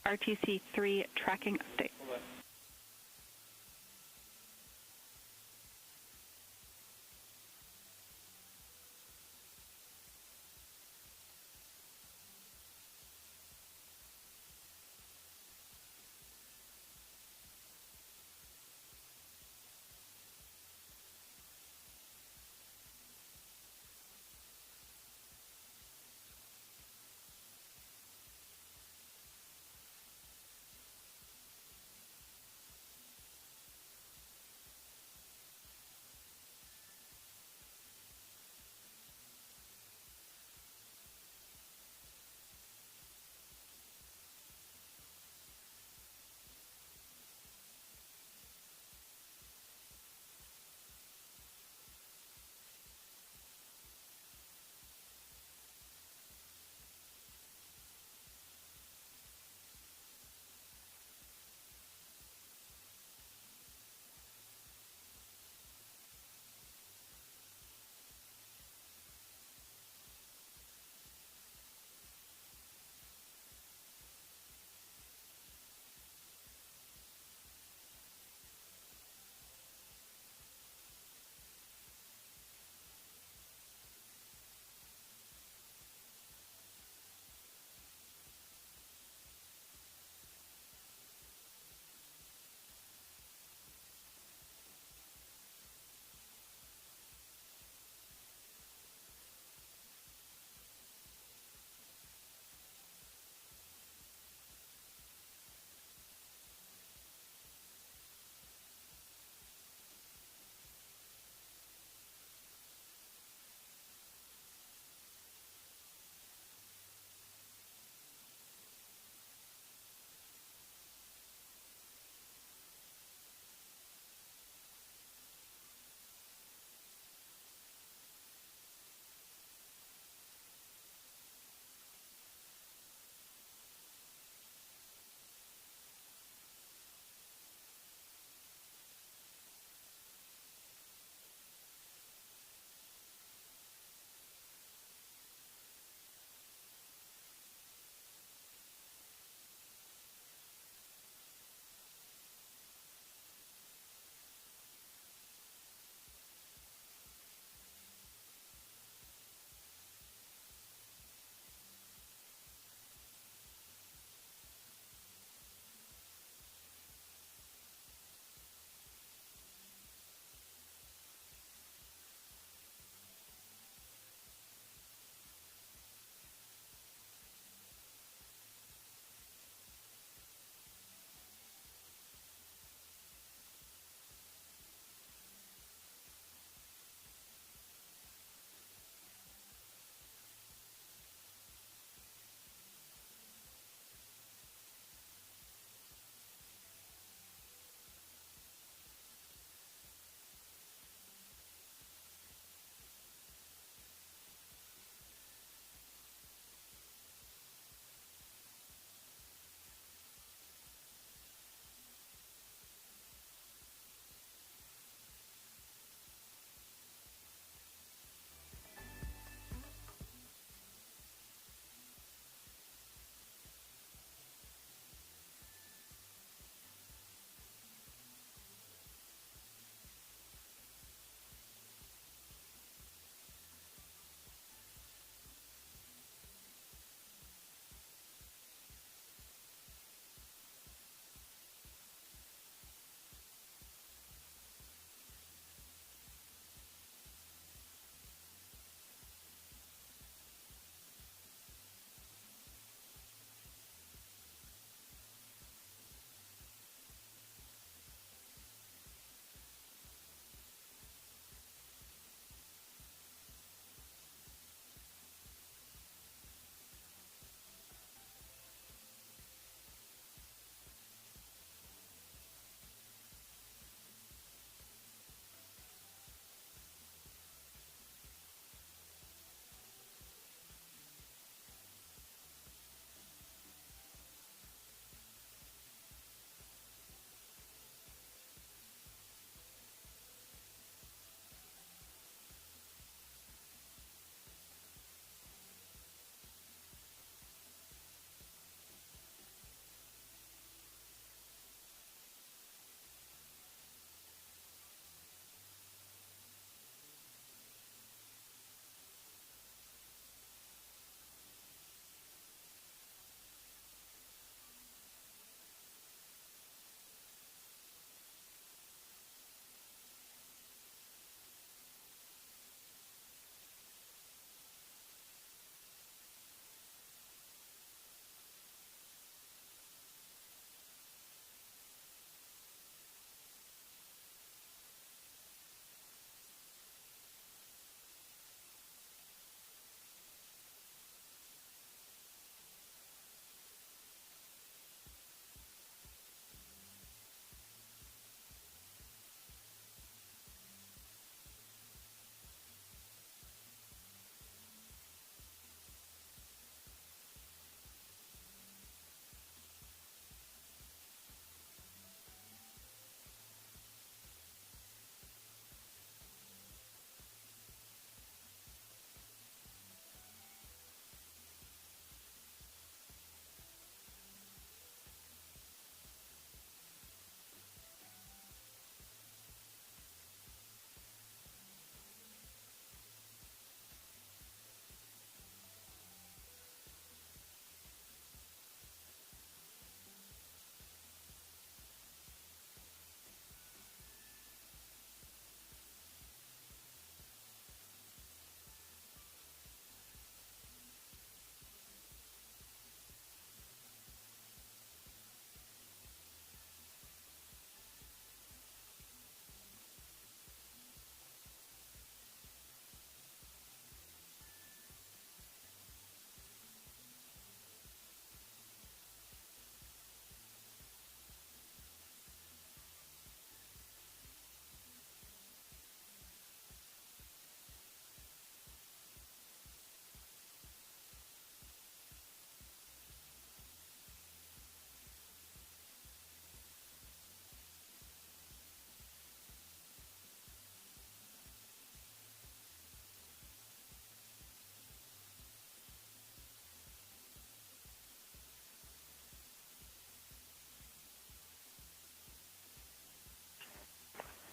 RTC3 tracking update.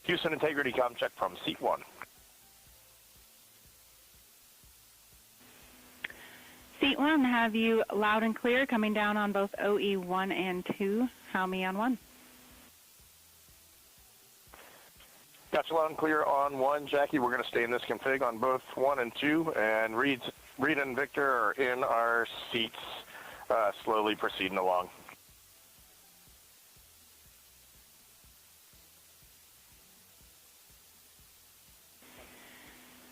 Houston integrity com check from seat 1. Seat 1, have you loud and clear coming down on both OE 1 and 2? How me on 1? Got you loud and clear on 1, Jackie. We're going to stay in this config on both 1 and 2, and Reed and Victor are in our seats, slowly proceeding along.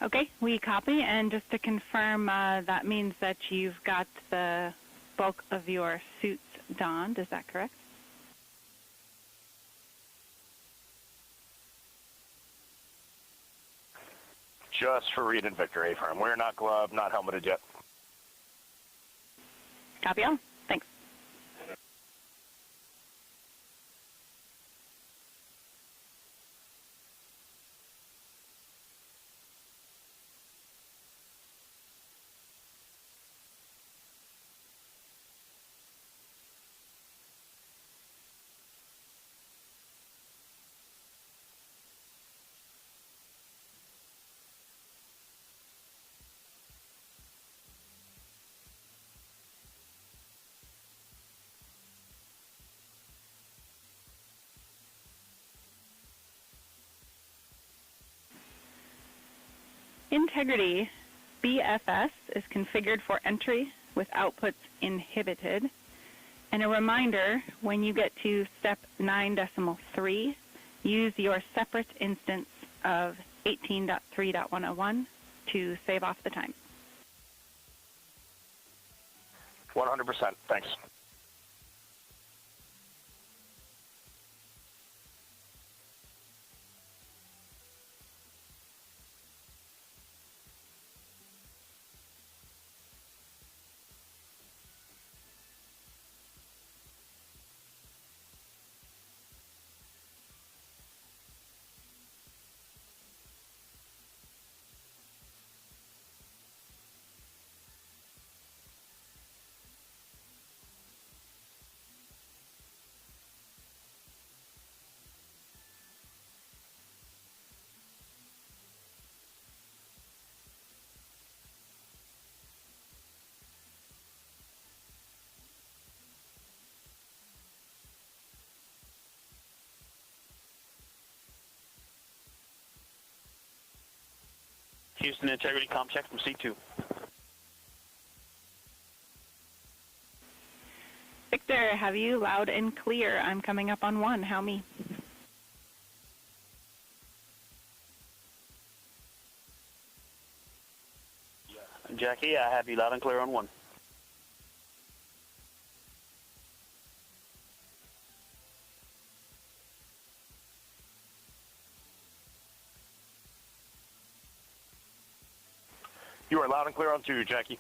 Okay, we copy, and just to confirm, that means that you've got the bulk of your suits donned, is that correct? Just for Reed and Victor, A-firm. We're not gloved, not helmeted yet. Copy all. Thanks. Integrity BFS is configured for entry with outputs inhibited. And a reminder, when you get to step 9.3, use your separate instance of 18.3.101 to save off the time. 100%. Thanks. Houston integrity com check from C2. Victor, have you loud and clear? I'm coming up on 1. How me? Jackie, I have you loud and clear on 1. You are loud and clear on 2, Jackie.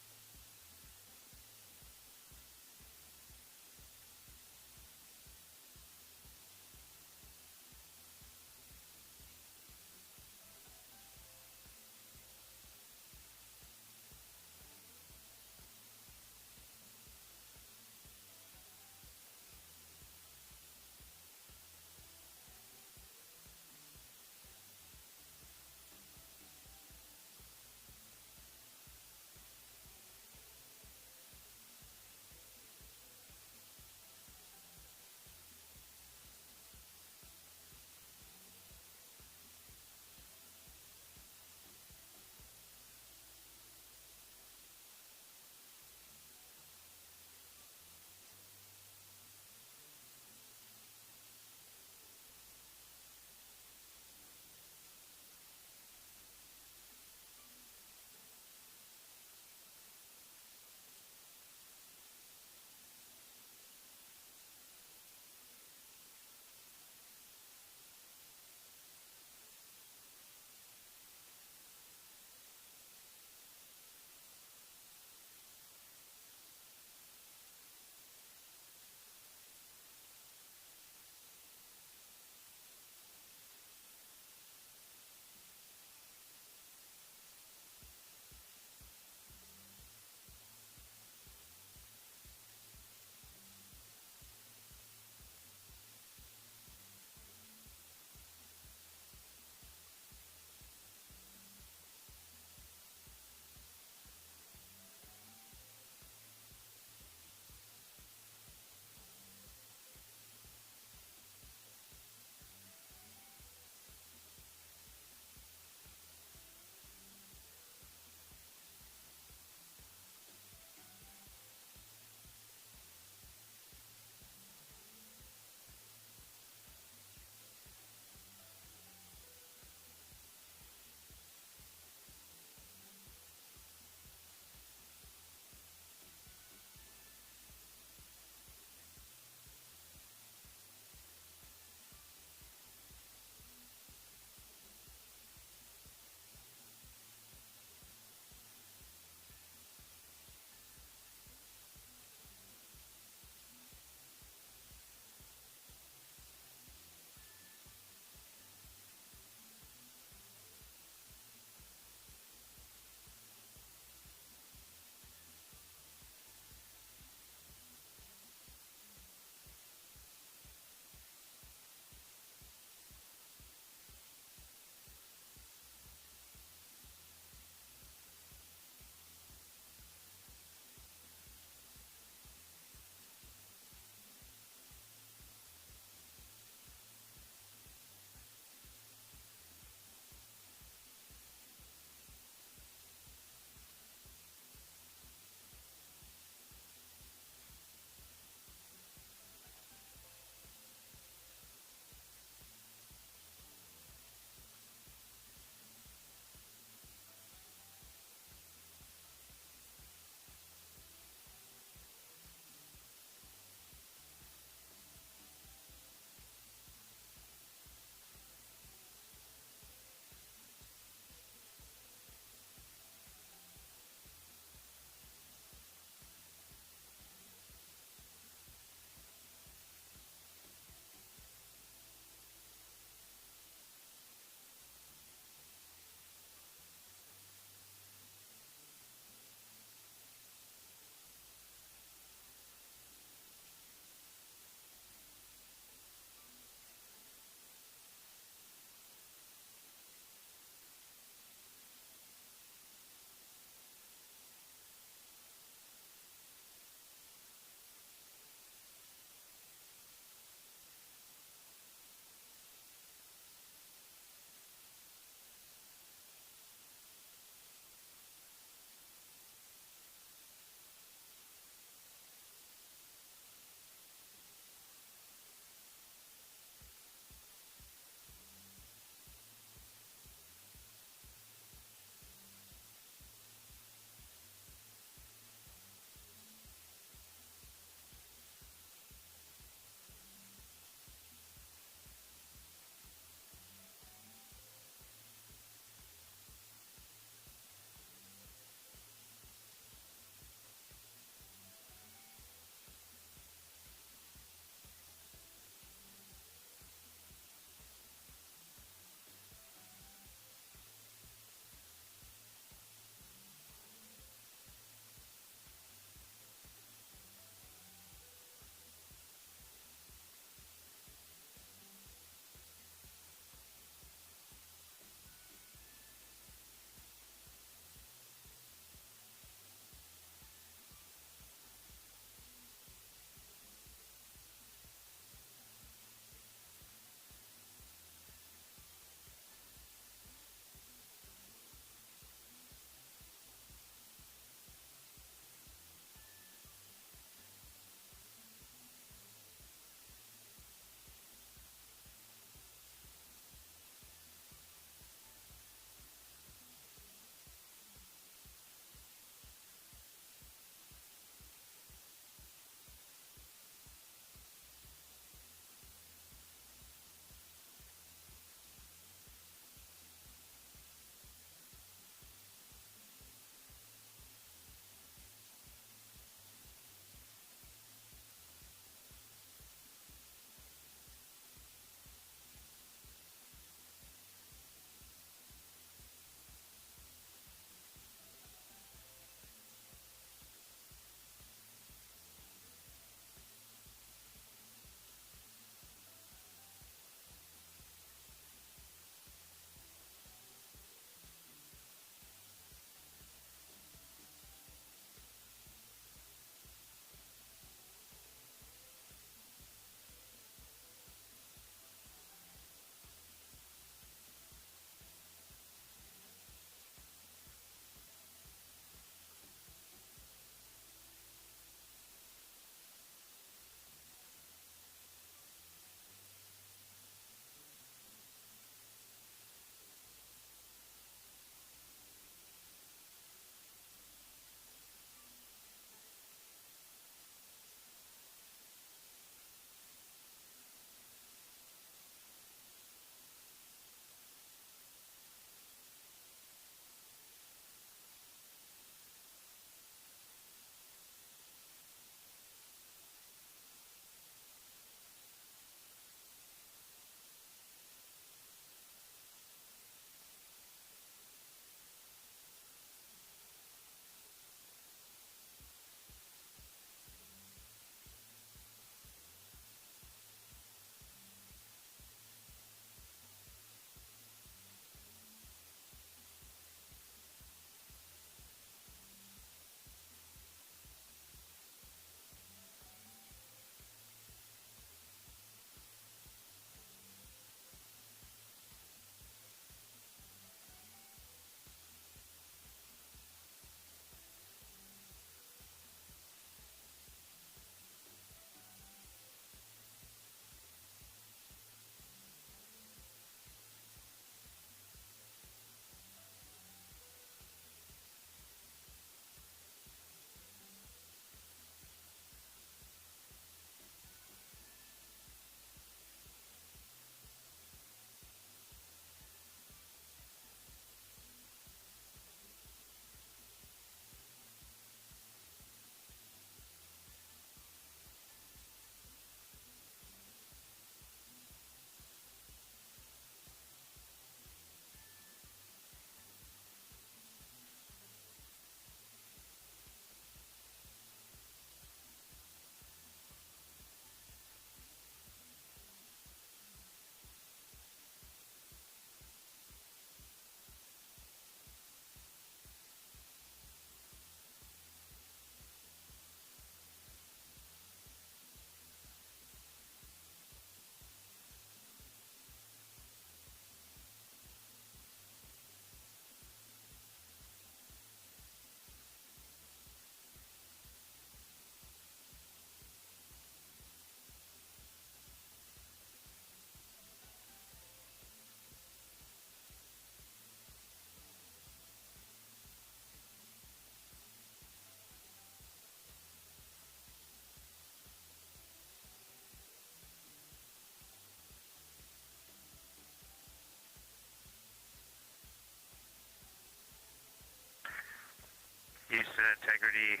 Piston integrity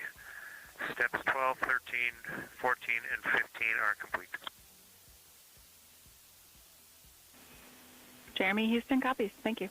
steps 12, 13, 14, and 15 are complete. Jeremy Houston copies. Thank you.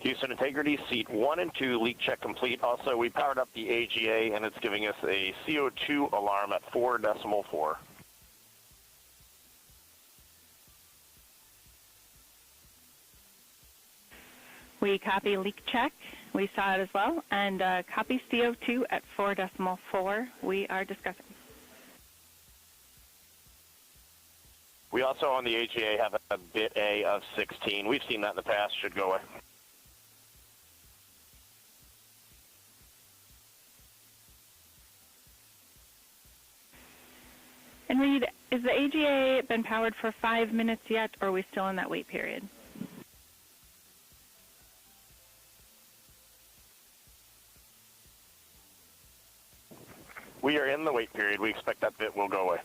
Houston Integrity, seat 1 and 2, leak check complete. Also, we powered up the AGA, and it's giving us a CO2 alarm at 4.4. We copy leak check. We saw it as well. And copy CO2 at 4.4. We are discussing. We also on the AGA have a bit A of 16. We've seen that in the past. Should go away. And Reed, is the AGA been powered for 5 minutes yet, or are we still in that wait period? We are in the wait period. We expect that bit will go away.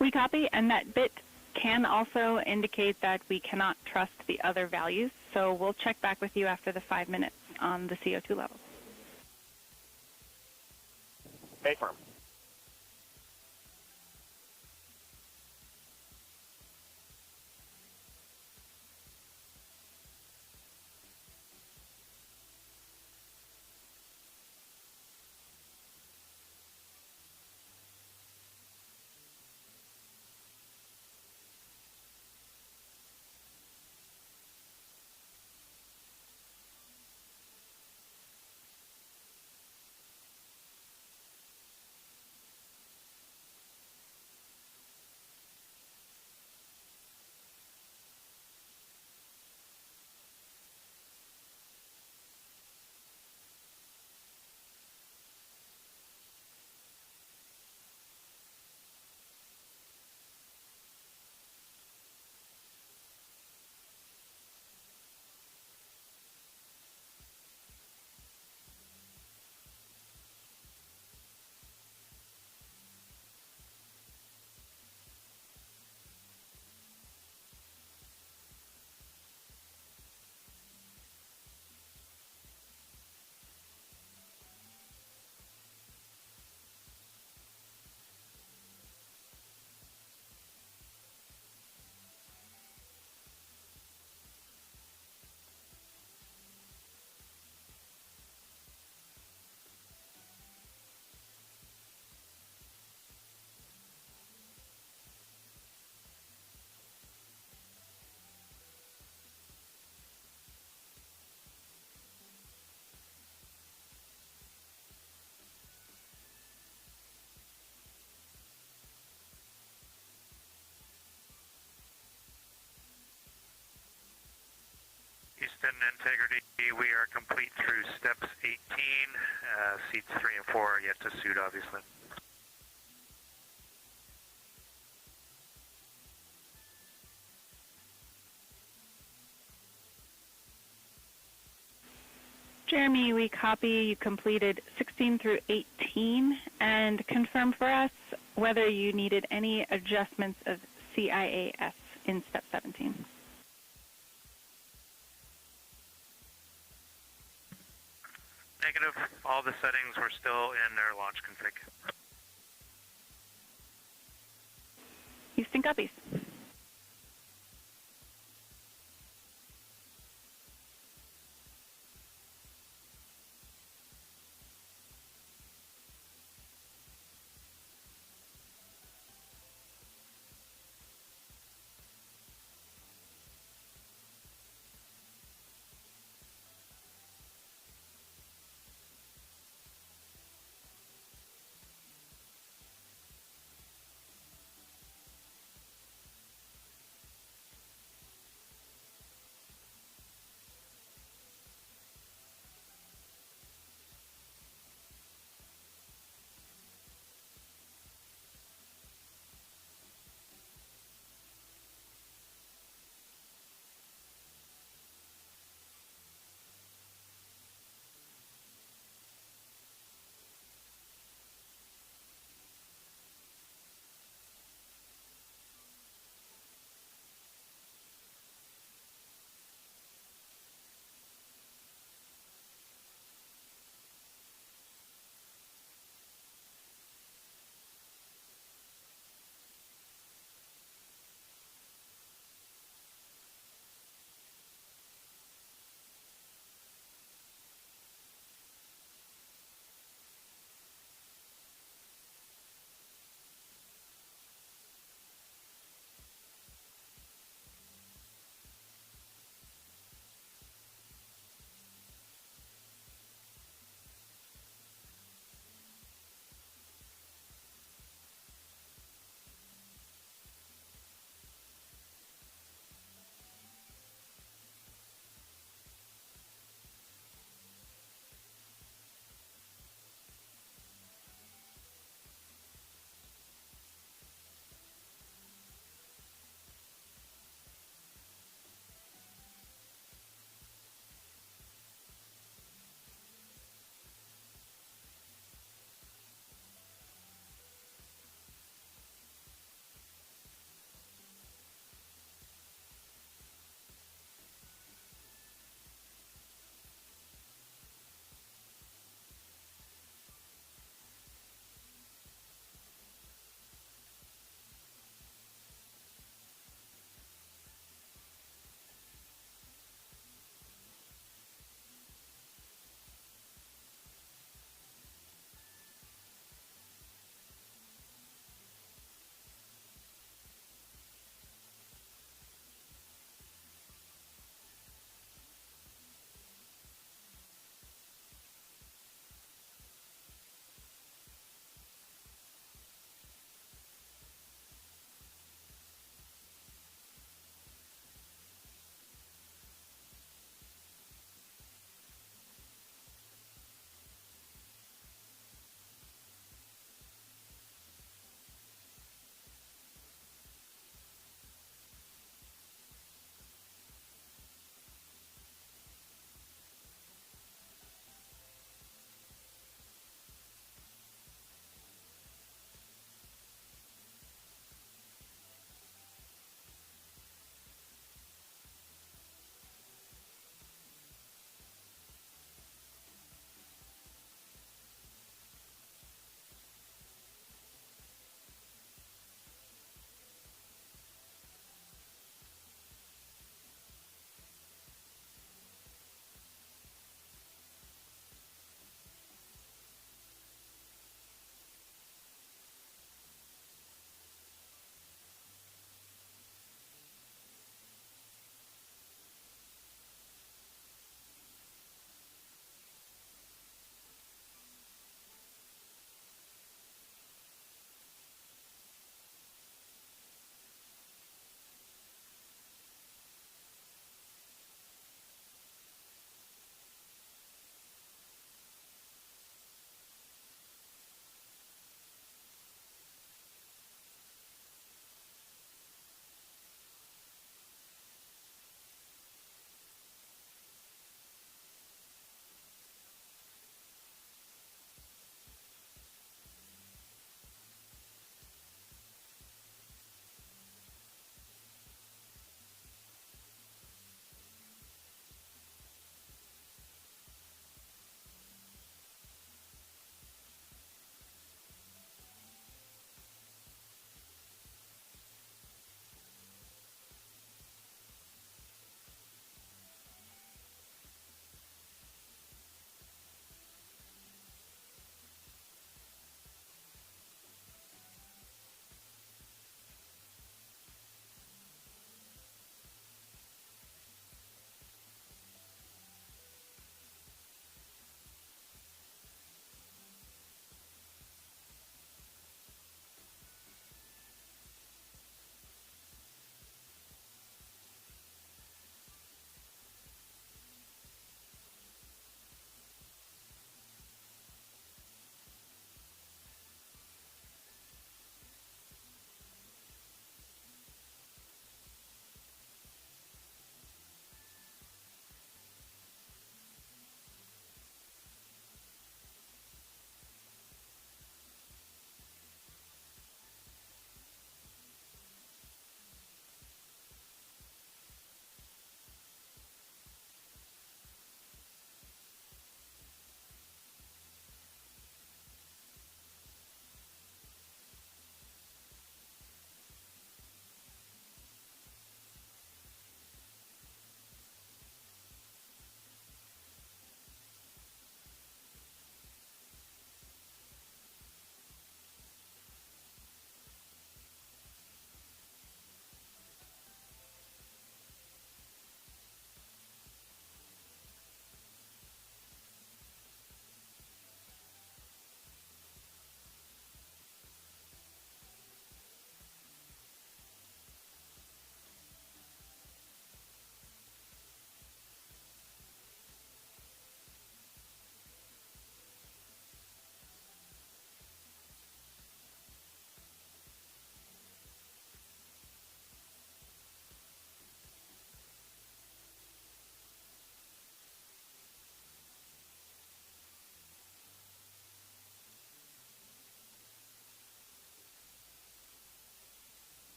We copy, and that bit can also indicate that we cannot trust the other values, so we'll check back with you after the 5 minutes on the CO2 levels. A-firm. Houston Integrity, we are complete through steps 18. Seats 3 and 4 are yet to suit, obviously. Jeremy, we copy you completed 16 through 18, and confirm for us whether you needed any adjustments of CIAS in step 17. Negative. All the settings were still in their launch config. Houston copies.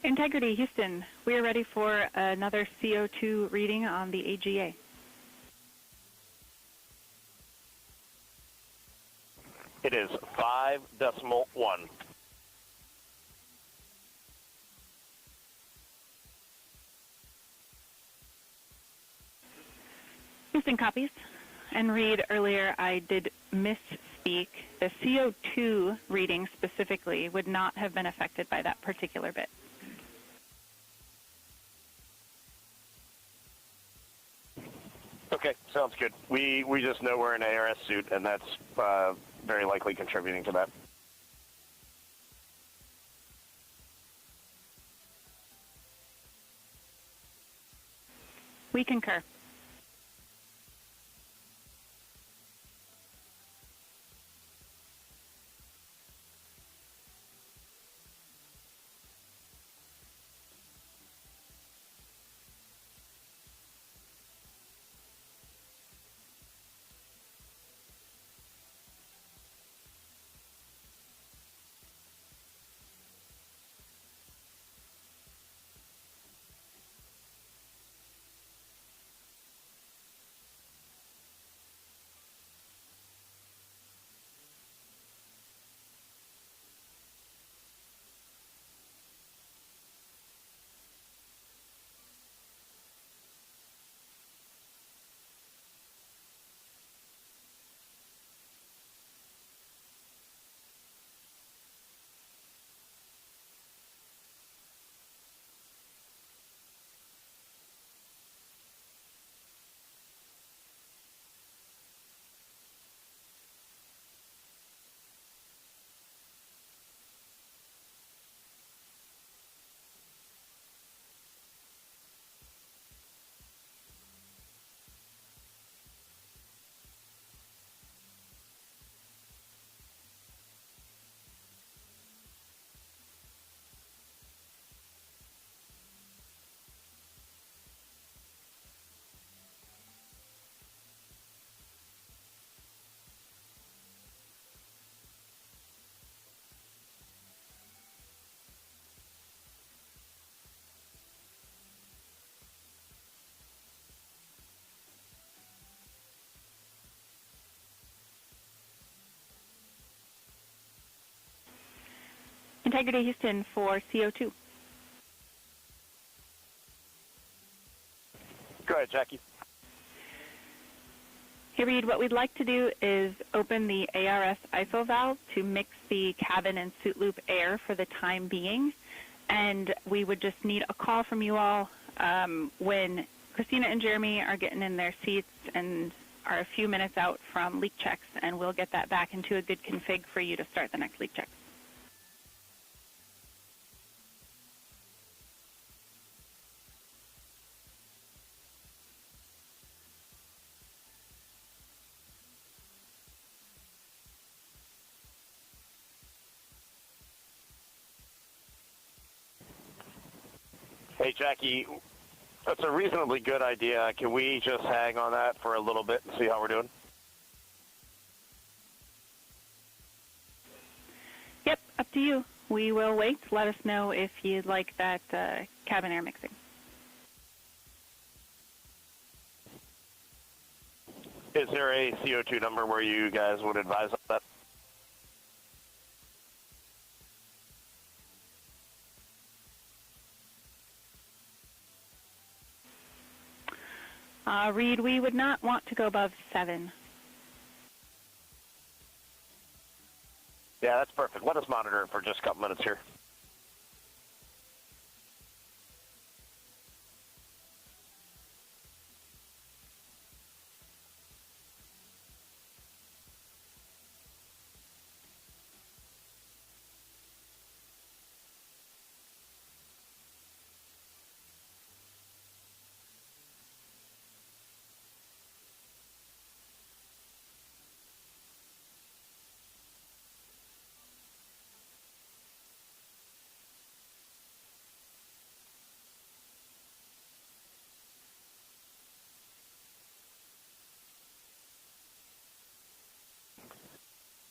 Integrity, Houston, we are ready for another CO2 reading on the AGA. It is 5.1. Houston copies. And Reed, earlier I did misspeak. The CO2 reading specifically would not have been affected by that particular bit. Okay, sounds good. We just know we're in an ARS suit, and that's very likely contributing to that. We concur. Integrity, Houston, for CO2. Go ahead, Jackie. Hey, Reed, what we'd like to do is open the ARS ISO valve to mix the cabin and suit loop air for the time being, and we would just need a call from you all when Christina and Jeremy are getting in their seats and are a few minutes out from leak checks, and we'll get that back into a good config for you to start the next leak check. Hey, Jackie, that's a reasonably good idea. Can we just hang on that for a little bit and see how we're doing? Yep, up to you. We will wait. Let us know if you'd like that cabin air mixing. Is there a CO2 number where you guys would advise on that? Reed, we would not want to go above 7. Yeah, that's perfect. Let us monitor it for just a couple minutes here.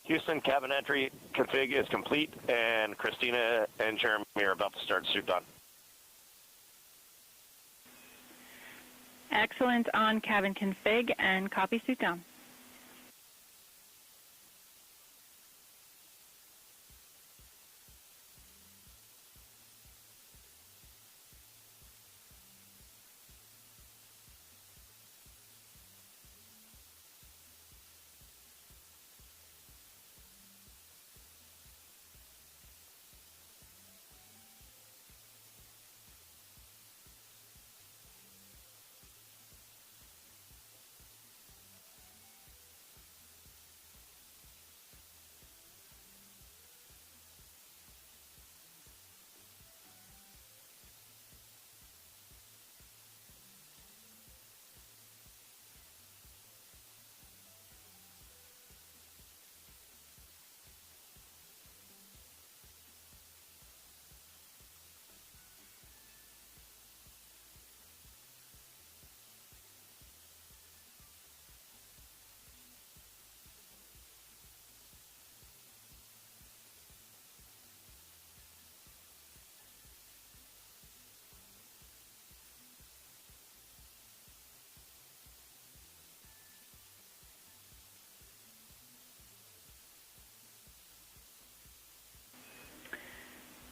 Houston, cabin entry config is complete, and Christina and Jeremy are about to start suit on. Excellent on cabin config and copy suit down.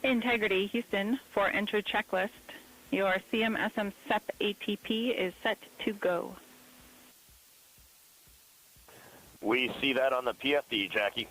Integrity, Houston, for entry checklist. Your CMSM SEP ATP is set to go. We see that on the PFD, Jackie.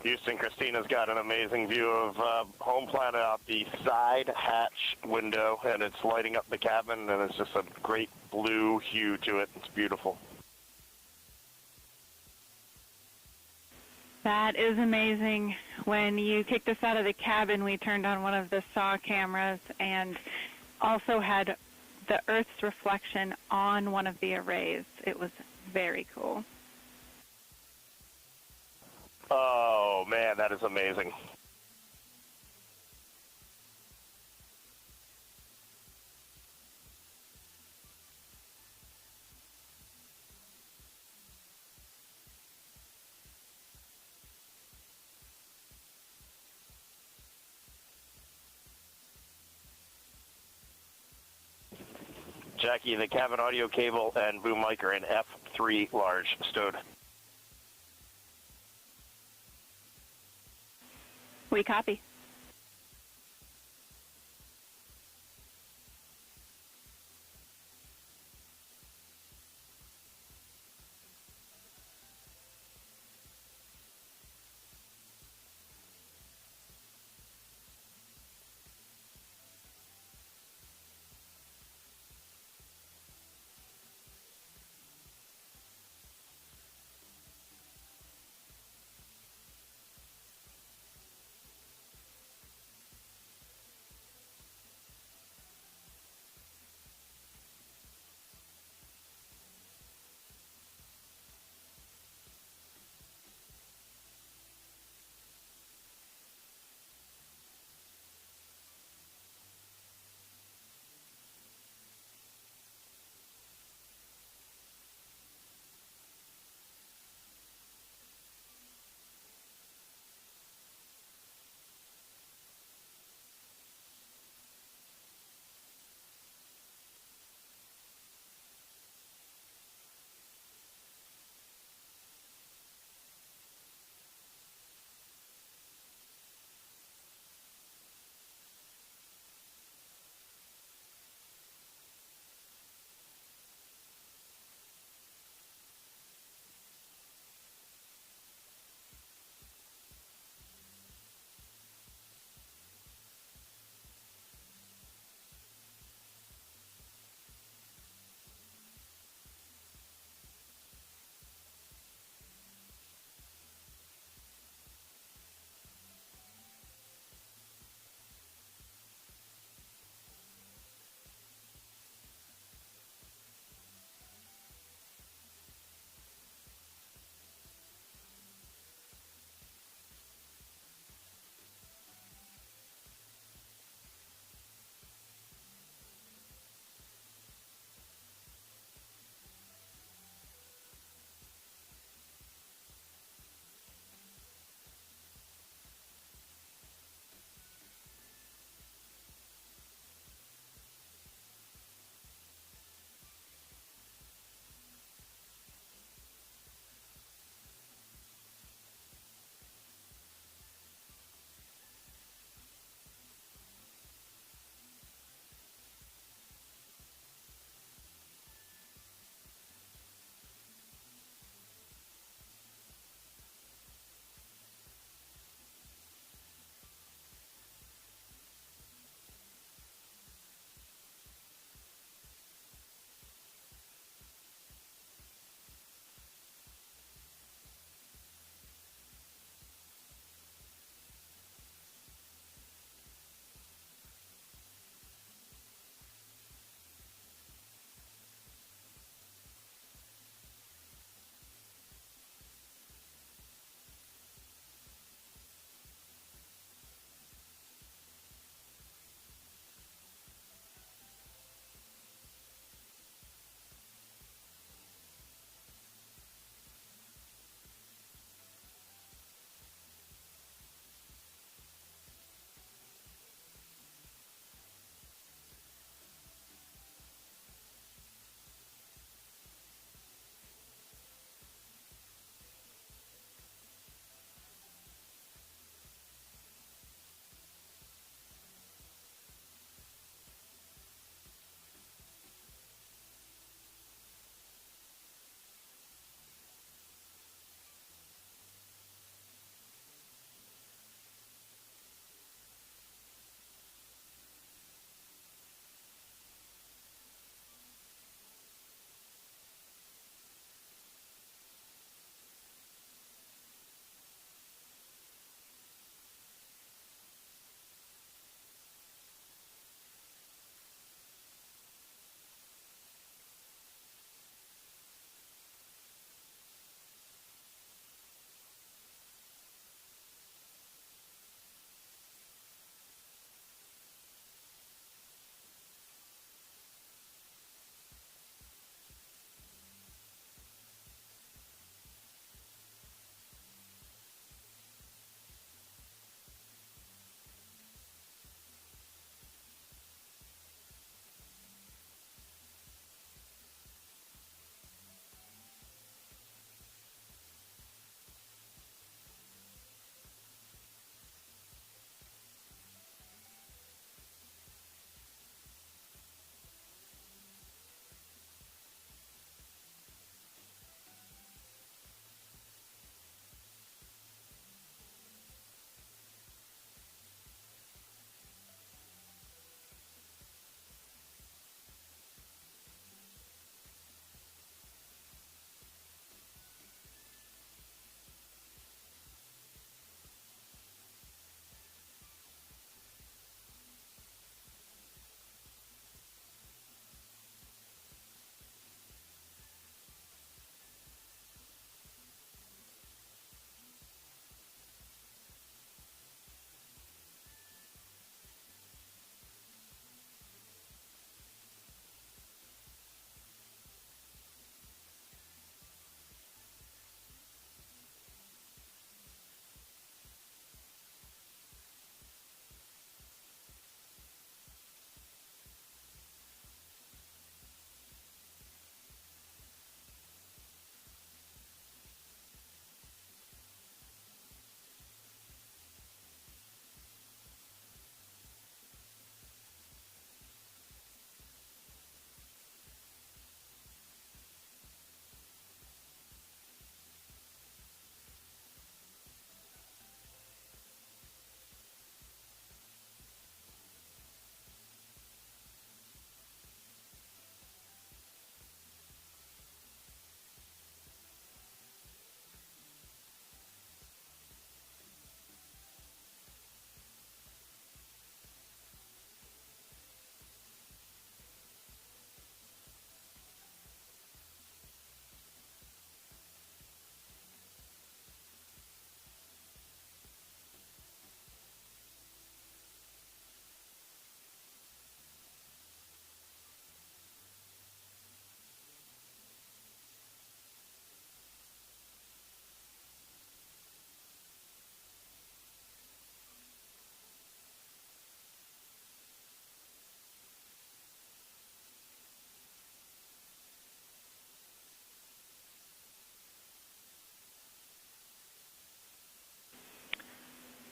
Houston, Christina's got an amazing view of home planet out the side hatch window, and it's lighting up the cabin, and it's just a great blue hue to it. It's beautiful. That is amazing. When you kicked us out of the cabin, we turned on one of the SAW cameras and also had the Earth's reflection on one of the arrays. It was very cool. Oh, man, that is amazing. Jackie, the cabin audio cable and boom mic are in F3 large, stowed. We copy.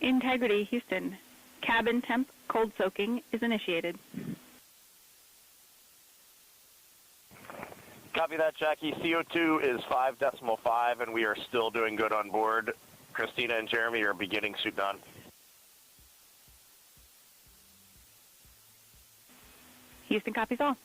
Integrity, Houston. Cabin temp cold soaking is initiated. Copy that, Jackie. CO2 is 5.5, and we are still doing good on board. Christina and Jeremy are beginning suit down. Houston copies all.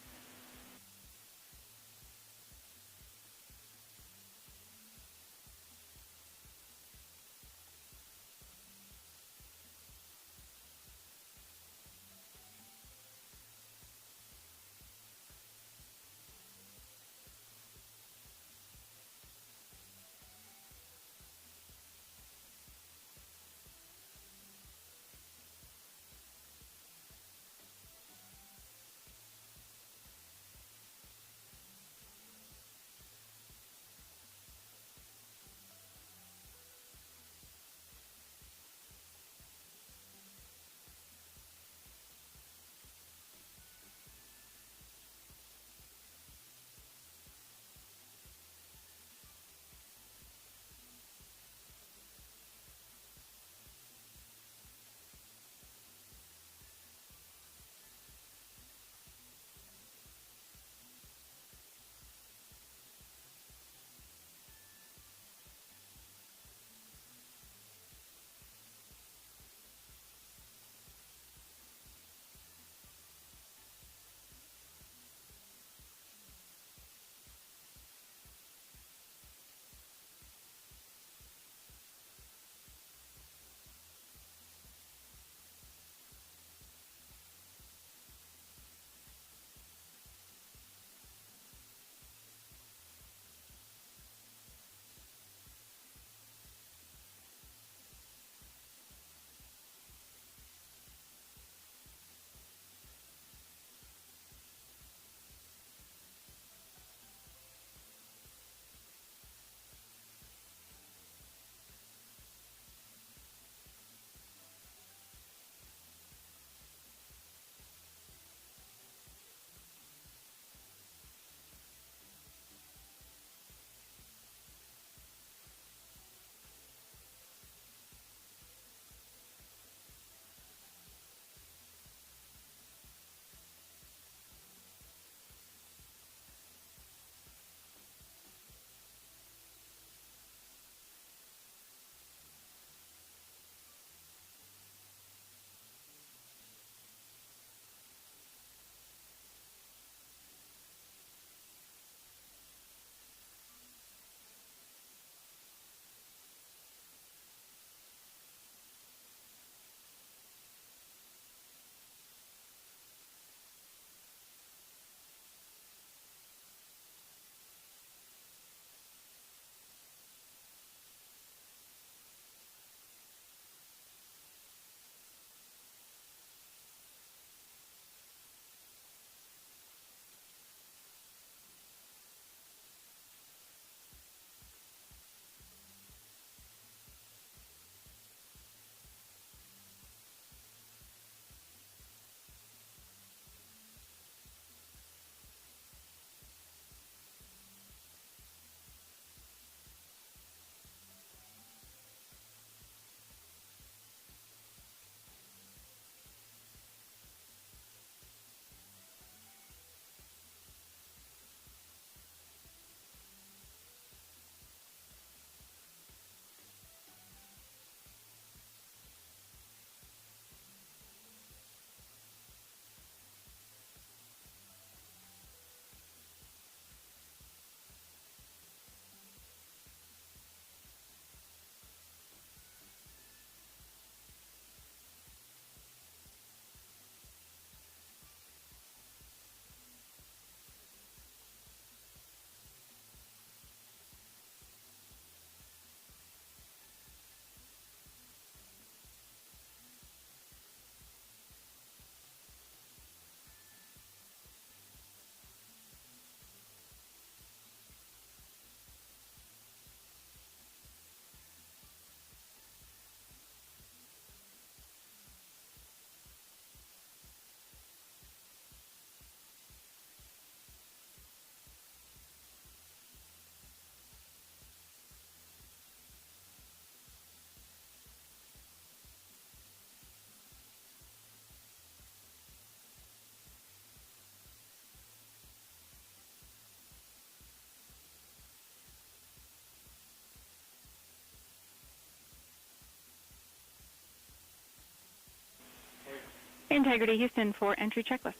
Integrity Houston for entry checklist.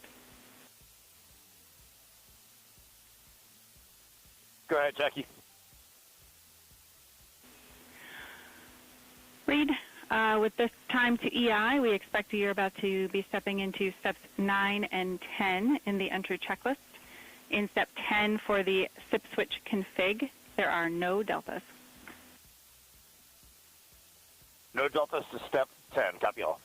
Go ahead, Jackie. Reed, with this time to EI, we expect you're about to be stepping into steps 9 and 10 in the entry checklist. In step 10 for the SIP switch config, there are no deltas. No deltas to step 10. Copy all.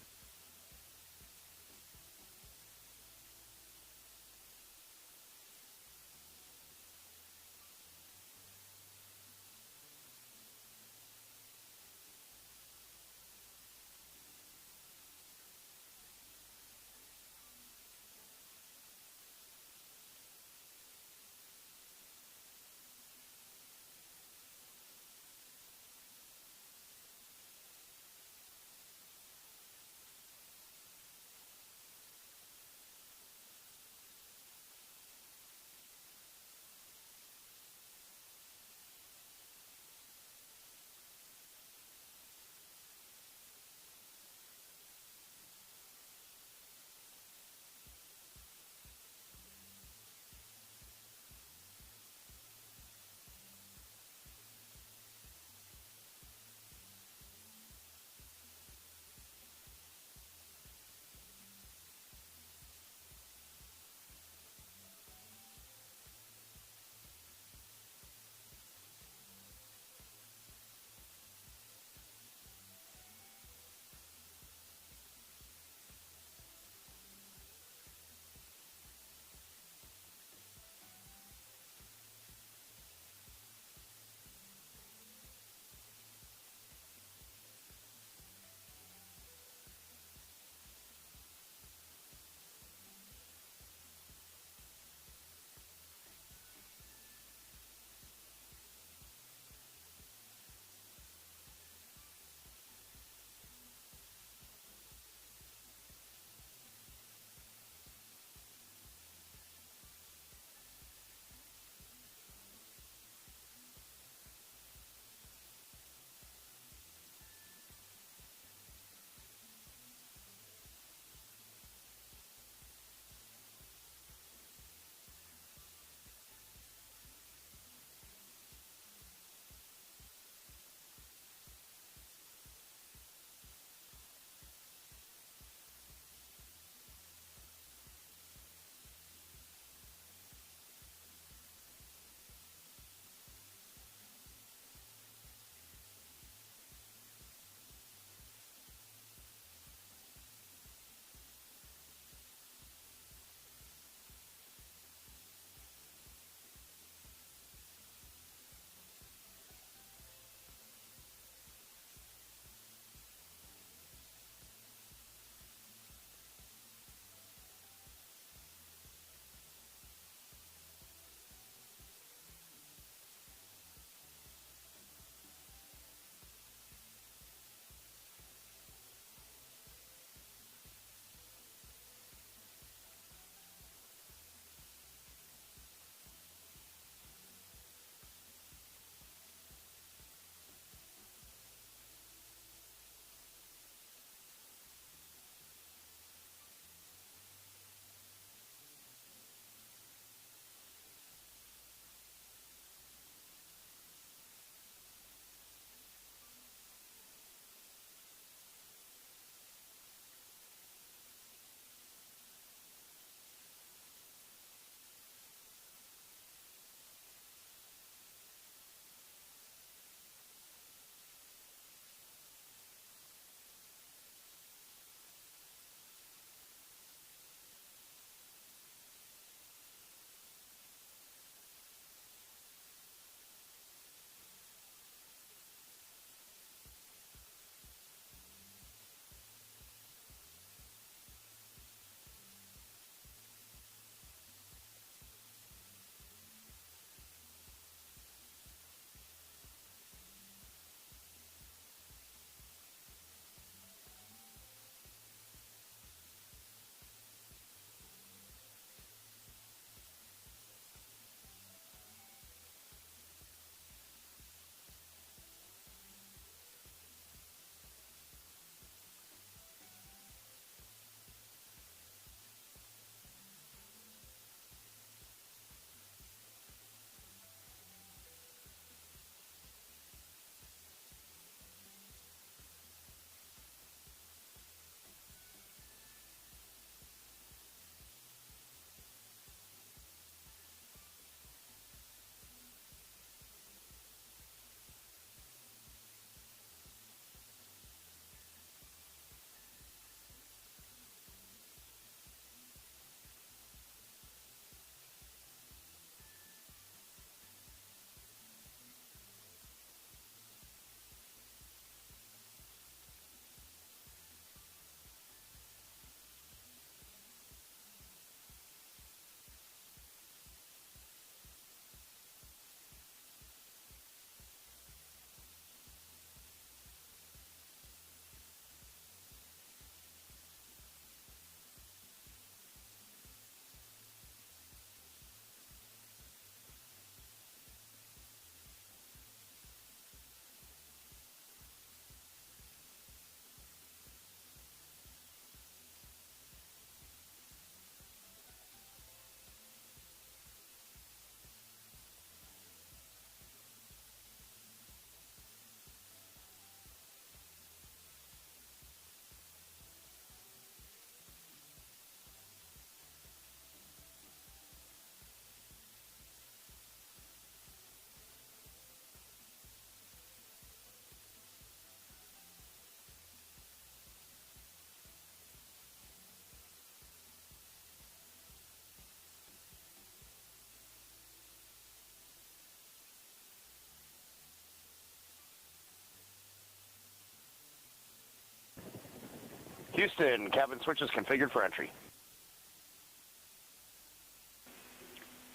Houston, cabin switches configured for entry.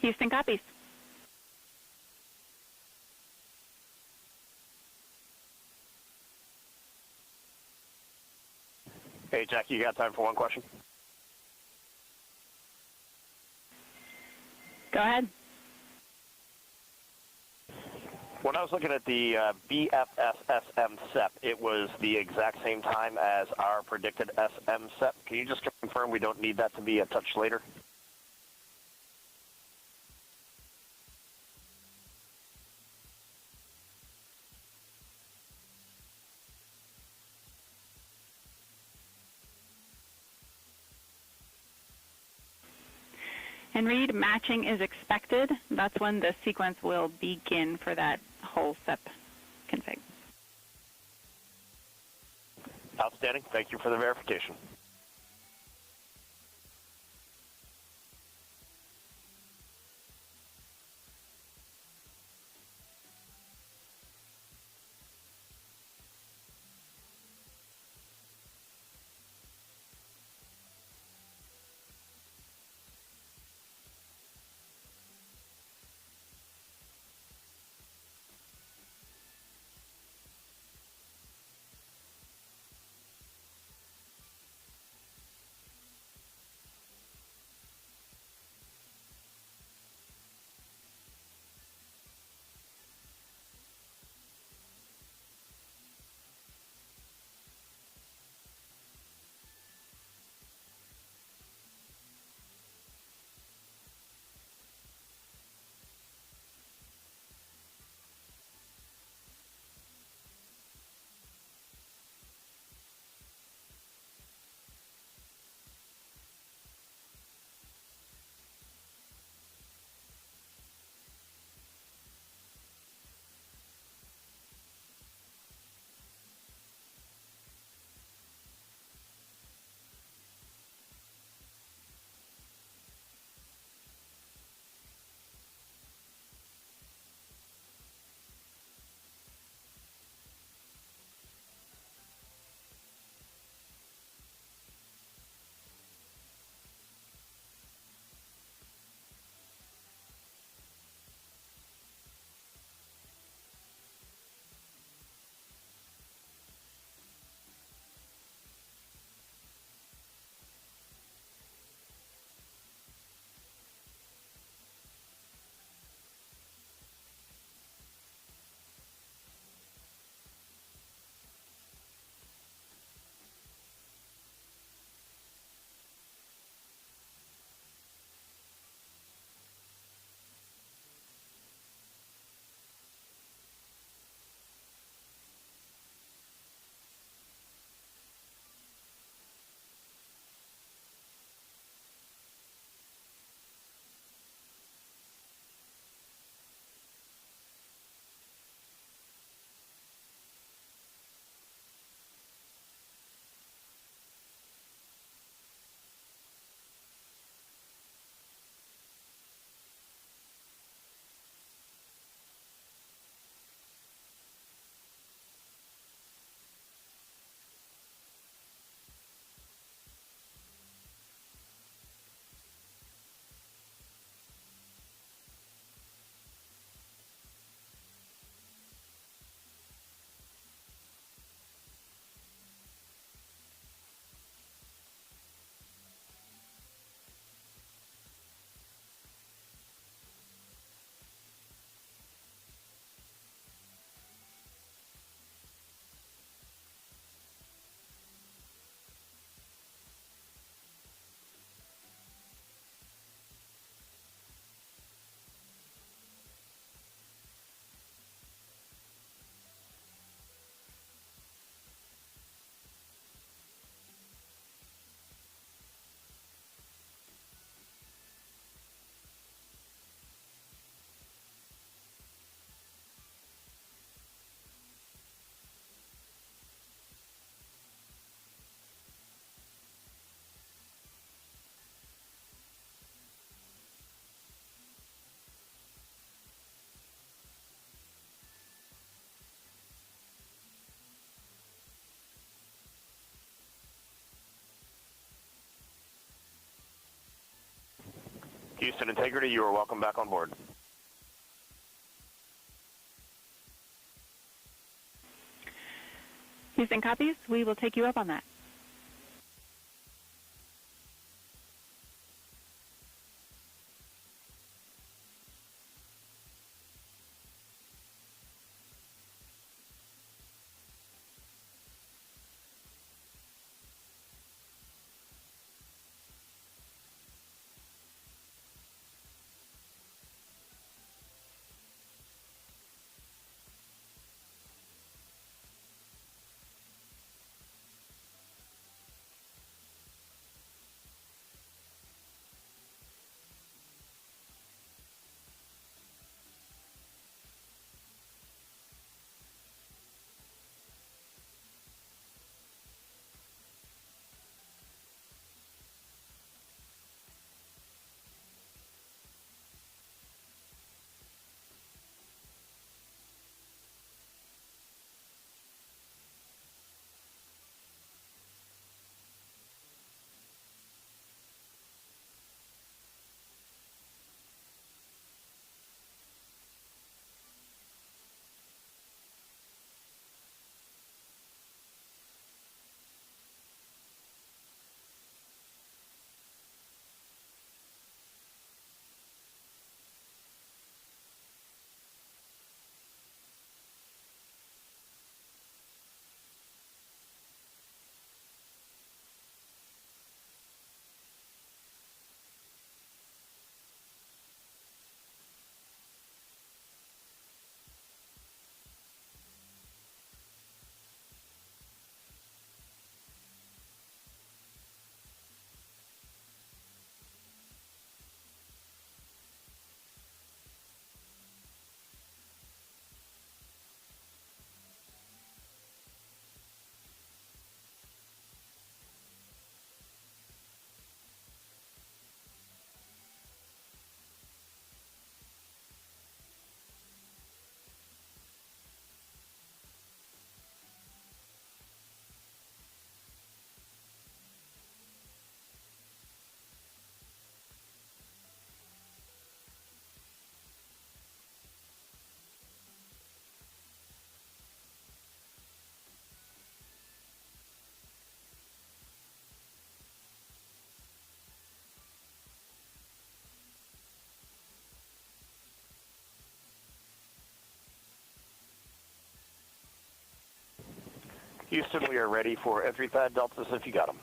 Houston copies. Hey, Jackie, you got time for one question? Go ahead. When I was looking at the BFS-SM SEP, it was the exact same time as our predicted SM SEP. Can you just confirm we don't need that to be a touch later? And Reed, matching is expected. That's when the sequence will begin for that whole SEP config. Outstanding. Thank you for the verification. Houston Integrity, you are welcome back on board. Houston copies. We will take you up on that. Houston, we are ready for entry pad deltas if you got them.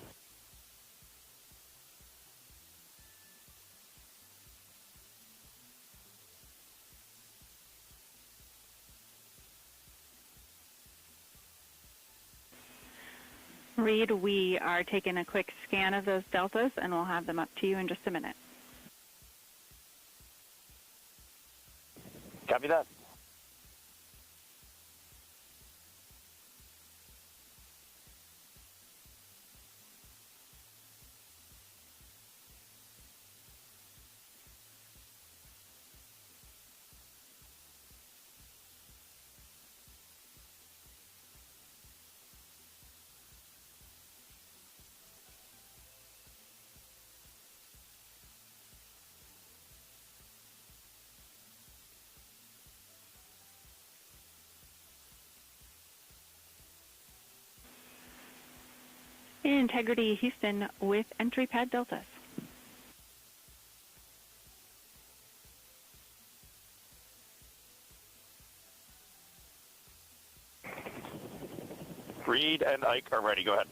Reed, we are taking a quick scan of those deltas, and we'll have them up to you in just a minute. Copy that. Integrity Houston with entry pad deltas. Reed and Ike are ready. Go ahead.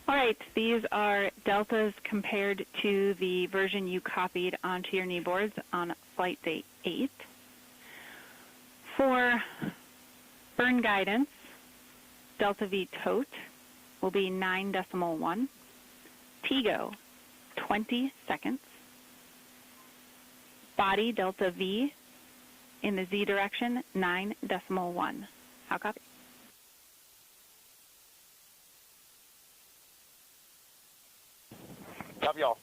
All right, these are deltas compared to the version you copied onto your knee boards on flight day 8. For burn guidance, delta V tote will be 9.1. TGO, 20 seconds. Body delta V in the Z direction, 9.1. How copy? Copy all.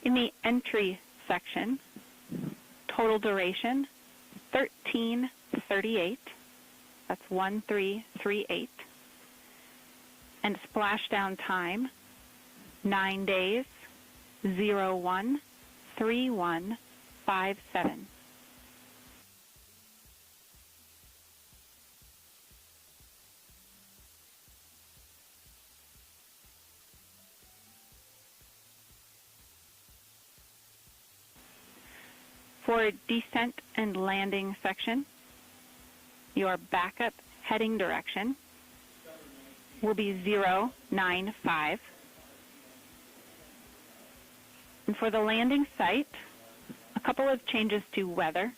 In the entry section, total duration, 13:38. That's 1338. And splashdown time, 9 days, 013157. For descent and landing section, your backup heading direction will be 095. And for the landing site, a couple of changes to weather.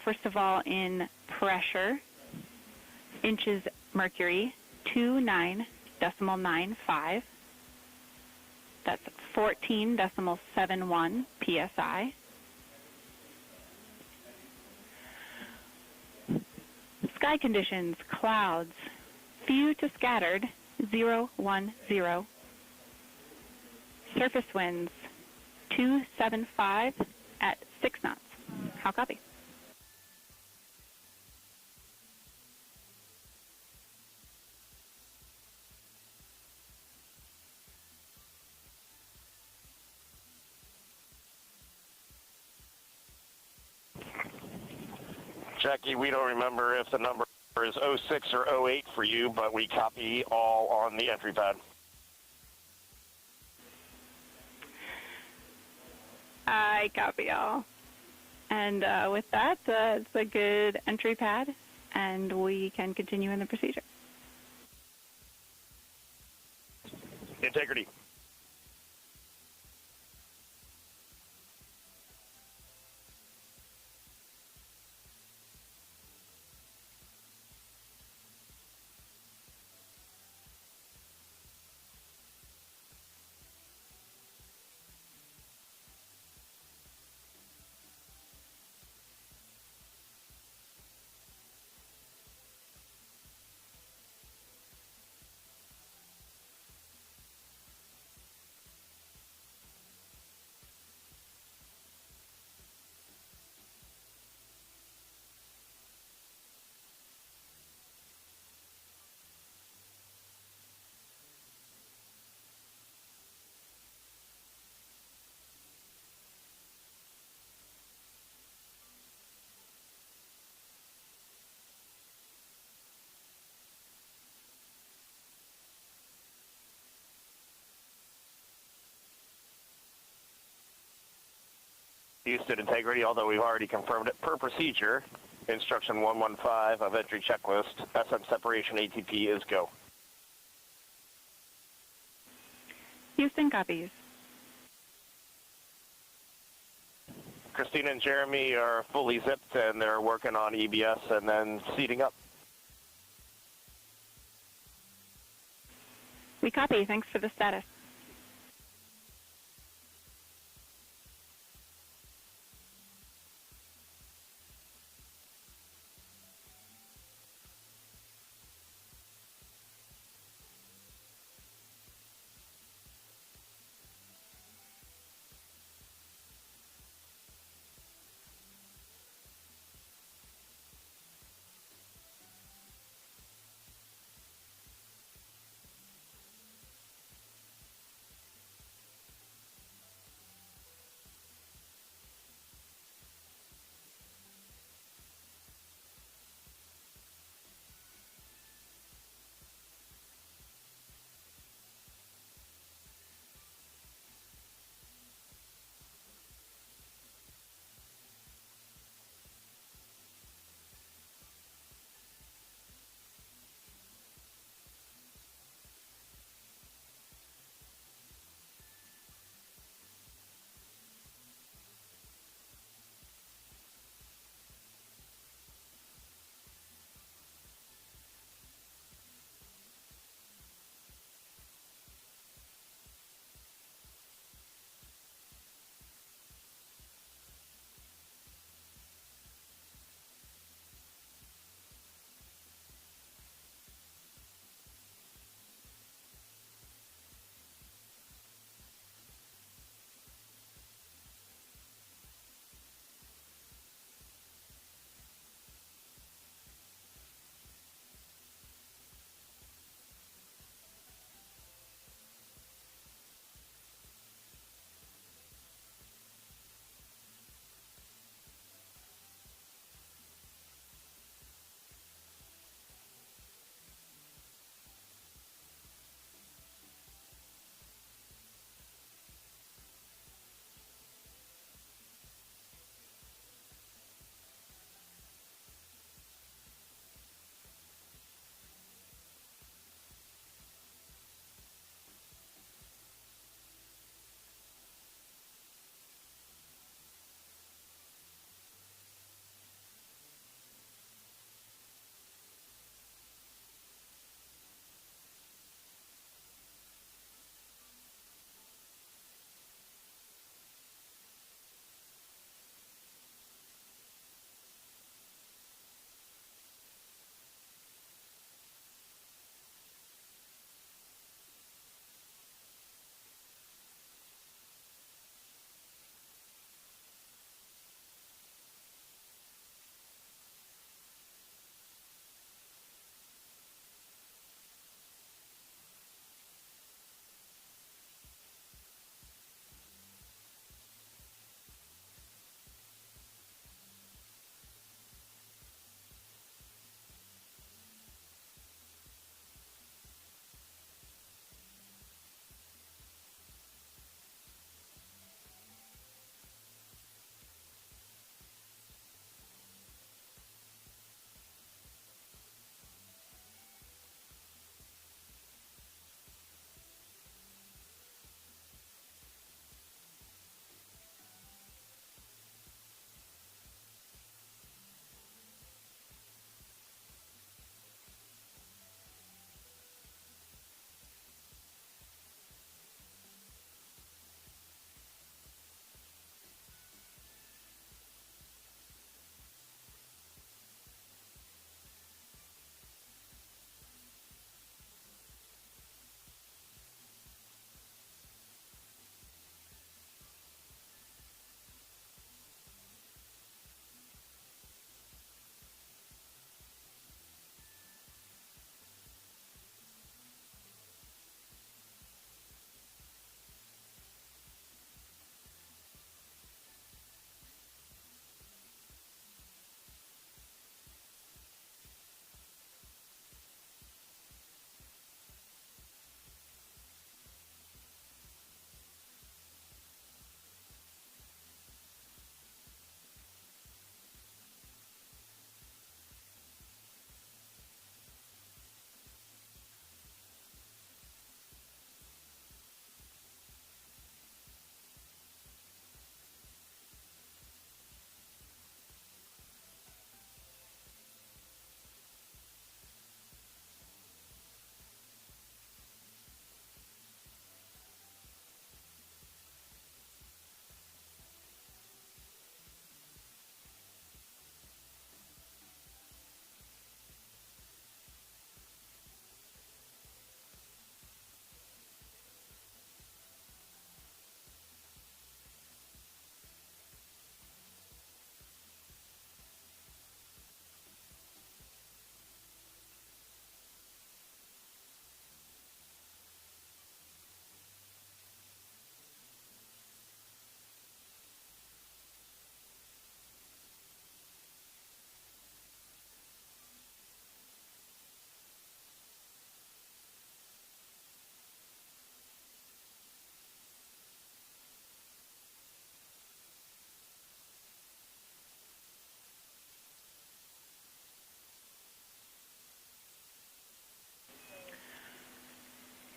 First of all, in pressure, inches mercury, 29.95. That's 14.71 psi. Sky conditions, clouds, few to scattered, 010. Surface winds, 275 at 6 knots. How copy? Jackie, we don't remember if the number is 06 or 08 for you, but we copy all on the entry pad. I copy all. And with that, it's a good entry pad, and we can continue in the procedure. Integrity. Houston integrity, although we've already confirmed it per procedure. Instruction 115 of entry checklist. SM separation ATP is go. Houston copies. Christina and Jeremy are fully zipped, and they're working on EBS and then seating up. We copy. Thanks for the status.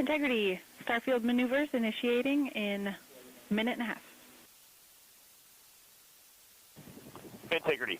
Integrity, starfield maneuvers initiating in a minute and a half. Integrity.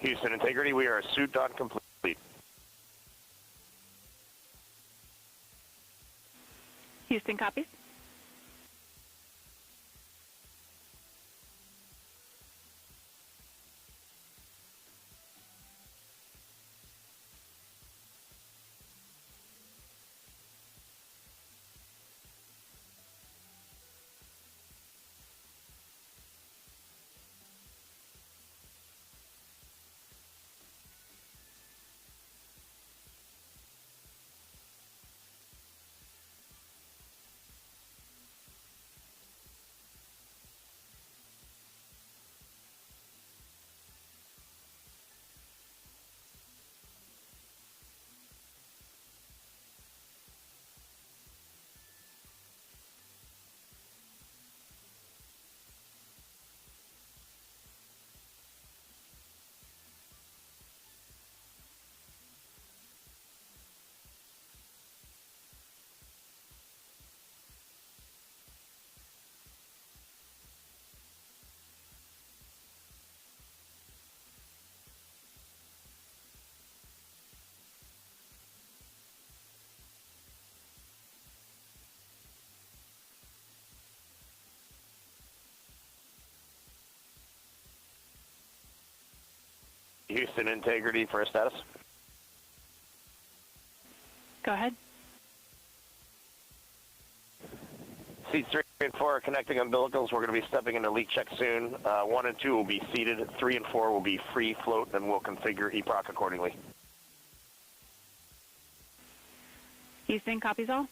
Houston Integrity, we are suit dot complete. Houston copies. Houston Integrity for a status. Go ahead. Seats 3 and 4 are connecting umbilicals. We're going to be stepping into leak check soon. 1 and 2 will be seated. 3 and 4 will be free float, and we'll configure EPROC accordingly. Houston copies all.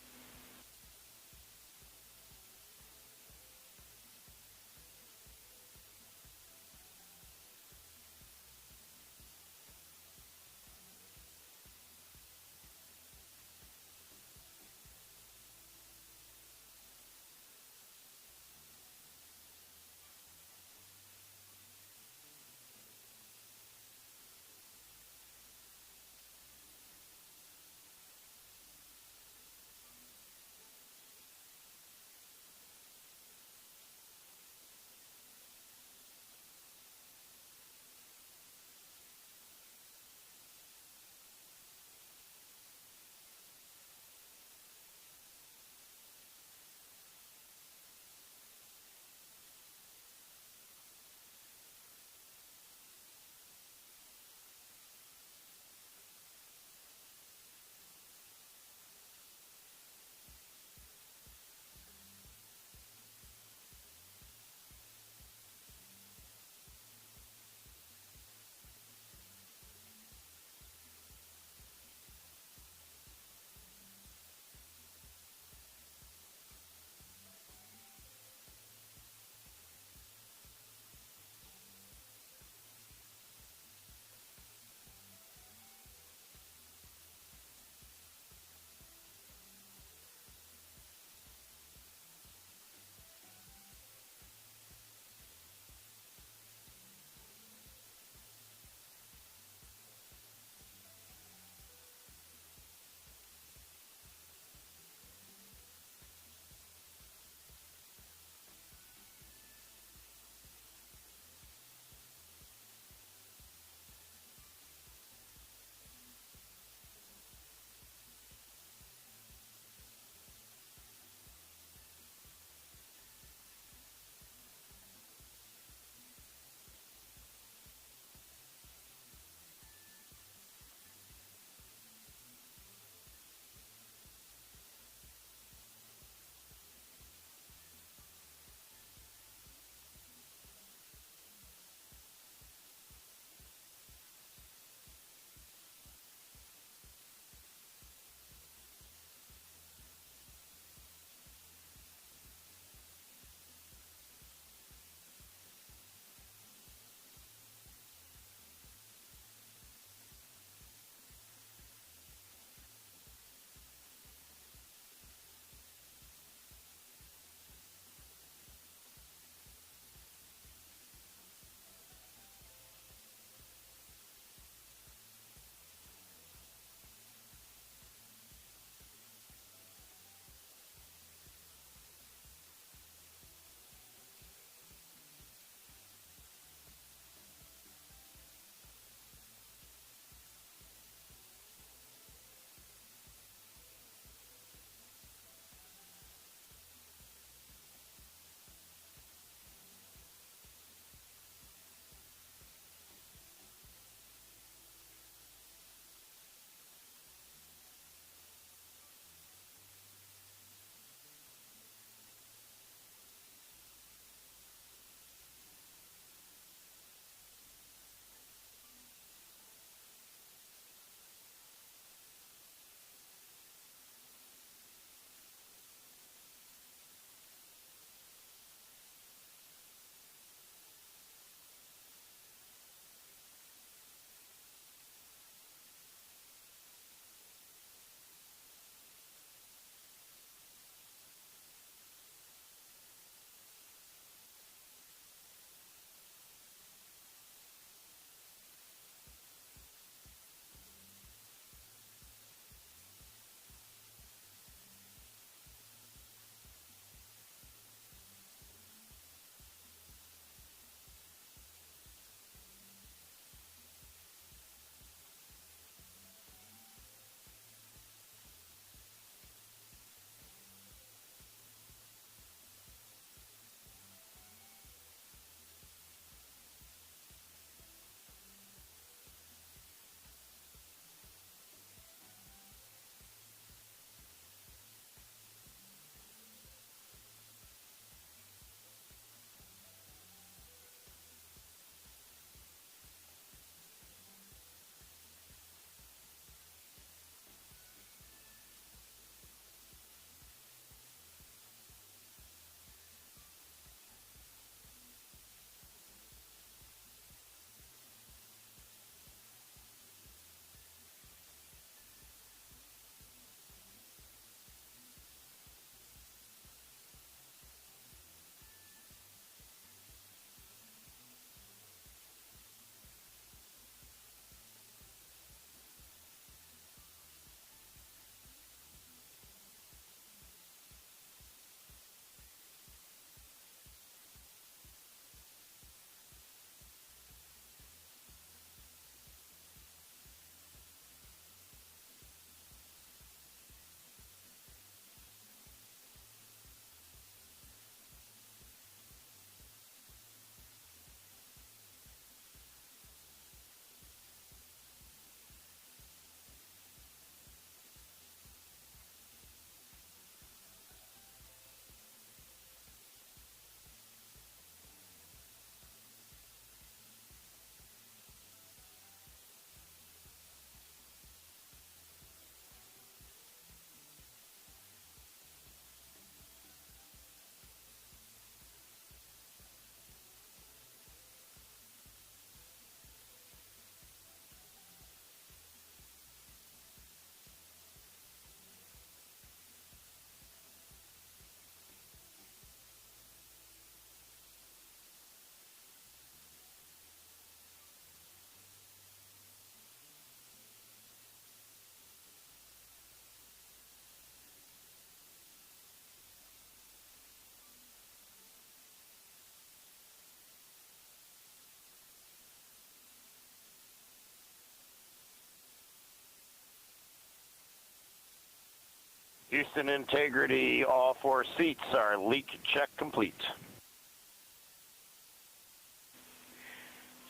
Houston Integrity, all 4 seats are leak check complete.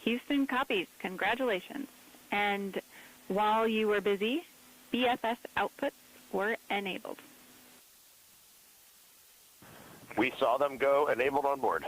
Houston copies. Congratulations. And while you were busy, BFS outputs were enabled. We saw them go enabled on board.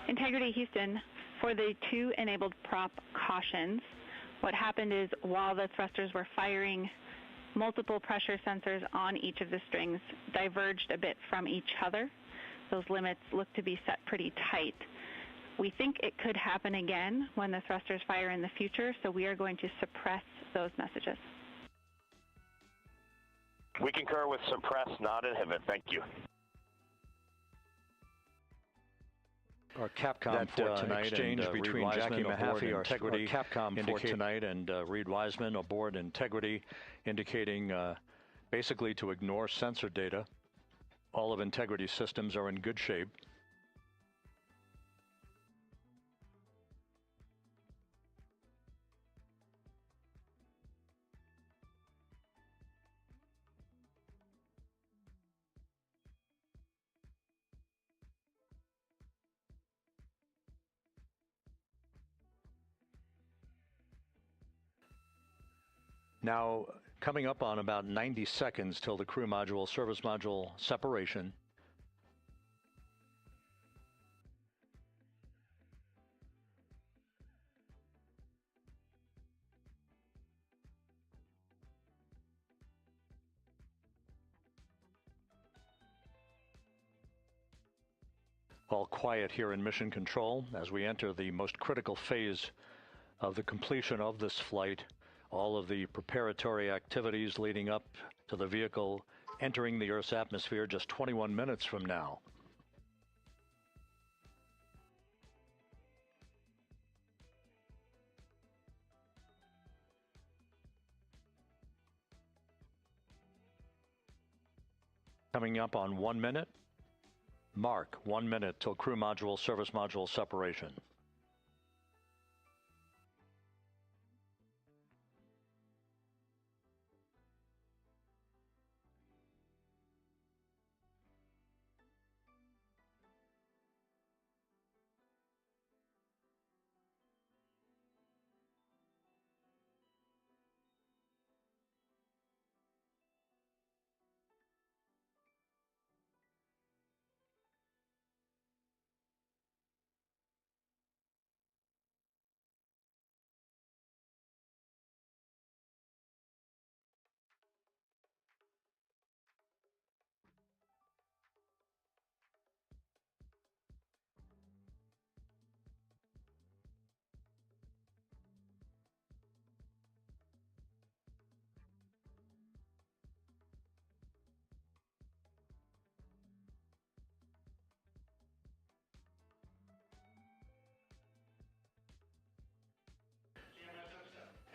Integrity Houston, for the 2 enabled prop cautions, what happened is while the thrusters were firing, multiple pressure sensors on each of the strings diverged a bit from each other. Those limits look to be set pretty tight. We think it could happen again when the thrusters fire in the future, so we are going to suppress those messages. We concur with suppress, not inhibit. Thank you. Our Capcom for tonight exchange and, between Jackie Mahaffey, our Integrity, Capcom for tonight, and Reed Wiseman aboard Integrity, indicating basically to ignore sensor data. All of Integrity's systems are in good shape. Now, coming up on about 90 seconds till the crew module, service module separation. All quiet here in Mission Control as we enter the most critical phase of the completion of this flight. All of the preparatory activities leading up to the vehicle entering the Earth's atmosphere just 21 minutes from now. Coming up on 1 minute. Mark 1 minute till crew module, service module separation.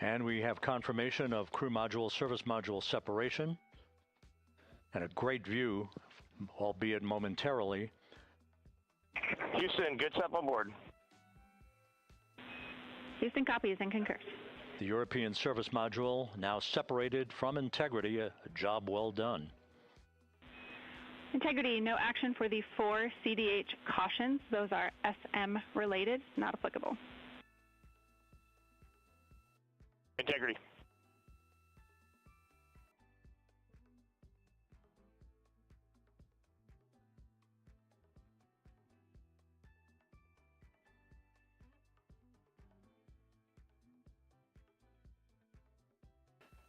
And we have confirmation of crew module, service module separation. And a great view, albeit momentarily. Houston, good step on board. Houston copies and concurs. The European service module now separated from Integrity, a job well done. Integrity, no action for the 4 CDH cautions. Those are SM related, not applicable. Integrity.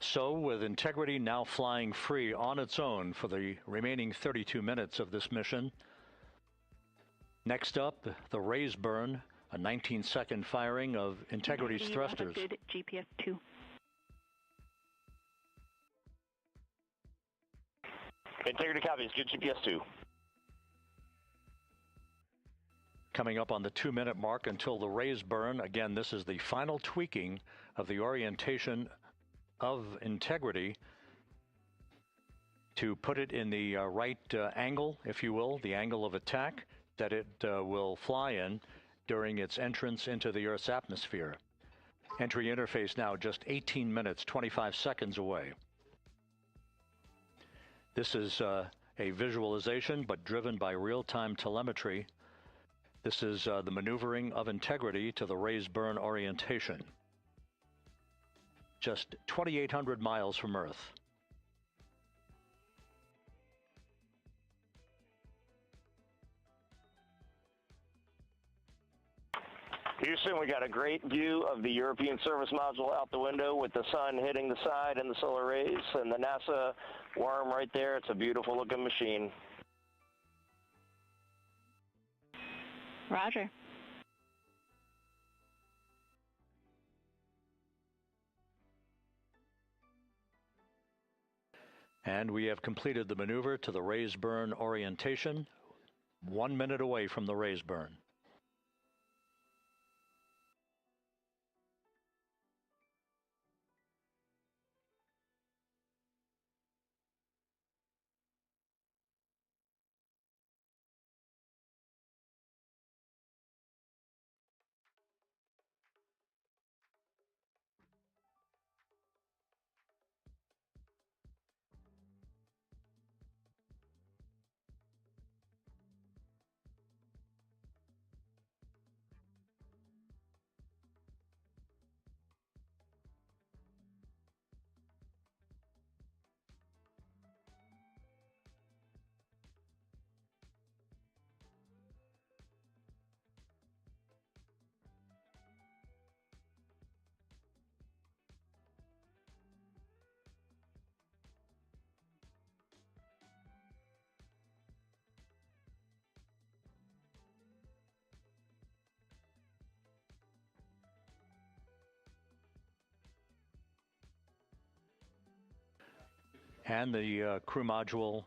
So, with Integrity now flying free on its own for the remaining 32 minutes of this mission. Next up, the raise burn, a 19-second firing of Integrity's thrusters. Good GPS 2. Integrity copies, good GPS 2. Coming up on the 2-minute mark until the raise burn. Again, this is the final tweaking of the orientation of Integrity to put it in the right angle, if you will, the angle of attack that it will fly in during its entrance into the Earth's atmosphere. Entry interface now just 18 minutes, 25 seconds away. This is a visualization, but driven by real-time telemetry. This is the maneuvering of Integrity to the raise burn orientation. Just 2,800 miles from Earth. Houston, we got a great view of the European service module out the window with the sun hitting the side and the solar rays and the NASA worm right there. It's a beautiful looking machine. Roger. And we have completed the maneuver to the raised burn orientation, 1 minute away from the raised burn. And the crew module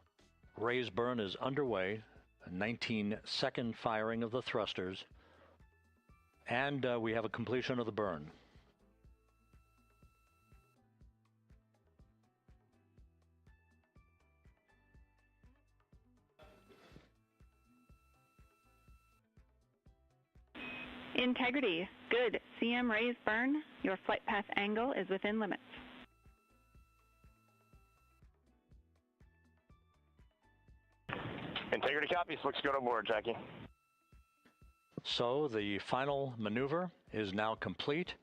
raise burn is underway, a 19-second firing of the thrusters, and we have a completion of the burn. Integrity, good. CM raise burn. Your flight path angle is within limits. Integrity copies. Looks good on board, Jackie. So the final maneuver is now complete.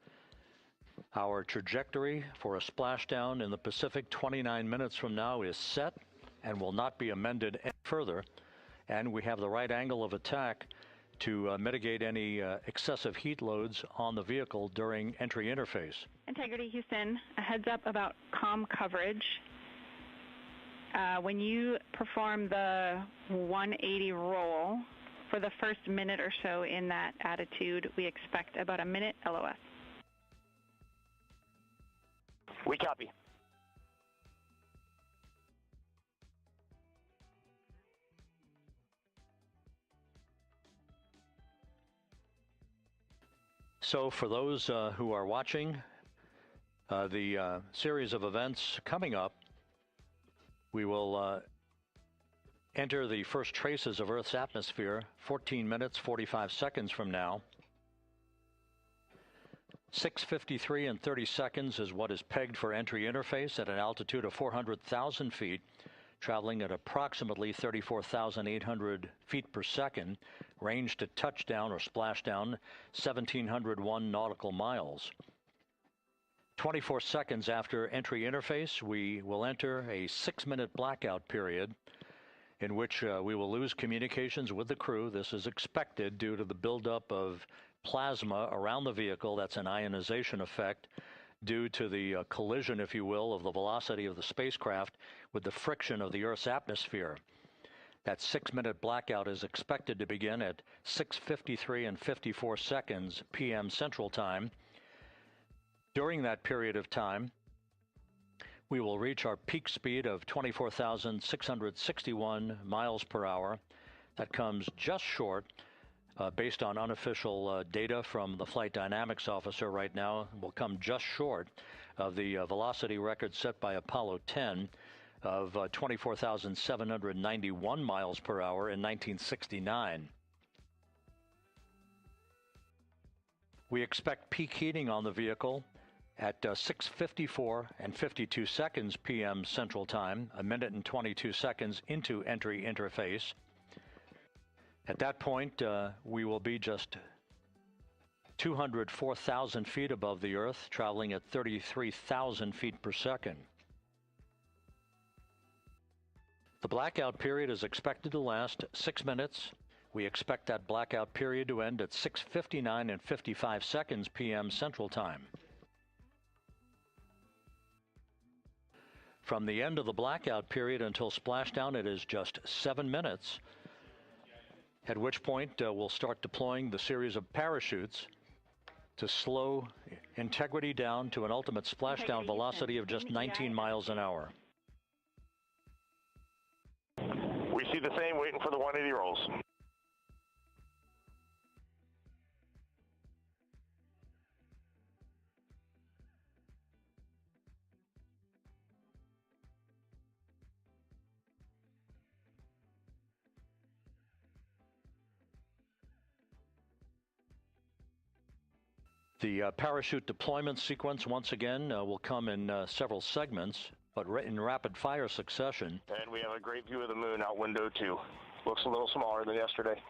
Our trajectory for a splashdown in the Pacific 29 minutes from now is set and will not be amended any further. And we have the right angle of attack to mitigate any excessive heat loads on the vehicle during entry interface. Integrity Houston, a heads up about comm coverage. When you perform the 180 roll, for the first minute or so in that attitude, we expect about a minute LOS. We copy. So for those who are watching the series of events coming up, we will enter the first traces of Earth's atmosphere 14 minutes, 45 seconds from now. 6:53 and 30 seconds is what is pegged for entry interface at an altitude of 400,000 feet, traveling at approximately 34,800 feet per second, range to touchdown or splashdown 1,701 nautical miles. 24 seconds after entry interface, we will enter a 6-minute blackout period in which we will lose communications with the crew. This is expected due to the buildup of plasma around the vehicle. That's an ionization effect due to the collision, if you will, of the velocity of the spacecraft with the friction of the Earth's atmosphere. That 6-minute blackout is expected to begin at 6:53 and 54 seconds p.m. Central Time. During that period of time, we will reach our peak speed of 24,661 miles per hour. That comes just short, based on unofficial data from the flight dynamics officer right now, will come just short of the velocity record set by Apollo 10 of 24,791 miles per hour in 1969. We expect peak heating on the vehicle at 6:54 and 52 seconds p.m. Central Time, a minute and 22 seconds into entry interface. At that point, we will be just 204,000 feet above the Earth, traveling at 33,000 feet per second. The blackout period is expected to last 6 minutes, We expect that blackout period to end at 6:59 and 55 seconds p.m. Central Time. From the end of the blackout period until splashdown, it is just 7 minutes, at which point we'll start deploying the series of parachutes to slow Integrity down to an ultimate splashdown velocity of just 19 miles an hour. We see the same, waiting for the 180 rolls. The parachute deployment sequence, once again, will come in several segments, but in rapid-fire succession. And we have a great view of the moon out window, too. Looks a little smaller than yesterday.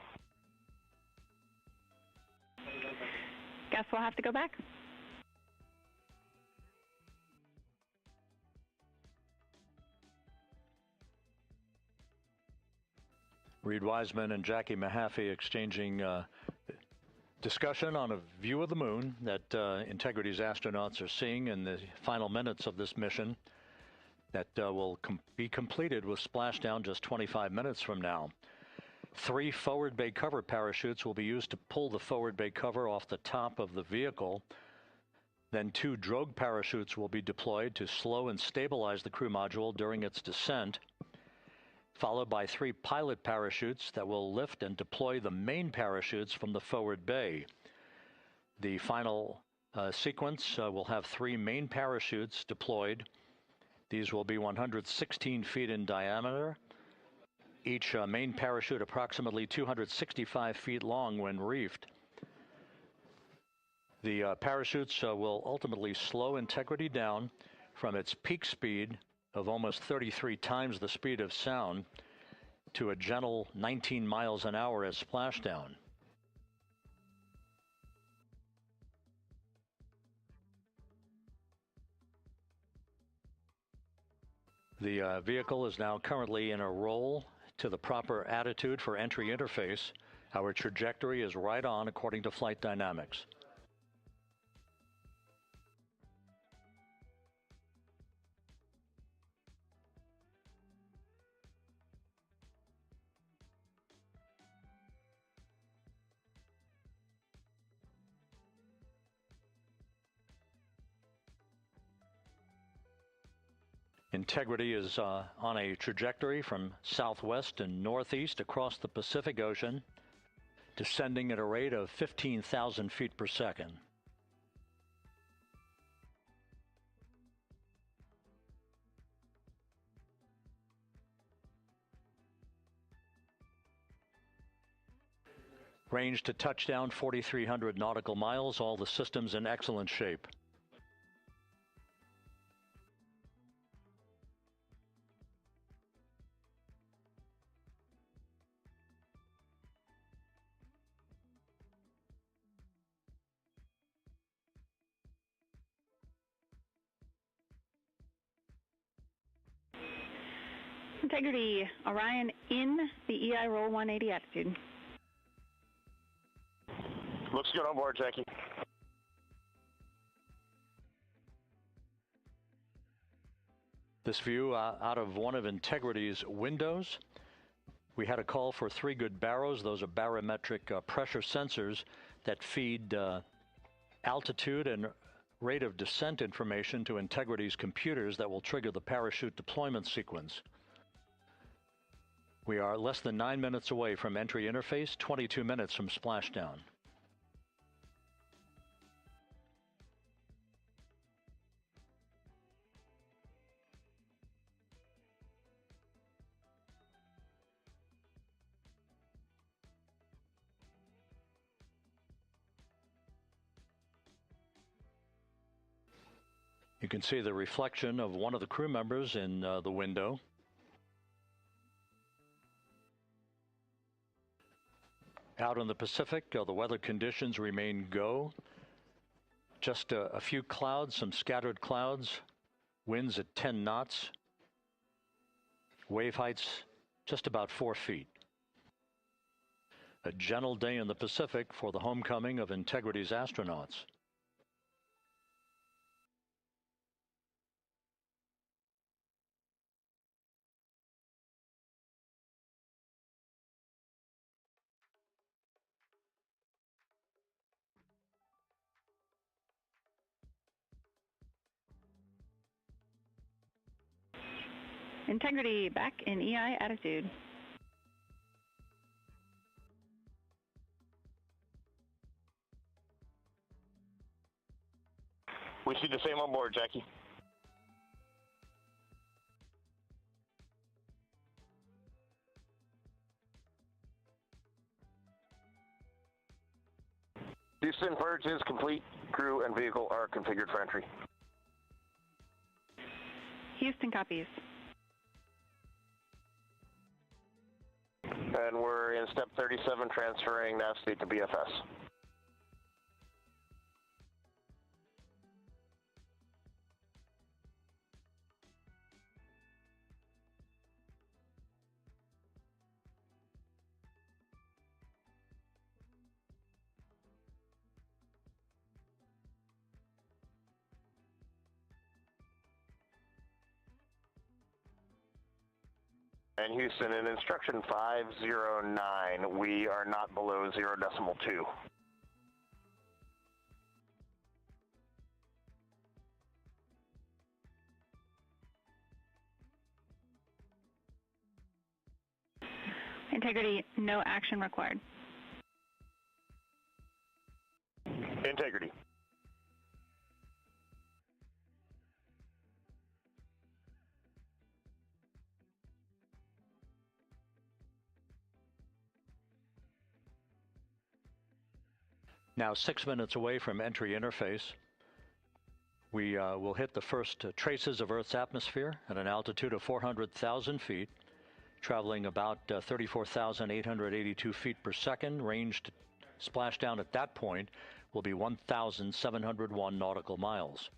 Guess we'll have to go back. Reed Wiseman and Jackie Mahaffey exchanging discussion on a view of the moon that Integrity's astronauts are seeing in the final minutes of this mission that will be completed with splashdown just 25 minutes from now. 3 forward bay cover parachutes will be used to pull the forward bay cover off the top of the vehicle. Then 2 drogue parachutes will be deployed to slow and stabilize the crew module during its descent, followed by 3 pilot parachutes that will lift and deploy the main parachutes from the forward bay. The final sequence will have 3 main parachutes deployed. These will be 116 feet in diameter, each main parachute approximately 265 feet long when reefed. The parachutes will ultimately slow Integrity down from its peak speed of almost 33 times the speed of sound to a gentle 19 miles an hour at splashdown. The vehicle is now currently in a roll to the proper attitude for entry interface. Our trajectory is right on according to flight dynamics. Integrity is on a trajectory from southwest and northeast across the Pacific Ocean, descending at a rate of 15,000 feet per second. Range to touchdown 4,300 nautical miles, all the systems in excellent shape. Integrity, Orion in the EI roll 180 attitude. Looks good on board, Jackie. This view out of one of Integrity's windows. We had a call for 3 good baros. Those are barometric pressure sensors that feed altitude and rate of descent information to Integrity's computers that will trigger the parachute deployment sequence. We are less than 9 minutes away from entry interface, 22 minutes from splashdown. You can see the reflection of one of the crew members in the window. Out in the Pacific, the weather conditions remain go. Just a few clouds, some scattered clouds, winds at 10 knots, wave heights just about 4 feet. A gentle day in the Pacific for the homecoming of Integrity's astronauts. Integrity back in EI attitude. We see the same on board, Jackie. Houston, purge is complete. Crew and vehicle are configured for entry. Houston copies. And we're in step 37, transferring nav state to BFS. And Houston, in instruction 509, we are not below 0.2. Integrity, no action required. Integrity. Now 6 minutes away from entry interface. We will hit the first traces of Earth's atmosphere at an altitude of 400,000 feet, traveling about 34,882 feet per second. Ranged splashdown at that point will be 1,701 nautical miles.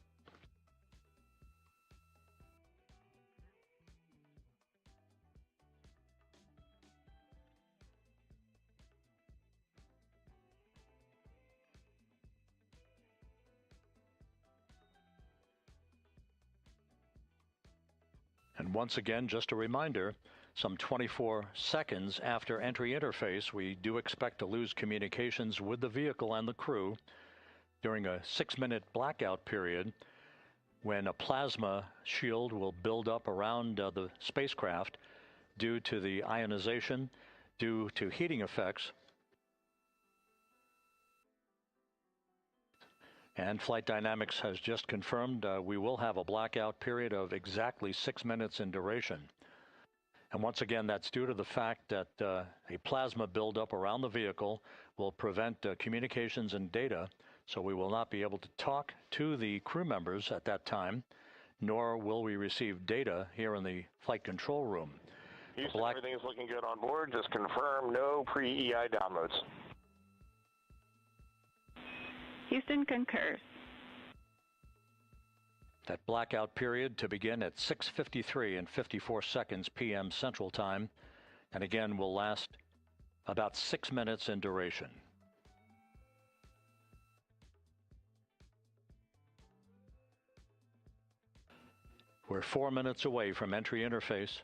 And once again, just a reminder, some 24 seconds after entry interface, we do expect to lose communications with the vehicle and the crew during a 6-minute blackout period when a plasma shield will build up around the spacecraft due to the ionization, due to heating effects. And Flight Dynamics has just confirmed we will have a blackout period of exactly 6 minutes in duration. And once again, that's due to the fact that a plasma buildup around the vehicle will prevent communications and data, so we will not be able to talk to the crew members at that time, nor will we receive data here in the flight control room. Houston, everything is looking good on board. Just confirm no pre-EI downloads. Houston concurs. That blackout period to begin at 6:53 and 54 seconds p.m. Central Time, and again will last about 6 minutes in duration. We're 4 minutes away from entry interface.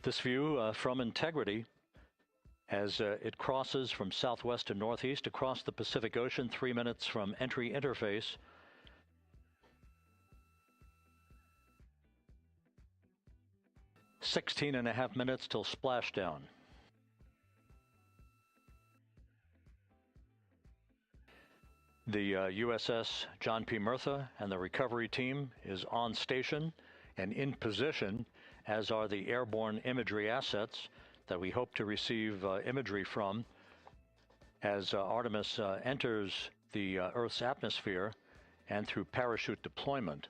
This view from Integrity as it crosses from southwest to northeast across the Pacific Ocean, 3 minutes from entry interface. 16.5 minutes till splashdown. The USS John P. Murtha and the recovery team is on station and in position, as are the airborne imagery assets that we hope to receive imagery from as Artemis enters the Earth's atmosphere and through parachute deployment.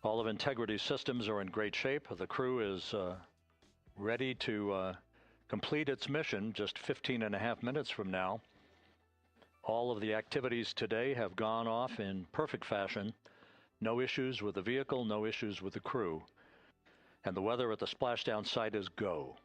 All of Integrity's systems are in great shape. The crew is ready to complete its mission just 15.5 minutes from now. All of the activities today have gone off in perfect fashion. No issues with the vehicle, no issues with the crew. And the weather at the splashdown site is go.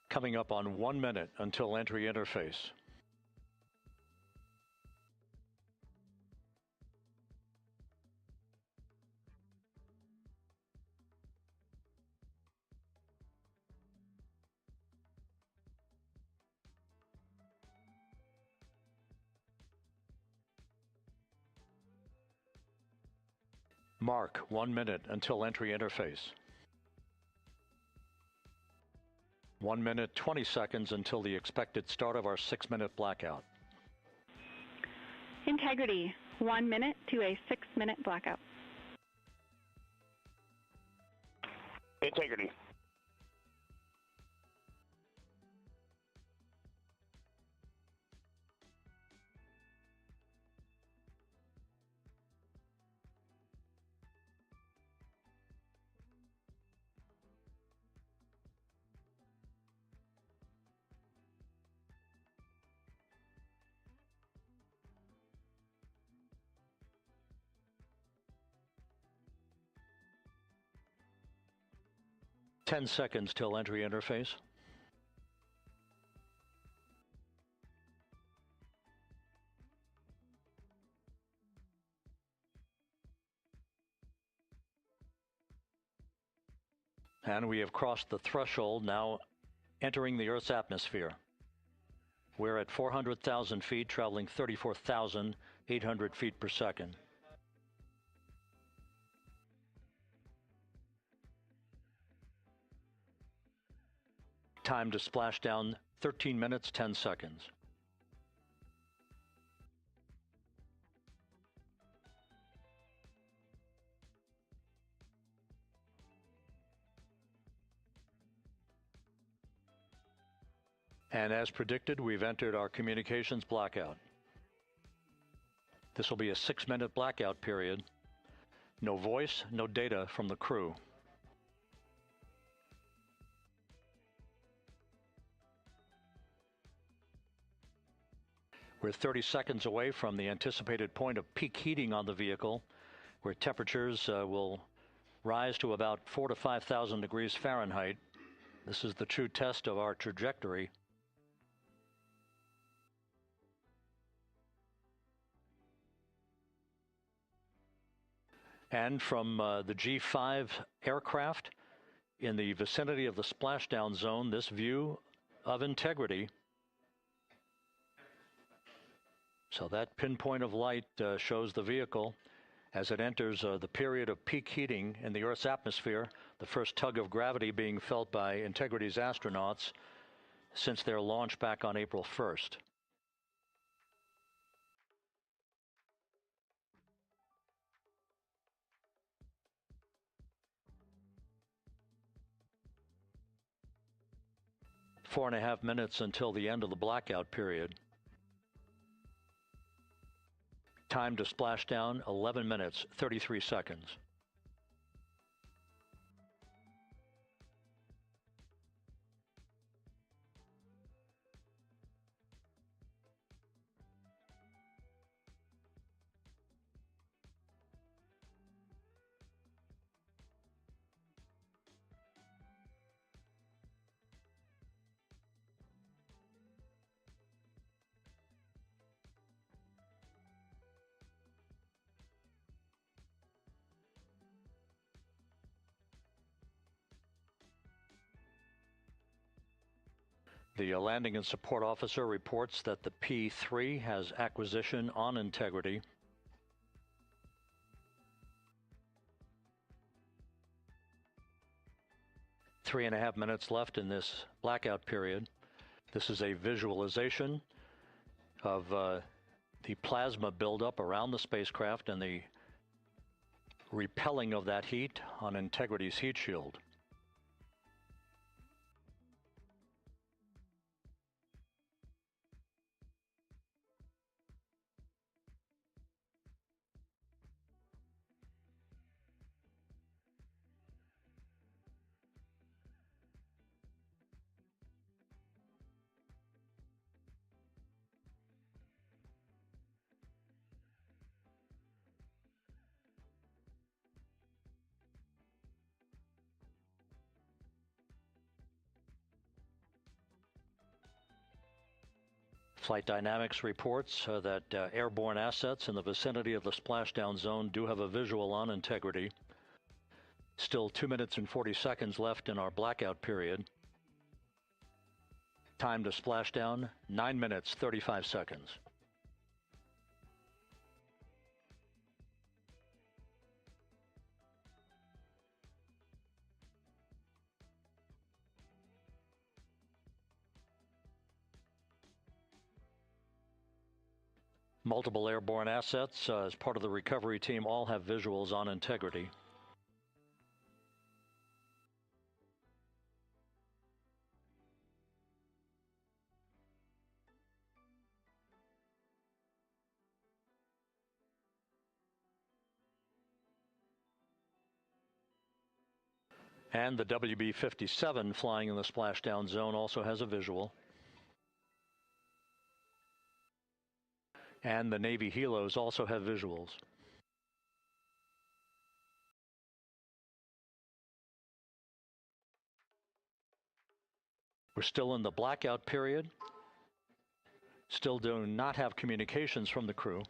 Coming up on 1 minute until entry interface. Mark 1 minute until entry interface. 1 minute, 20 seconds until the expected start of our 6-minute blackout. Integrity, 1 minute to a 6-minute blackout. Integrity. Ten seconds till entry interface. And we have crossed the threshold, now entering the Earth's atmosphere. We're at 400,000 feet, traveling 34,800 feet per second. Time to splash down, 13 minutes, 10 seconds. And as predicted, we've entered our communications blackout. This will be a 6-minute blackout period. No voice, no data from the crew. We're 30 seconds away from the anticipated point of peak heating on the vehicle, where temperatures will rise to about 4,000 to 5,000 degrees Fahrenheit. This is the true test of our trajectory. And from the G5 aircraft in the vicinity of the splashdown zone, this view of Integrity. So that pinpoint of light shows the vehicle as it enters the period of peak heating in the Earth's atmosphere, the first tug of gravity being felt by Integrity's astronauts since their launch back on April 1st. Four and a half minutes until the end of the blackout period. Time to splash down, 11 minutes, 33 seconds. The landing and support officer reports that the P3 has acquisition on integrity. Three and a half minutes left in this blackout period. This is a visualization of the plasma buildup around the spacecraft and the repelling of that heat on Integrity's heat shield. Flight Dynamics reports that airborne assets in the vicinity of the splashdown zone do have a visual on integrity. Still 2 minutes and 40 seconds left in our blackout period. Time to splashdown, 9 minutes, 35 seconds. Multiple airborne assets as part of the recovery team all have visuals on integrity. And the WB-57 flying in the splashdown zone also has a visual. And the Navy helos also have visuals. We're still in the blackout period. Still do not have communications from the crew.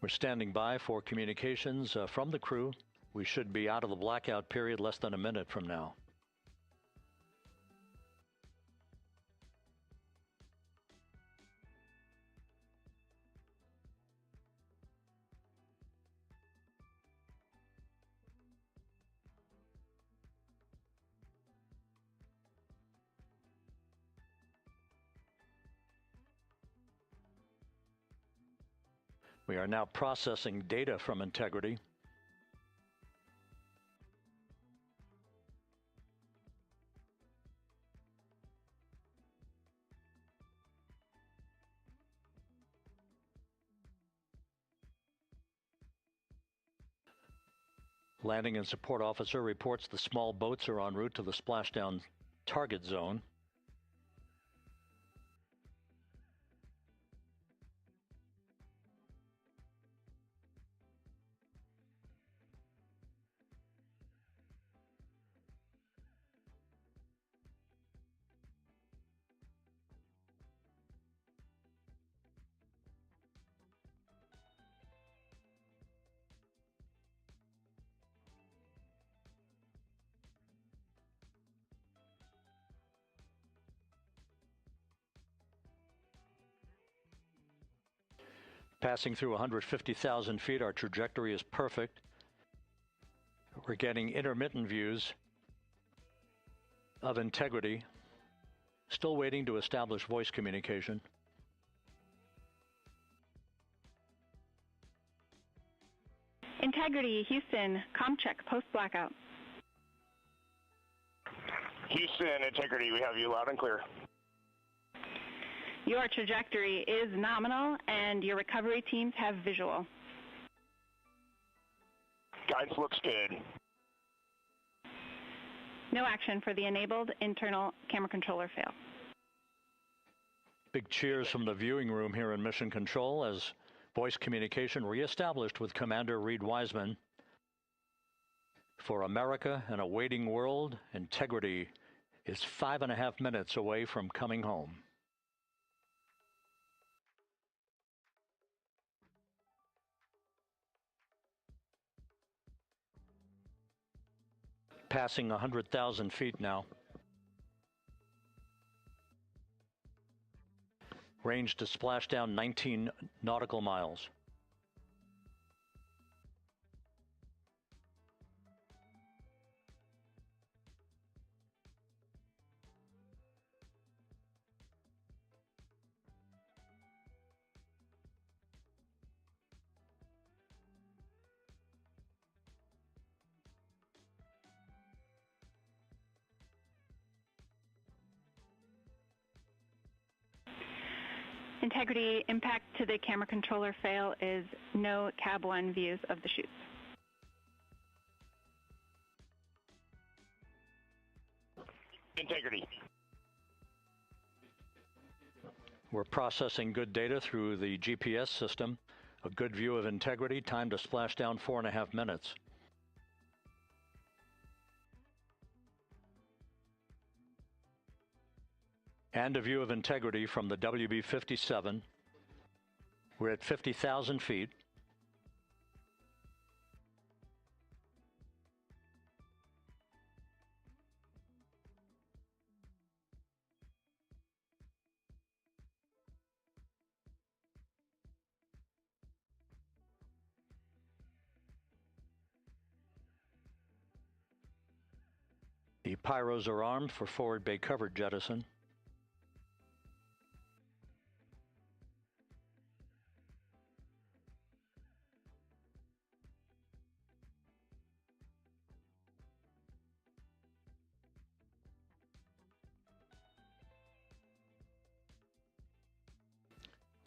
We're standing by for communications from the crew. We should be out of the blackout period less than a minute from now. We are now processing data from integrity. Landing and support officer reports the small boats are en route to the splashdown target zone. Passing through 150,000 feet, our trajectory is perfect. We're getting intermittent views of integrity. Still waiting to establish voice communication. Integrity, Houston, comm check, post-blackout. Houston, Integrity, we have you loud and clear. Your trajectory is nominal, and your recovery teams have visual. Guidance looks good. No action for the enabled internal camera controller fail. Big cheers from the viewing room here in Mission Control as voice communication reestablished with Commander Reed Wiseman. For America and a waiting world, Integrity is 5.5 minutes away from coming home. Passing 100,000 feet now. Range to splashdown 19 nautical miles. Integrity, impact to the camera controller fail is no Cab 1 views of the chutes. Integrity. We're processing good data through the GPS system. A good view of Integrity, time to splashdown 4.5 minutes. And a view of Integrity from the WB-57. We're at 50,000 feet. The pyros are armed for forward bay cover jettison.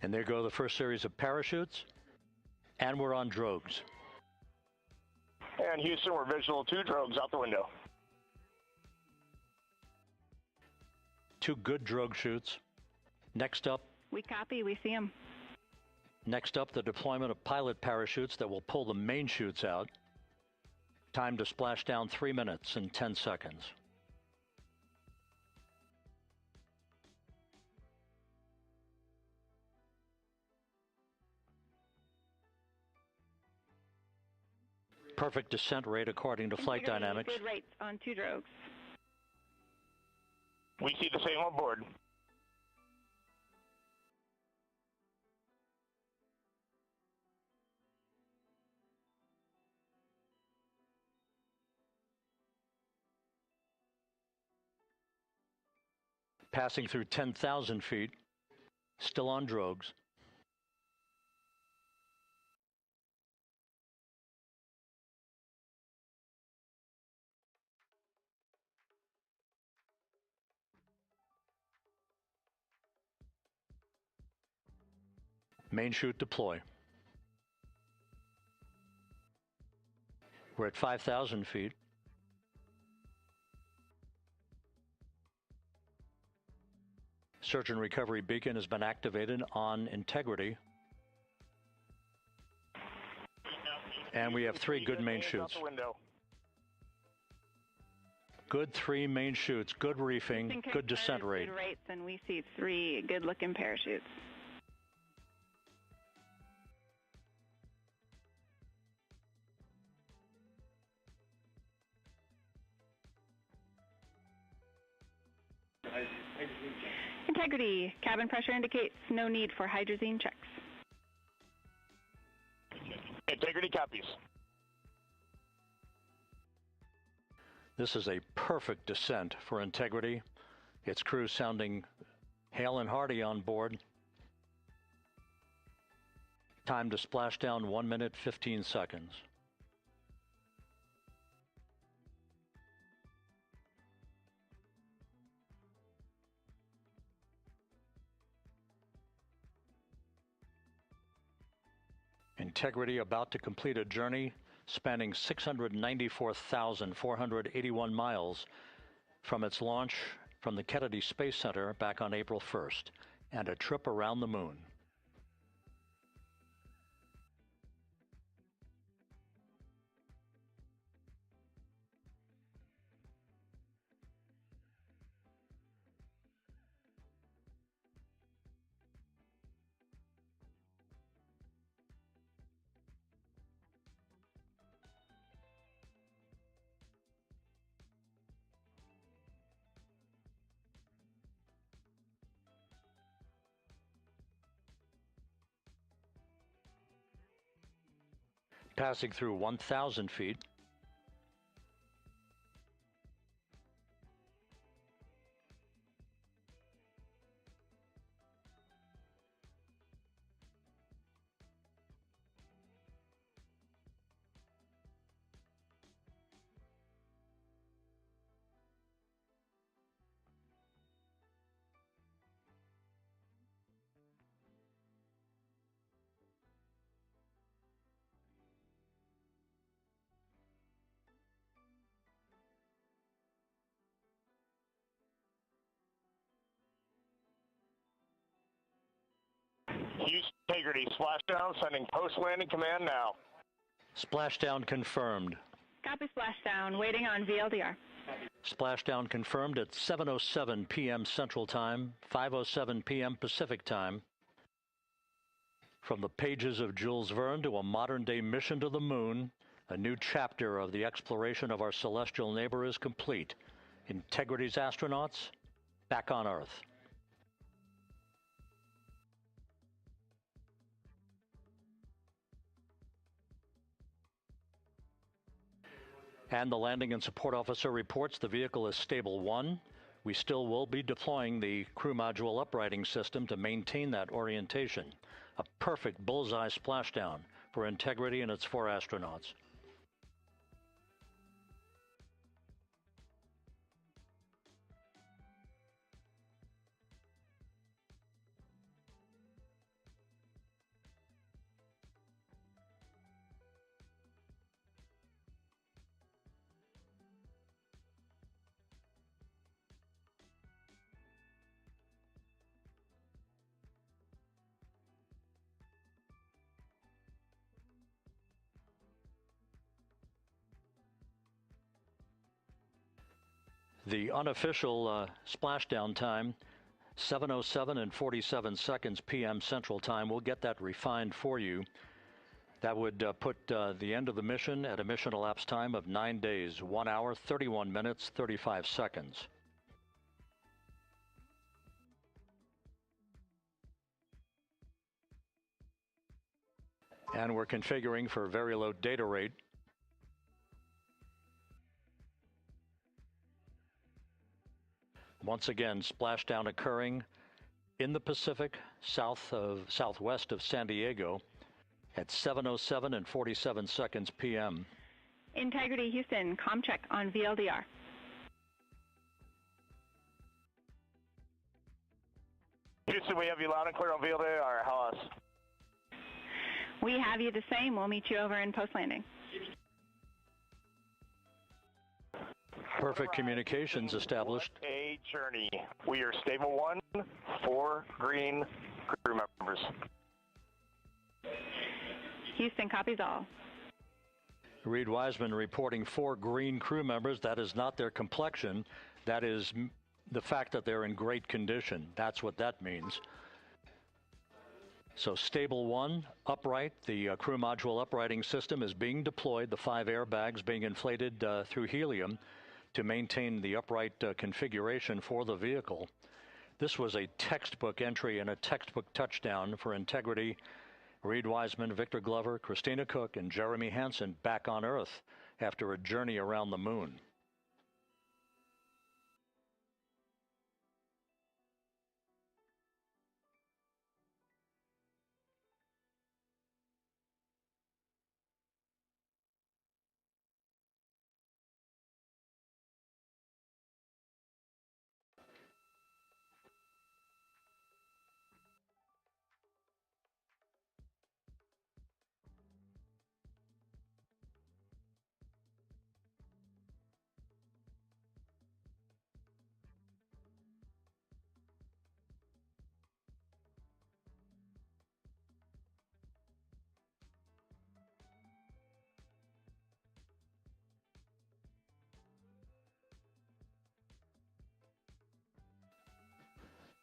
And there go the first series of parachutes, and we're on drogues. And Houston, we're visual 2 drogues out the window. 2 good drogue chutes. Next up, We copy, we see them. Next up, the deployment of pilot parachutes that will pull the main chutes out. Time to splash down 3 minutes and 10 seconds. Perfect descent rate according to flight dynamics. Good rates on 2 drogues. We see the same on board. Passing through 10,000 feet, still on drogues. Main chute deploy. We're at 5,000 feet. Search and recovery beacon has been activated on Integrity. And we have 3 good main chutes. Good 3 main chutes, good reefing, good descent rate. Good rates, and we see 3 good-looking parachutes. Integrity, cabin pressure indicates no need for hydrazine checks. Integrity copies. This is a perfect descent for Integrity. Its crew sounding hale and hearty on board. Time to splash down 1 minute, 15 seconds. Integrity about to complete a journey spanning 694,481 miles from its launch from the Kennedy Space Center back on April 1st, and a trip around the moon. Passing through 1,000 feet. Houston Integrity, splashdown, sending post-landing command now. Splashdown confirmed. Copy splashdown, waiting on VLDR. Splashdown confirmed at 7:07 p.m. Central Time, 5:07 p.m. Pacific Time. From the pages of Jules Verne to a modern-day mission to the moon, a new chapter of the exploration of our celestial neighbor is complete. Integrity's astronauts back on Earth. And the landing and support officer reports the vehicle is stable 1. We still will be deploying the crew module uprighting system to maintain that orientation. A perfect bullseye splashdown for Integrity and its 4 astronauts. The unofficial splashdown time, 7:07 and 47 seconds p.m. Central Time. We'll get that refined for you. That would put the end of the mission at a mission elapsed time of 9 days, 1 hour, 31 minutes, 35 seconds. And we're configuring for very low data rate. Once again, splashdown occurring in the Pacific, southwest of San Diego at 7:07 and 47 seconds p.m. Integrity Houston, comm check on VLDR. Houston, we have you loud and clear on VLDR. How us? We have you the same. We'll meet you over in post-landing. Perfect communications established. What a journey. We are stable 1, 4 green crew members. Houston copies all. Reed Wiseman reporting 4 green crew members. That is not their complexion. That is the fact that they're in great condition. That's what that means. So stable 1, upright. The crew module uprighting system is being deployed. The 5 airbags being inflated through helium to maintain the upright configuration for the vehicle. This was a textbook entry and a textbook touchdown for Integrity. Reed Wiseman, Victor Glover, Christina Cook, and Jeremy Hansen back on Earth after a journey around the moon.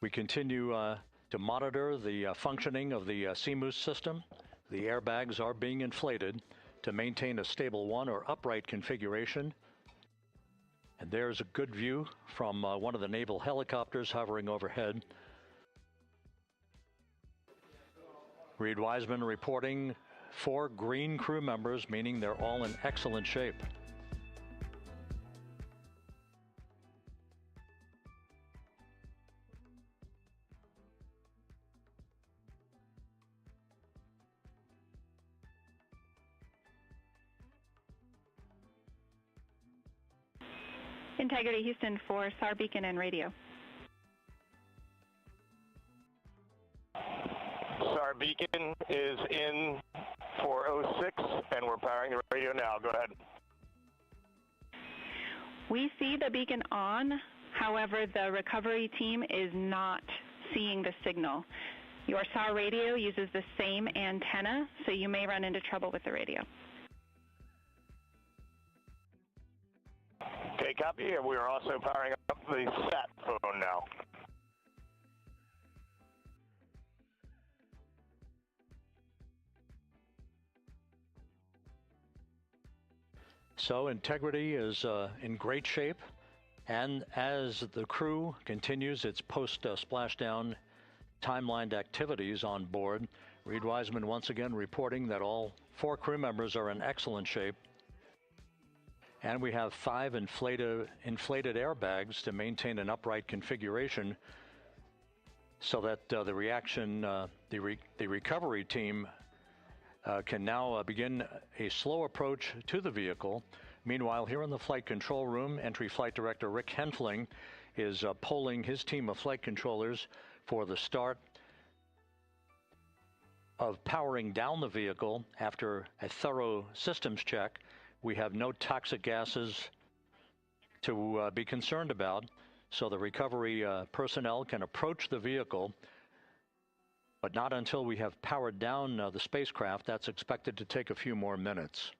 We continue to monitor the functioning of the CMOOS system. The airbags are being inflated to maintain a stable one or upright configuration. And there's a good view from one of the naval helicopters hovering overhead. Reed Wiseman reporting 4 green crew members, meaning they're all in excellent shape. Integrity Houston for SAR beacon and radio. SAR beacon is in for 06, and we're powering the radio now. Go ahead. We see the beacon on. However, the recovery team is not seeing the signal. Your SAR radio uses the same antenna, so you may run into trouble with the radio. Okay, copy. And we are also powering up the sat phone now. So Integrity is in great shape, and as the crew continues its post-splashdown timelined activities on board, Reed Wiseman once again reporting that all 4 crew members are in excellent shape. And we have 5 inflated airbags to maintain an upright configuration so that the recovery team can now begin a slow approach to the vehicle. Meanwhile, here in the flight control room, Entry Flight Director Rick Henfling is polling his team of flight controllers for the start of powering down the vehicle after a thorough systems check. We have no toxic gases to be concerned about, so the recovery personnel can approach the vehicle, but not until we have powered down the spacecraft. That's expected to take a few more minutes.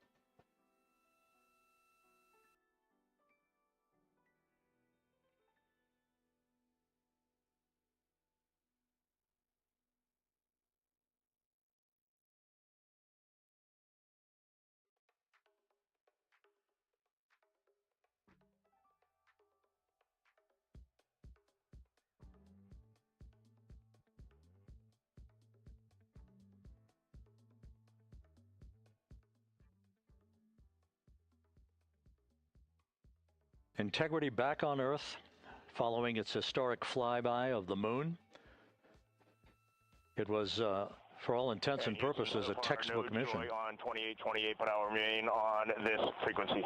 Integrity back on Earth following its historic flyby of the moon. It was, for all intents and purposes, a textbook mission. On 2828, but I'll remain on this frequency.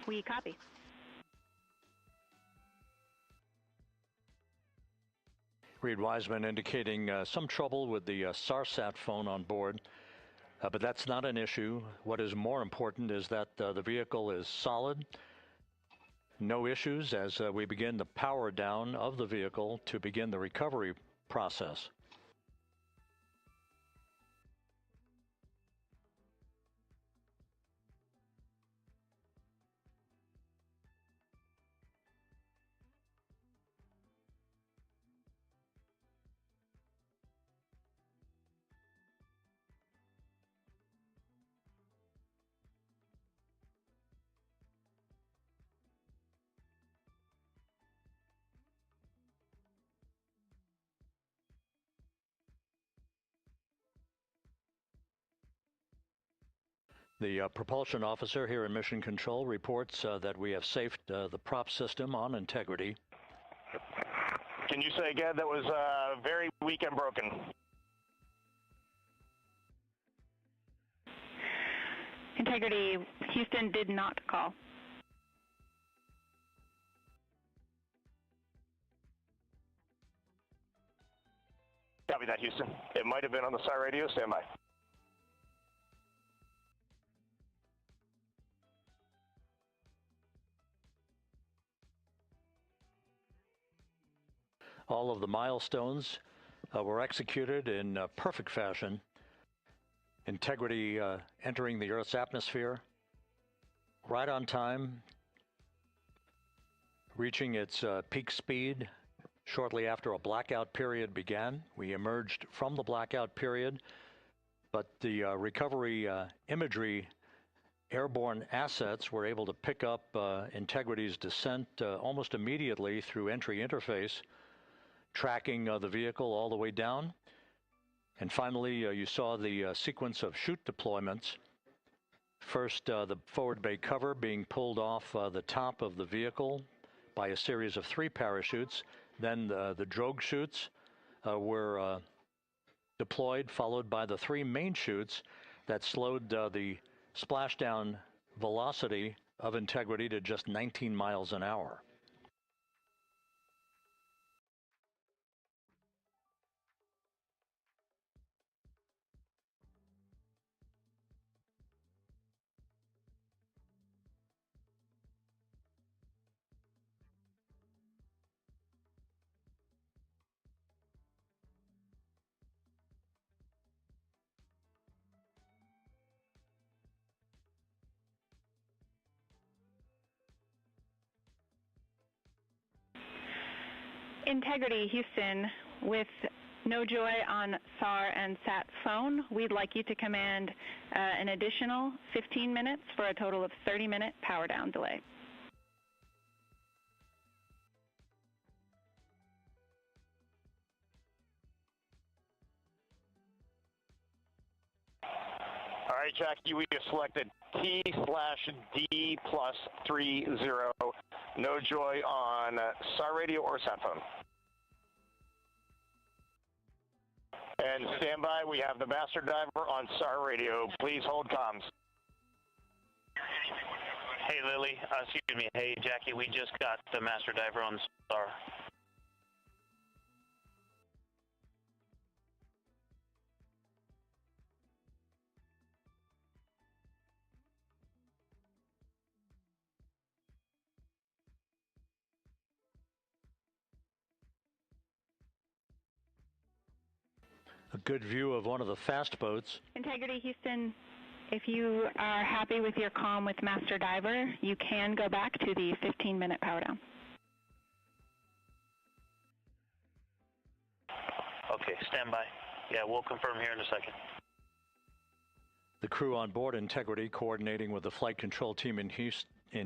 We copy. Reed Wiseman indicating some trouble with the SARSAT phone on board. But that's not an issue. What is more important is that the vehicle is solid. No issues as we begin the power down of the vehicle to begin the recovery process. The propulsion officer here in Mission Control reports that we have safed the prop system on Integrity. Can you say again? That was very weak and broken. Integrity Houston did not call. Copy that, Houston. It might have been on the SAR radio. Stand by. All of the milestones were executed in perfect fashion. Integrity entering the Earth's atmosphere right on time reaching its peak speed shortly after a blackout period began. We emerged from the blackout period, but the recovery imagery airborne assets were able to pick up Integrity's descent almost immediately through entry interface, tracking the vehicle all the way down. And finally, you saw the sequence of chute deployments. First, the forward bay cover being pulled off the top of the vehicle by a series of 3 parachutes. Then the drogue chutes were deployed, followed by the 3 main chutes that slowed the splashdown velocity of Integrity to just 19 miles an hour. Integrity, Houston, with no joy on SAR and SAT phone, we'd like you to command an additional 15 minutes for a total of 30-minute power down delay. All right, Jackie, we have selected T/D+30. No joy on SAR radio or sat phone. And stand by, we have the master diver on SAR radio. Please hold comms. Hey, Lily. Excuse me. Hey, Jackie, we just got the master diver on SAR. A good view of one of the fast boats. Integrity, Houston, if you are happy with your comm with Master Diver, you can go back to the 15-minute power down. Okay, stand by. Yeah, we'll confirm here in a second. The crew on board Integrity coordinating with the flight control team in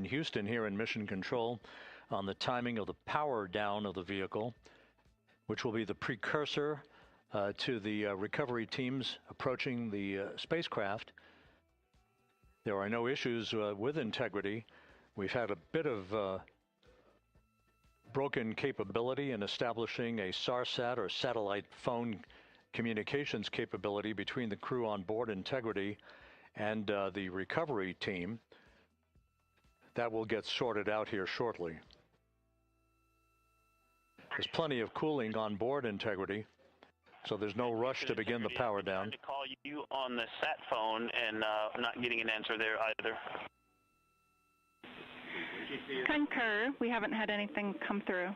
Houston here in Mission Control on the timing of the power down of the vehicle, which will be the precursor to the recovery teams approaching the spacecraft. There are no issues with Integrity. We've had a bit of broken capability in establishing a SARSAT or satellite phone communications capability between the crew on board Integrity and the recovery team. That will get sorted out here shortly. There's plenty of cooling on board Integrity, so there's no rush to begin the power down. I'm trying to call you on the sat phone and not getting an answer there either. Concur. We haven't had anything come through.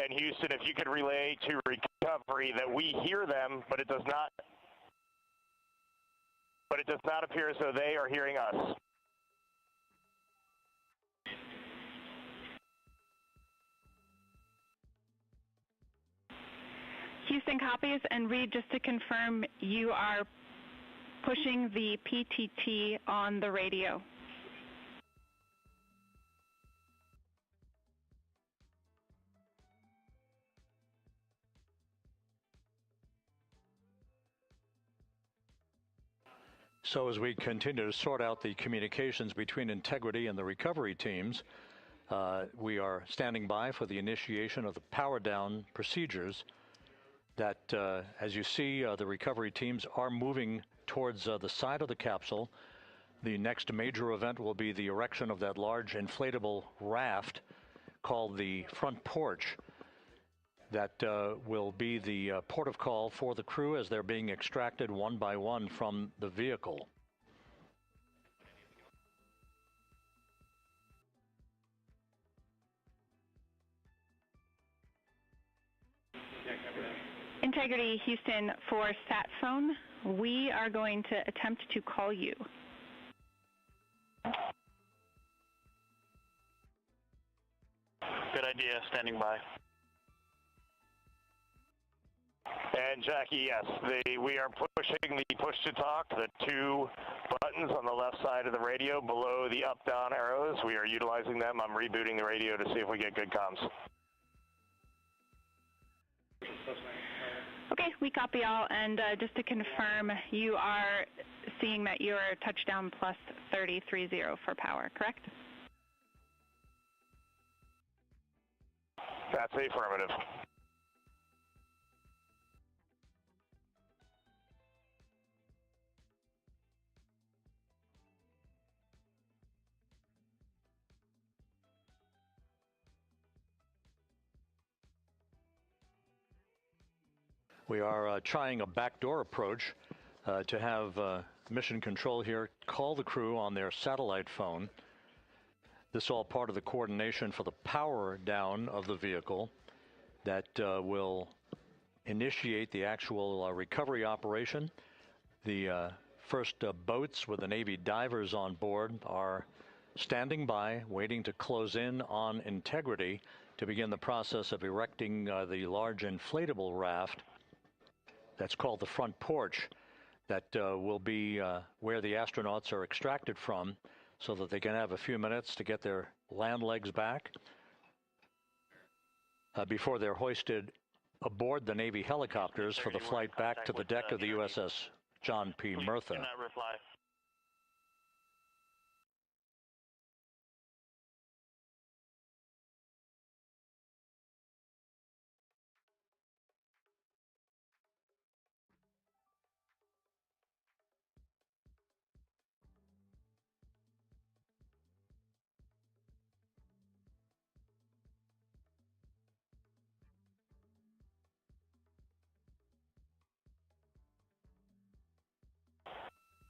And Houston, if you could relay to recovery that we hear them, but it does not appear as though they are hearing us. Houston copies, and Reed, just to confirm, you are pushing the PTT on the radio. So as we continue to sort out the communications between Integrity and the recovery teams, we are standing by for the initiation of the power down procedures that, as you see, the recovery teams are moving towards the side of the capsule. The next major event will be the erection of that large inflatable raft called the front porch. That will be the port of call for the crew as they're being extracted one by one from the vehicle. Integrity, Houston, for sat phone, we are going to attempt to call you. Good idea, standing by. And Jackie, yes, we are pushing the push-to-talk, the two buttons on the left side of the radio below the up-down arrows. We are utilizing them. I'm rebooting the radio to see if we get good comms. Okay, we copy all, and just to confirm, you are seeing that you are touchdown plus 3030 for power, correct? That's the affirmative. We are trying a backdoor approach to have mission control here call the crew on their satellite phone. This is all part of the coordination for the power down of the vehicle that will initiate the actual recovery operation. The first boats with the Navy divers on board are standing by, waiting to close in on Integrity to begin the process of erecting the large inflatable raft that's called the front porch that will be where the astronauts are extracted from so that they can have a few minutes to get their land legs back before they're hoisted aboard the Navy helicopters for the flight back to the deck of the USS John P. Murtha. Do not reply.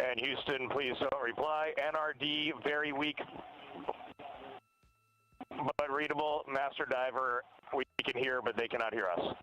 And Houston, please don't reply. NRD, very weak, but readable. Master Diver, we can hear, but they cannot hear us.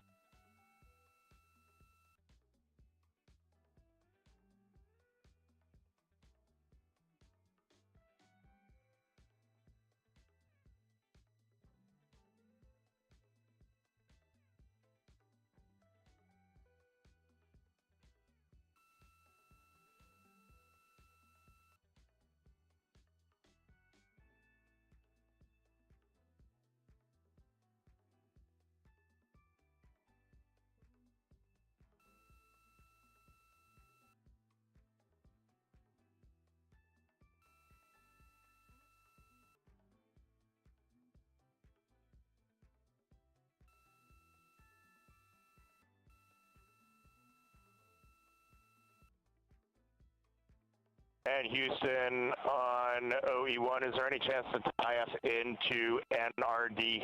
And Houston on OE1, is there any chance to tie us into NRD?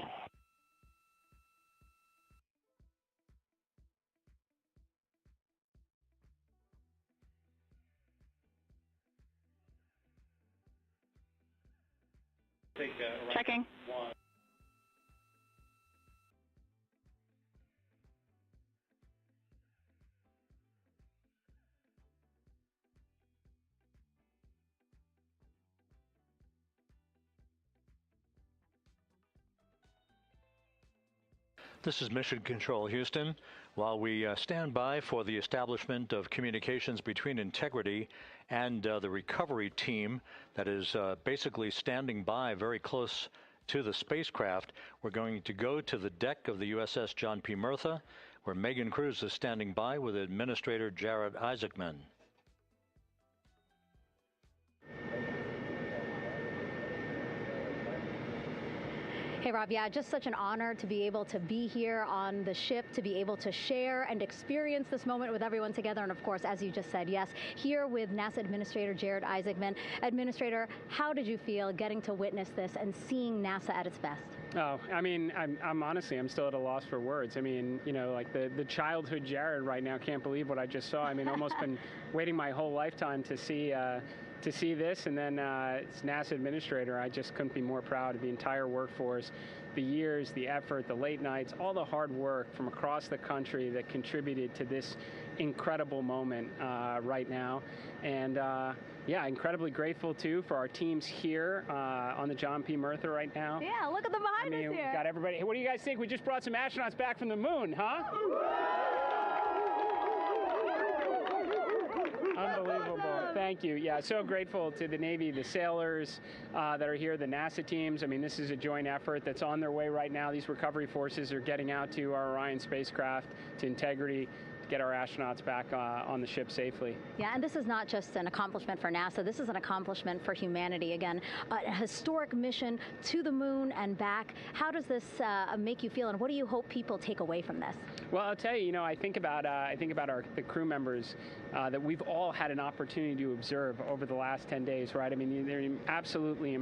Checking. This is Mission Control, Houston. While we stand by for the establishment of communications between Integrity and the recovery team that is basically standing by very close to the spacecraft, we're going to go to the deck of the USS John P. Murtha, where Megan Cruz is standing by with Administrator Jared Isaacman. Hey, Rob, yeah, just such an honor to be able to be here on the ship, to be able to share and experience this moment with everyone together. And of course, as you just said, yes, here with NASA Administrator Jared Isaacman. Administrator, how did you feel getting to witness this and seeing NASA at its best? Oh, I mean, I'm honestly, I'm still at a loss for words. I mean, you know, like the childhood Jared right now can't believe what I just saw. I mean, almost been waiting my whole lifetime to see to see this, and then as NASA administrator, I just couldn't be more proud of the entire workforce, the years, the effort, the late nights, all the hard work from across the country that contributed to this incredible moment right now. And yeah, incredibly grateful too for our teams here on the John P. Murtha right now. Yeah, look at them behind us here. We've got everybody. Hey, what do you guys think? We just brought some astronauts back from the moon, huh? Unbelievable. Thank you. Yeah, so grateful to the Navy, the sailors that are here, the NASA teams. I mean, this is a joint effort that's on their way right now. These recovery forces are getting out to our Orion spacecraft, to Integrity, to get our astronauts back on the ship safely. Yeah, and this is not just an accomplishment for NASA. This is an accomplishment for humanity. Again, a historic mission to the moon and back. How does this make you feel, and what do you hope people take away from this? Well, I'll tell you, I think about the crew members that we've all had an opportunity to observe over the last 10 days, right? I mean, they're absolutely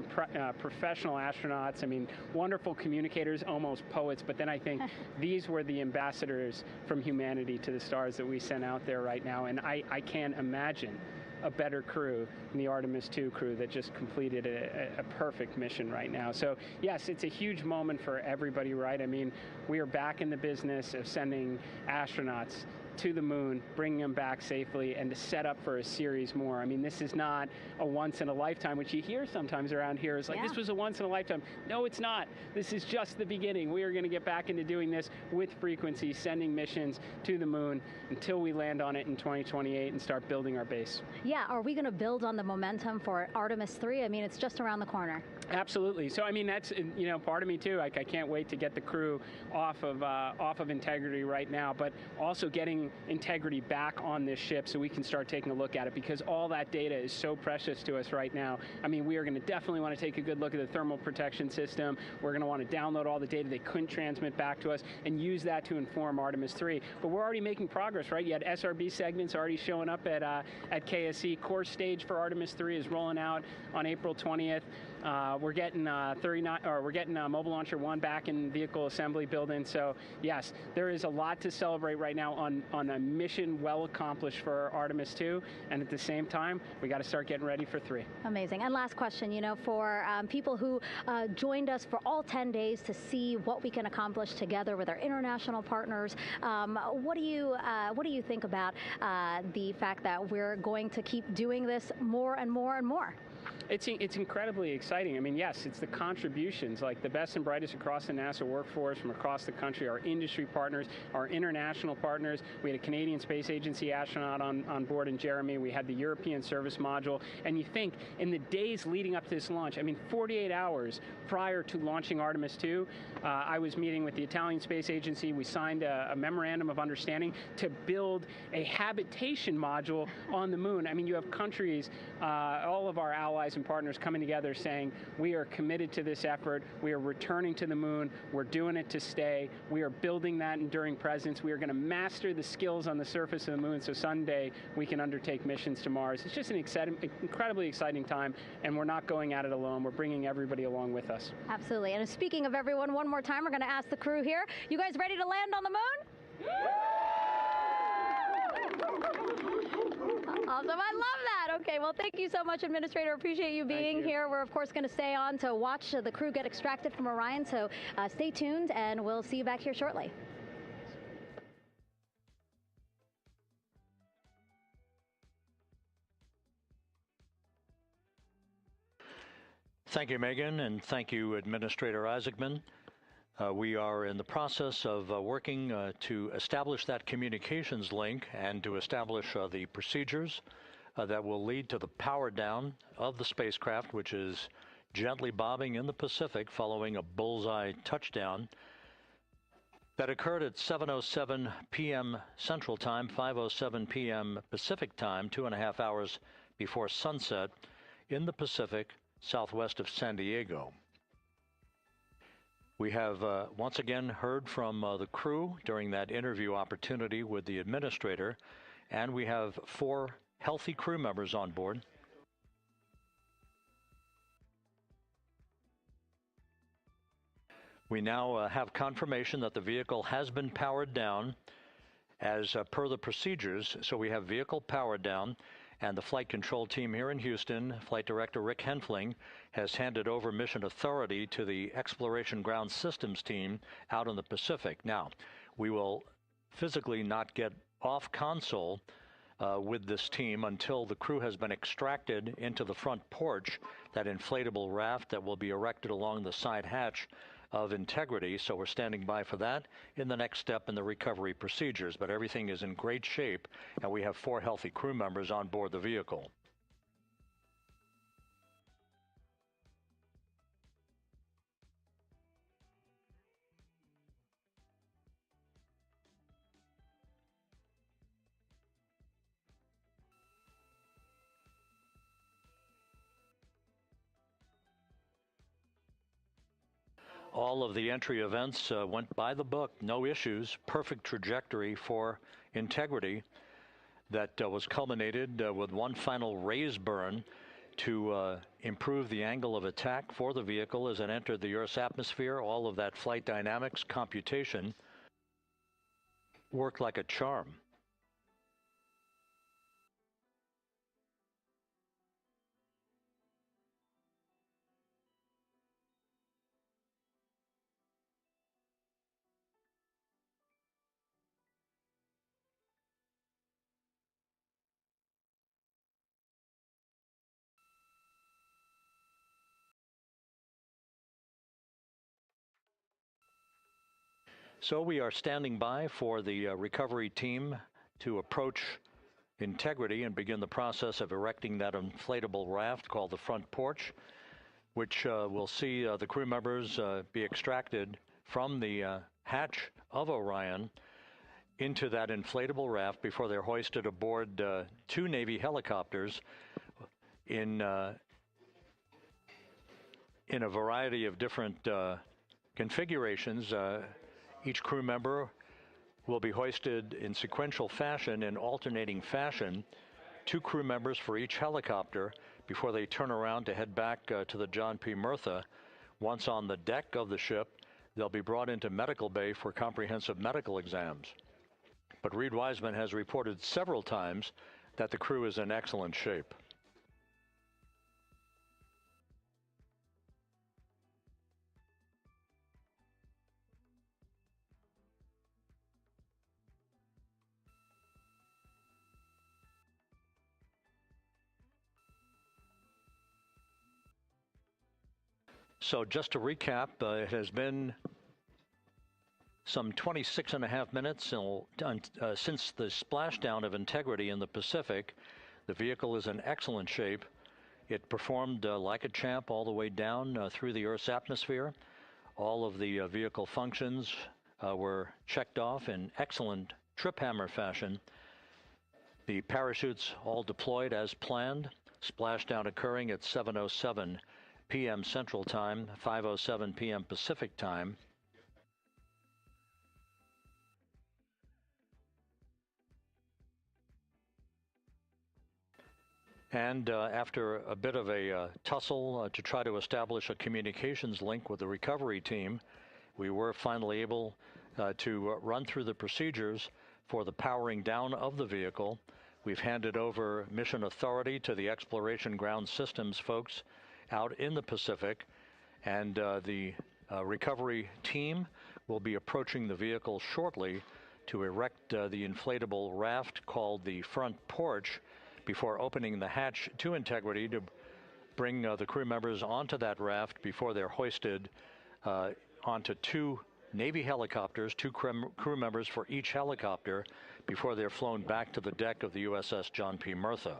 professional astronauts. I mean, wonderful communicators, almost poets. But then I think these were the ambassadors from humanity to the stars that we sent out there right now. And I can't imagine a better crew than the Artemis II crew that just completed a perfect mission right now. So yes, it's a huge moment for everybody, right? I mean, we are back in the business of sending astronauts to the moon, bringing them back safely, and to set up for a series more. I mean, this is not a once-in-a-lifetime, which you hear sometimes around here. It's like, this was a once-in-a-lifetime. No, it's not. This is just the beginning. We are going to get back into doing this with frequency, sending missions to the moon until we land on it in 2028 and start building our base. Yeah, are we going to build on the momentum for Artemis III? I mean, it's just around the corner. Absolutely. So, I mean, that's, part of me too. Like, I can't wait to get the crew off of Integrity right now, but also getting Integrity back on this ship so we can start taking a look at it, because all that data is so precious to us right now. I mean, we are going to definitely want to take a good look at the thermal protection system. We're going to want to download all the data they couldn't transmit back to us and use that to inform Artemis 3. But we're already making progress, right? You had SRB segments already showing up at KSC. Core stage for Artemis 3 is rolling out on April 20th. We're getting Mobile Launcher 1 back in vehicle assembly building. So yes, there is a lot to celebrate right now on a mission well accomplished for Artemis 2, and at the same time, we got to start getting ready for 3. Amazing. And last question, for people who joined us for all 10 days to see what we can accomplish together with our international partners, what do you think about the fact that we're going to keep doing this more and more and more? It's incredibly exciting. I mean, yes, it's the contributions, like the best and brightest across the NASA workforce from across the country, our industry partners, our international partners. We had a Canadian Space Agency astronaut on board in Jeremy. We had the European Service Module. And you think, in the days leading up to this launch, I mean, 48 hours prior to launching Artemis 2, I was meeting with the Italian Space Agency. We signed a memorandum of understanding to build a habitation module on the moon. I mean, you have countries, all of our allies and partners coming together saying, we are committed to this effort, we are returning to the moon, we're doing it to stay, we are building that enduring presence, we are going to master the skills on the surface of the moon so someday we can undertake missions to Mars. It's just an incredibly exciting time, and we're not going at it alone, we're bringing everybody along with us. Absolutely. And speaking of everyone, one more time, we're going to ask the crew here, you guys ready to land on the moon? Awesome. I love that. Okay, well, thank you so much, Administrator. Appreciate you being here. We're, of course, going to stay on to watch the crew get extracted from Orion, so stay tuned, and we'll see you back here shortly. Thank you, Megan, and thank you, Administrator Isaacman. We are in the process of working to establish that communications link and to establish the procedures that will lead to the power down of the spacecraft, which is gently bobbing in the Pacific following a bullseye touchdown that occurred at 7:07 p.m. Central Time, 5:07 p.m. Pacific Time, 2.5 hours before sunset in the Pacific, southwest of San Diego. We have once again heard from the crew during that interview opportunity with the administrator, and we have 4 healthy crew members on board. We now have confirmation that the vehicle has been powered down as per the procedures. So we have vehicle powered down, And the flight control team here in Houston, Flight Director Rick Henfling, has handed over mission authority to the Exploration Ground Systems team out in the Pacific. Now, we will physically not get off console with this team until the crew has been extracted into the front porch, that inflatable raft that will be erected along the side hatch of Integrity. So we're standing by for that in the next step in the recovery procedures. But everything is in great shape, and we have 4 healthy crew members on board the vehicle. All of the entry events went by the book, no issues, perfect trajectory for Integrity that was culminated with one final raise burn to improve the angle of attack for the vehicle as it entered the Earth's atmosphere. All of that flight dynamics computation worked like a charm. So we are standing by for the recovery team to approach Integrity and begin the process of erecting that inflatable raft called the front porch, which will see the crew members be extracted from the hatch of Orion into that inflatable raft before they're hoisted aboard 2 Navy helicopters in a variety of different configurations. Each crew member will be hoisted in sequential fashion, in alternating fashion, 2 crew members for each helicopter before they turn around to head back to the John P. Murtha. Once on the deck of the ship, they'll be brought into medical bay for comprehensive medical exams. But Reed Wiseman has reported several times that the crew is in excellent shape. So just to recap, it has been some 26.5 minutes since the splashdown of Integrity in the Pacific. The vehicle is in excellent shape. It performed like a champ all the way down through the Earth's atmosphere. All of the vehicle functions were checked off in excellent trip hammer fashion. The parachutes all deployed as planned. Splashdown occurring at 7:07 p.m. Central Time, 5:07 p.m. Pacific Time. And after a bit of a tussle to try to establish a communications link with the recovery team, we were finally able to run through the procedures for the powering down of the vehicle. We've handed over mission authority to the Exploration Ground Systems folks out in the Pacific, and the recovery team will be approaching the vehicle shortly to erect the inflatable raft called the front porch before opening the hatch to Integrity to bring the crew members onto that raft before they're hoisted onto 2 Navy helicopters, 2 crew members for each helicopter, before they're flown back to the deck of the USS John P. Murtha.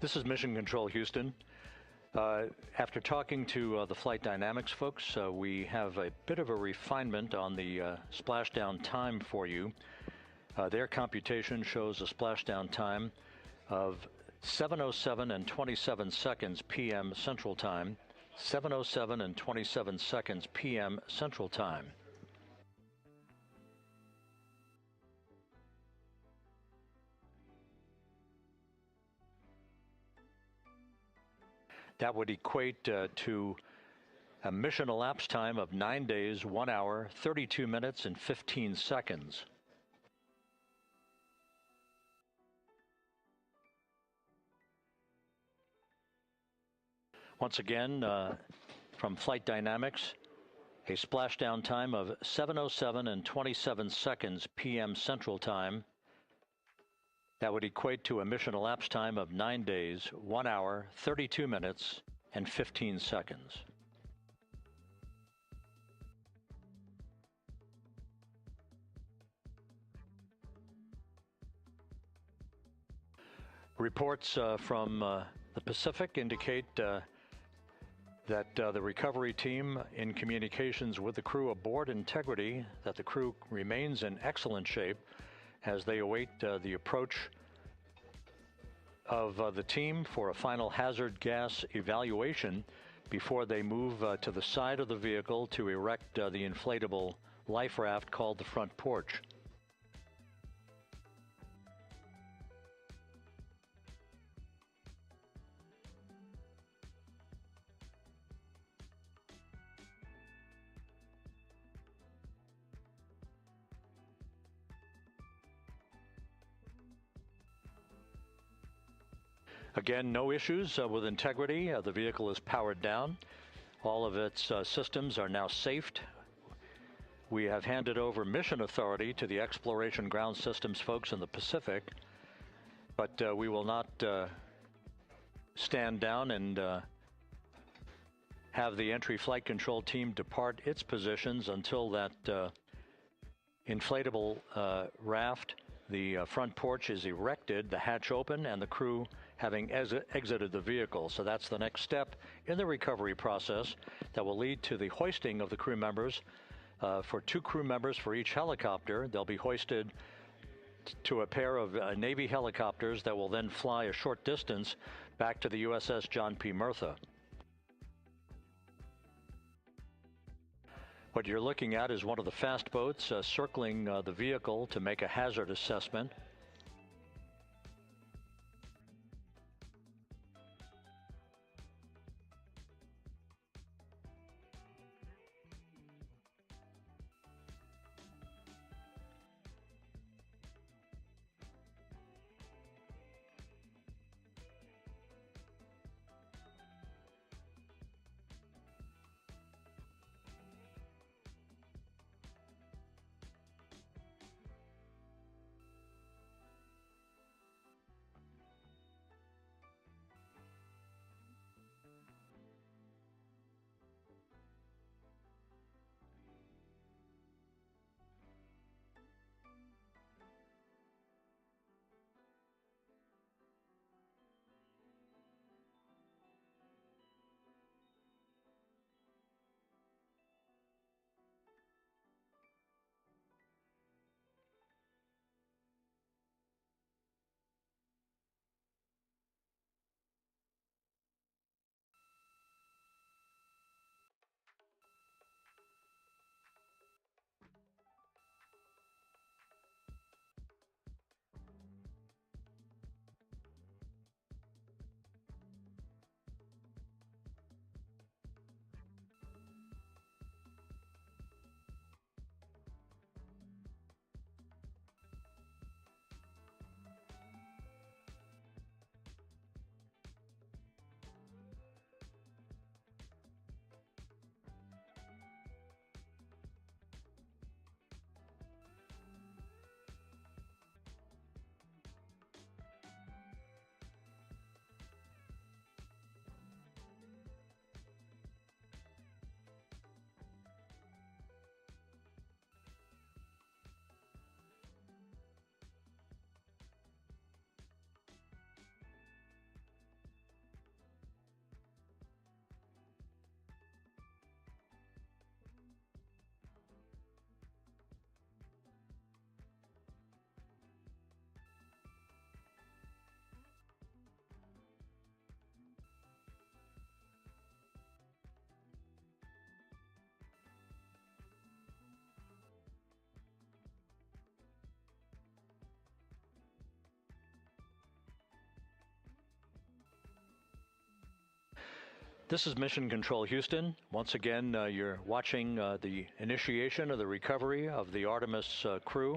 This is Mission Control Houston. After talking to the flight dynamics folks, we have a bit of a refinement on the splashdown time for you. Their computation shows a splashdown time of 7:07 and 27 seconds p.m. Central Time, 7:07 and 27 seconds p.m. Central Time. That would equate to a mission elapsed time of 9 days, 1 hour, 32 minutes, and 15 seconds. Once again, from Flight Dynamics, a splashdown time of 7:07 and 27 seconds p.m. Central Time. That would equate to a mission elapsed time of 9 days, 1 hour, 32 minutes, and 15 seconds. Reports from the Pacific indicate that the recovery team, in communications with the crew aboard Integrity, that the crew remains in excellent shape as they await the approach of the team for a final hazard gas evaluation before they move to the side of the vehicle to erect the inflatable life raft called the front porch. Again, no issues with Integrity. The vehicle is powered down. All of its systems are now safed. We have handed over mission authority to the Exploration Ground Systems folks in the Pacific, but we will not stand down and have the entry flight control team depart its positions until that inflatable raft, the front porch, is erected, the hatch open, and the crew having exited the vehicle. So that's the next step in the recovery process that will lead to the hoisting of the crew members. For 2 crew members for each helicopter, they'll be hoisted to a pair of Navy helicopters that will then fly a short distance back to the USS John P. Murtha. What you're looking at is one of the fast boats circling the vehicle to make a hazard assessment. This is Mission Control Houston. Once again, you're watching the initiation of the recovery of the Artemis crew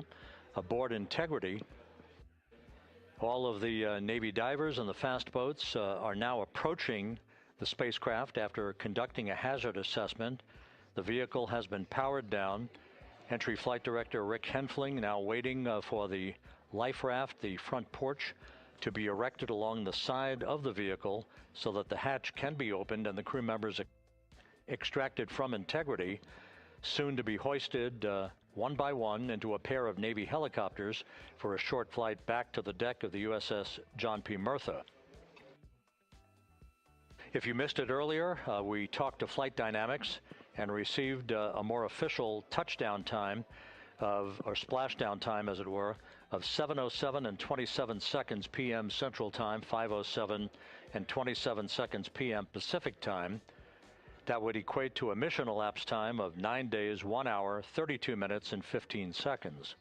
aboard Integrity. All of the Navy divers and the fast boats are now approaching the spacecraft after conducting a hazard assessment. The vehicle has been powered down. Entry Flight Director Rick Henfling now waiting for the life raft, the front porch, to be erected along the side of the vehicle so that the hatch can be opened and the crew members extracted from Integrity, soon to be hoisted one by one into a pair of Navy helicopters for a short flight back to the deck of the USS John P. Murtha. If you missed it earlier, we talked to Flight Dynamics and received a more official touchdown time or splashdown time, as it were, of 7:07 and 27 seconds p.m. Central Time, 5:07 and 27 seconds p.m. Pacific Time. That would equate to a mission elapsed time of 9 days, 1 hour, 32 minutes, and 15 seconds.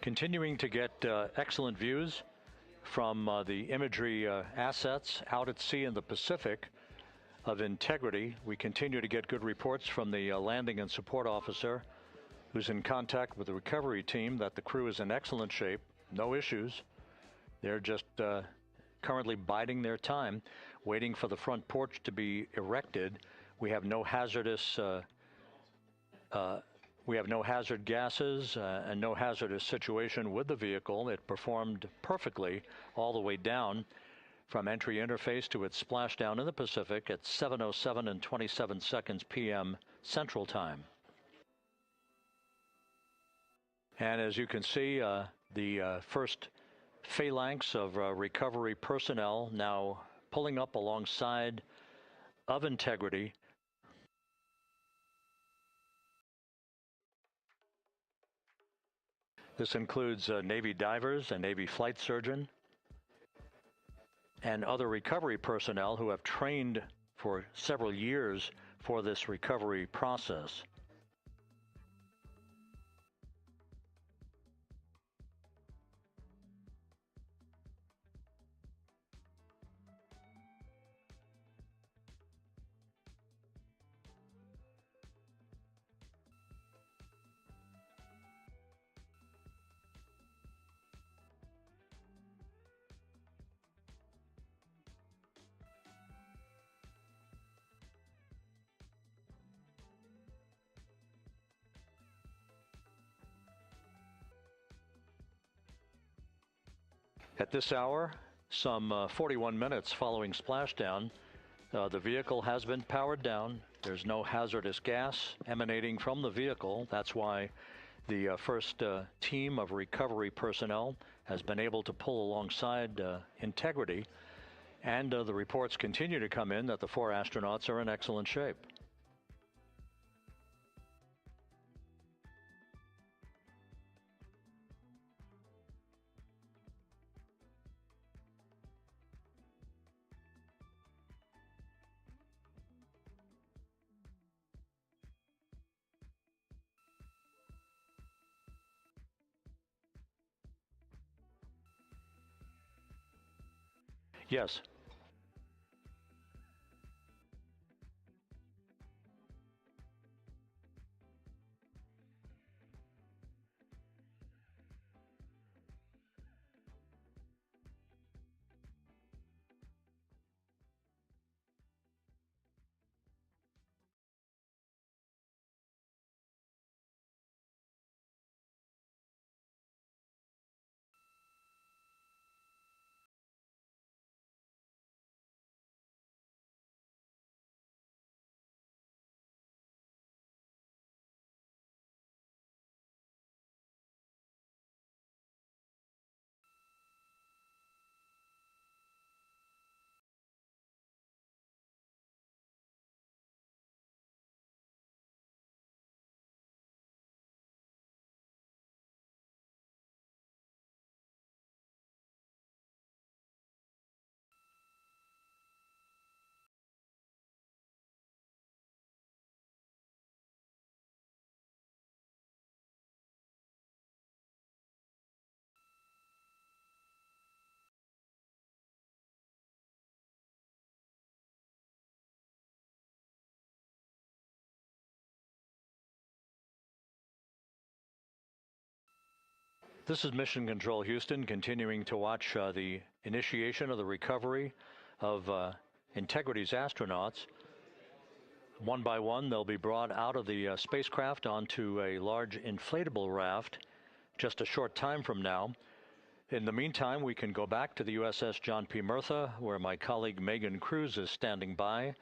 Continuing to get excellent views from the imagery assets out at sea in the Pacific of Integrity. We continue to get good reports from the landing and support officer who's in contact with the recovery team that the crew is in excellent shape, no issues. They're just currently biding their time, waiting for the front porch to be erected. We have no hazardous we have no hazard gases and no hazardous situation with the vehicle. It performed perfectly all the way down from entry interface to its splashdown in the Pacific at 7:07 and 27 seconds p.m. Central Time. And as you can see, the first phalanx of recovery personnel now pulling up alongside of Integrity. This includes Navy divers, a Navy flight surgeon, and other recovery personnel who have trained for several years for this recovery process. At this hour, some 41 minutes following splashdown, the vehicle has been powered down. There's no hazardous gas emanating from the vehicle. That's why the first team of recovery personnel has been able to pull alongside Integrity. And the reports continue to come in that the 4 astronauts are in excellent shape. Yes. This is Mission Control Houston, continuing to watch the initiation of the recovery of Integrity's astronauts. One by one, they'll be brought out of the spacecraft onto a large inflatable raft just a short time from now. In the meantime, we can go back to the USS John P. Murtha, where my colleague Megan Cruz is standing by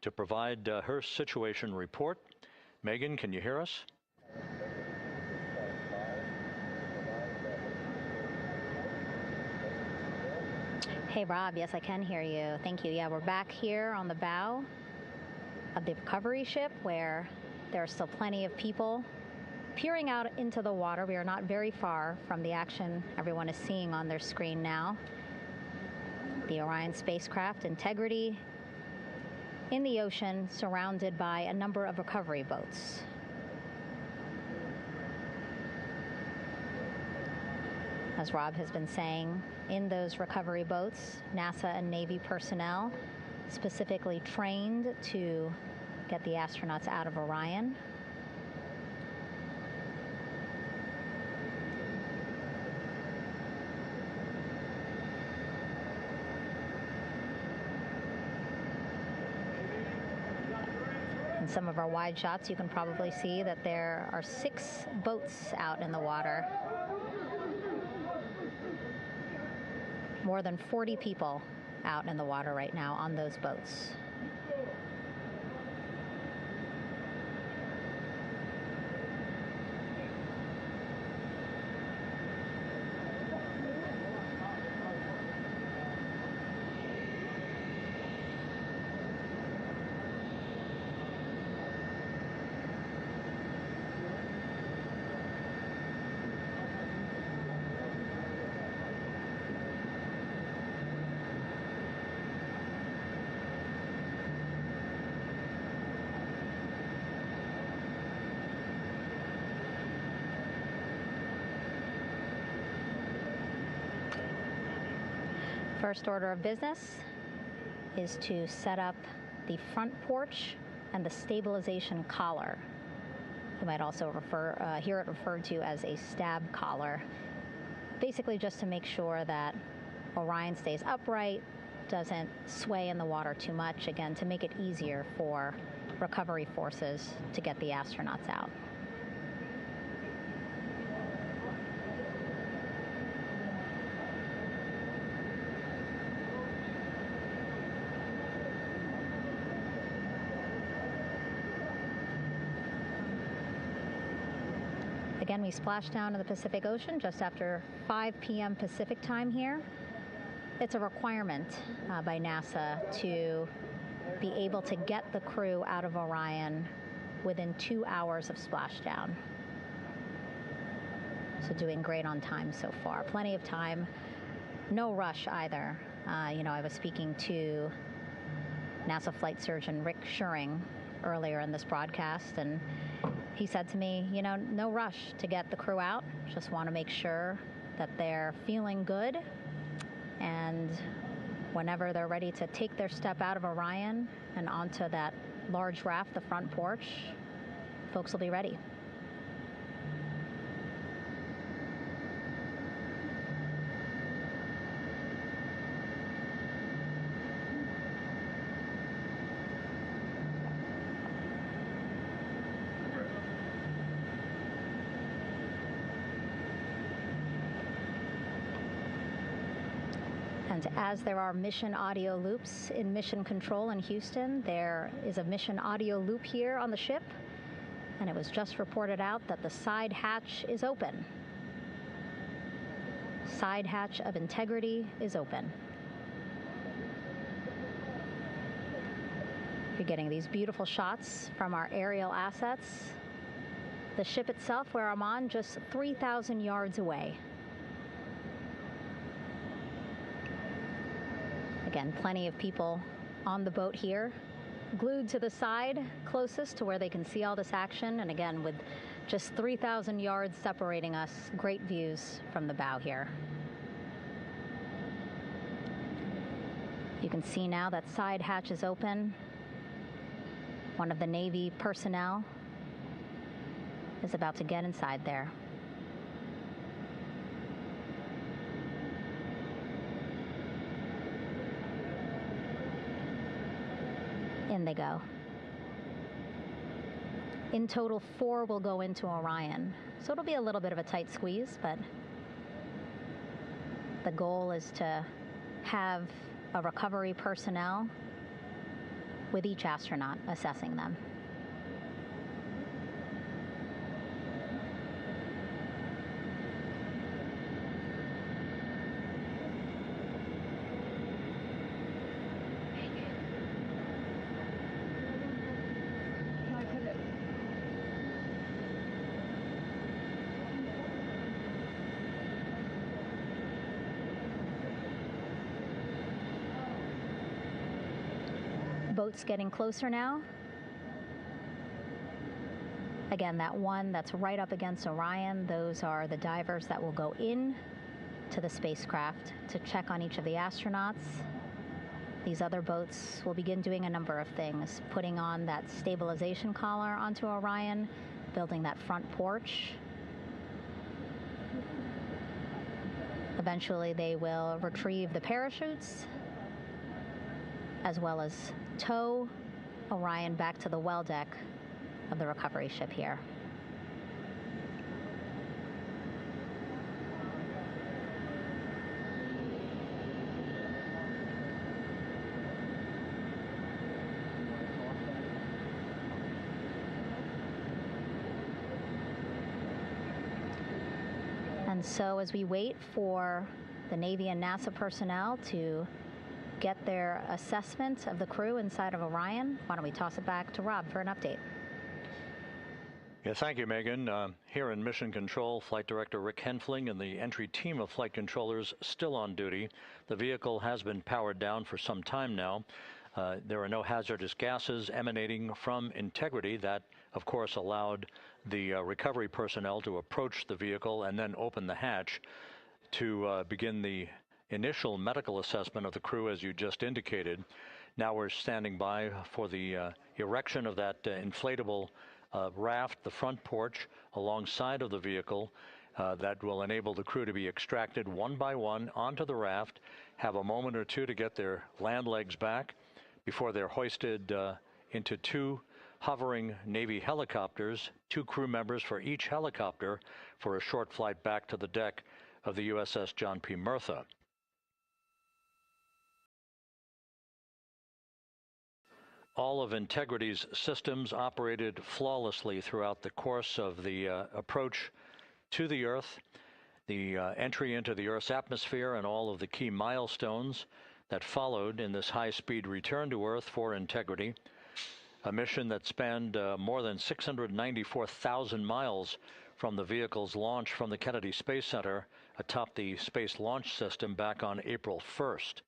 to provide her situation report. Megan, can you hear us? Hey, Rob. Yes, I can hear you. Thank you. Yeah, we're back here on the bow of the recovery ship where there are still plenty of people peering out into the water. We are not very far from the action everyone is seeing on their screen now. The Orion spacecraft, Integrity, in the ocean, surrounded by a number of recovery boats. As Rob has been saying, in those recovery boats, NASA and Navy personnel specifically trained to get the astronauts out of Orion. In some of our wide shots, you can probably see that there are 6 boats out in the water. More than 40 people out in the water right now on those boats. First order of business is to set up the front porch and the stabilization collar. You might also hear it referred to as a stab collar. Basically just to make sure that Orion stays upright, doesn't sway in the water too much, again, to make it easier for recovery forces to get the astronauts out. Again, we splashed down in the Pacific Ocean just after 5 p.m. Pacific time here. It's a requirement by NASA to be able to get the crew out of Orion within 2 hours of splashdown. So doing great on time so far. Plenty of time. No rush either. I was speaking to NASA flight surgeon Rick Schuring earlier in this broadcast, and he said to me, no rush to get the crew out. Just want to make sure that they're feeling good. And whenever they're ready to take their step out of Orion and onto that large raft, the front porch, folks will be ready. And as there are mission audio loops in Mission Control in Houston, there is a mission audio loop here on the ship, and it was just reported out that the side hatch is open. Side hatch of integrity is open. You're getting these beautiful shots from our aerial assets. The ship itself, where I'm on, just 3,000 yards away. Again, plenty of people on the boat here, glued to the side closest to where they can see all this action. And again, with just 3,000 yards separating us, great views from the bow here. You can see now that side hatch is open. One of the Navy personnel is about to get inside there. In they go. In total, 4 will go into Orion. So it'll be a little bit of a tight squeeze, but the goal is to have a recovery personnel with each astronaut assessing them. Boats getting closer now. Again, that one that's right up against Orion, those are the divers that will go in to the spacecraft to check on each of the astronauts. These other boats will begin doing a number of things, putting on that stabilization collar onto Orion, building that front porch. Eventually, they will retrieve the parachutes, as well as tow Orion back to the well deck of the recovery ship here. And so as we wait for the Navy and NASA personnel to get their assessment of the crew inside of Orion, why don't we toss it back to Rob for an update? Yeah, thank you, Megan. Here in Mission Control, Flight Director Rick Henfling and the entry team of flight controllers still on duty. The vehicle has been powered down for some time now. There are no hazardous gases emanating from integrity. That, of course, allowed the recovery personnel to approach the vehicle and then open the hatch to begin the initial medical assessment of the crew, as you just indicated. Now we're standing by for the erection of that inflatable raft, the front porch, alongside of the vehicle. That will enable the crew to be extracted one by one onto the raft, have a moment or two to get their land legs back before they're hoisted into two hovering Navy helicopters, 2 crew members for each helicopter, for a short flight back to the deck of the USS John P. Murtha. All of Integrity's systems operated flawlessly throughout the course of the approach to the Earth, the entry into the Earth's atmosphere, and all of the key milestones that followed in this high-speed return to Earth for Integrity, a mission that spanned more than 694,000 miles from the vehicle's launch from the Kennedy Space Center atop the Space Launch System back on April 1st.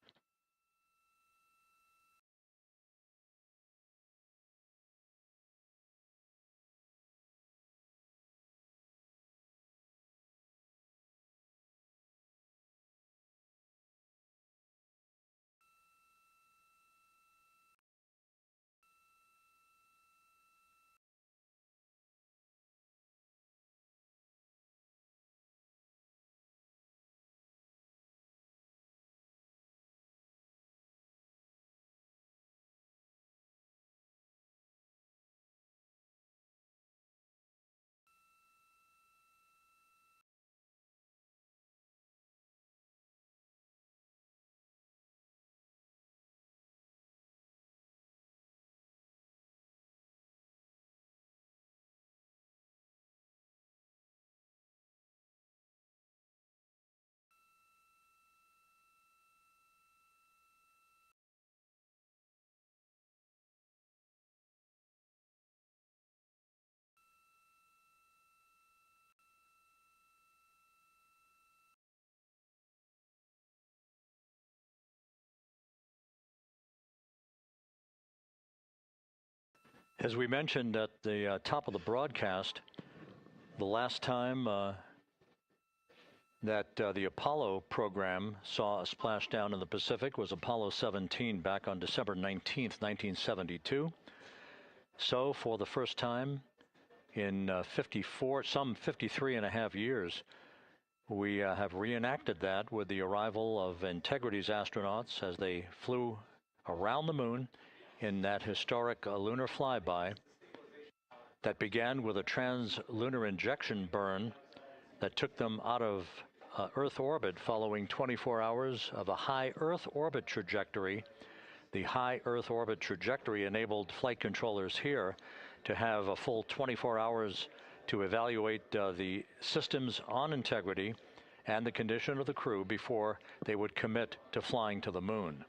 As we mentioned at the top of the broadcast, the last time that the Apollo program saw a splashdown in the Pacific was Apollo 17 back on December 19th, 1972. So for the first time in 53 and a half years, we have reenacted that with the arrival of Integrity's astronauts as they flew around the moon in that historic lunar flyby that began with a trans-lunar injection burn that took them out of Earth orbit following 24 hours of a high Earth orbit trajectory. The high Earth orbit trajectory enabled flight controllers here to have a full 24 hours to evaluate the systems on Integrity and the condition of the crew before they would commit to flying to the moon.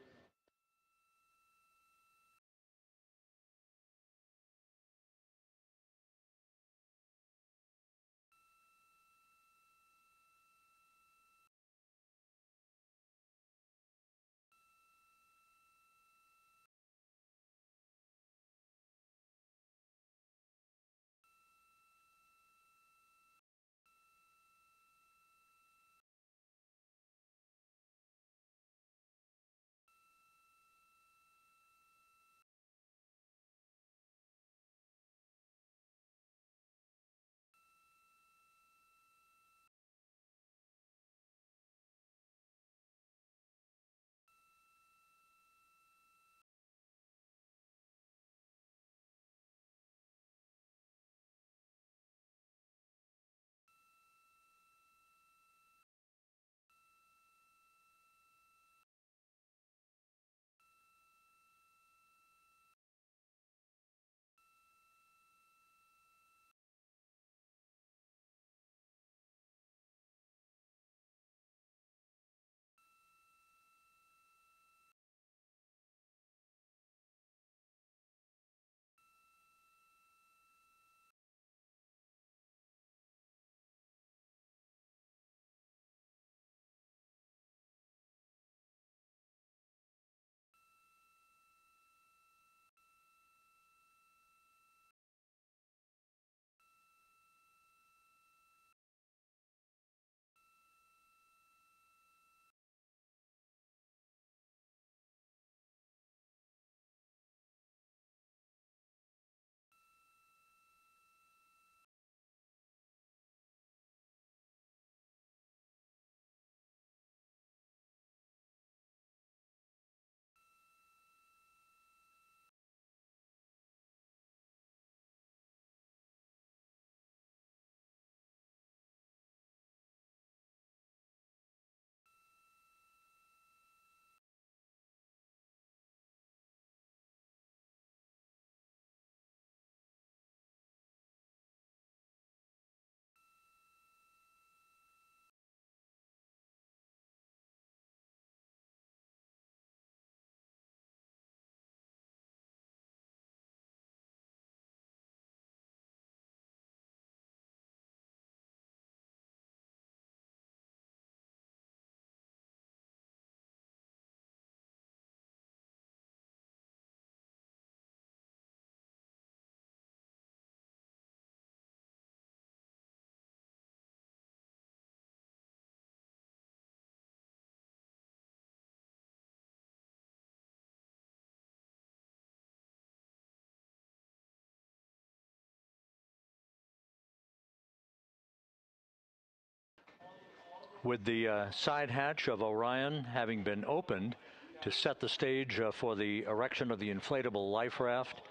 With the side hatch of Orion having been opened to set the stage for the erection of the inflatable life raft,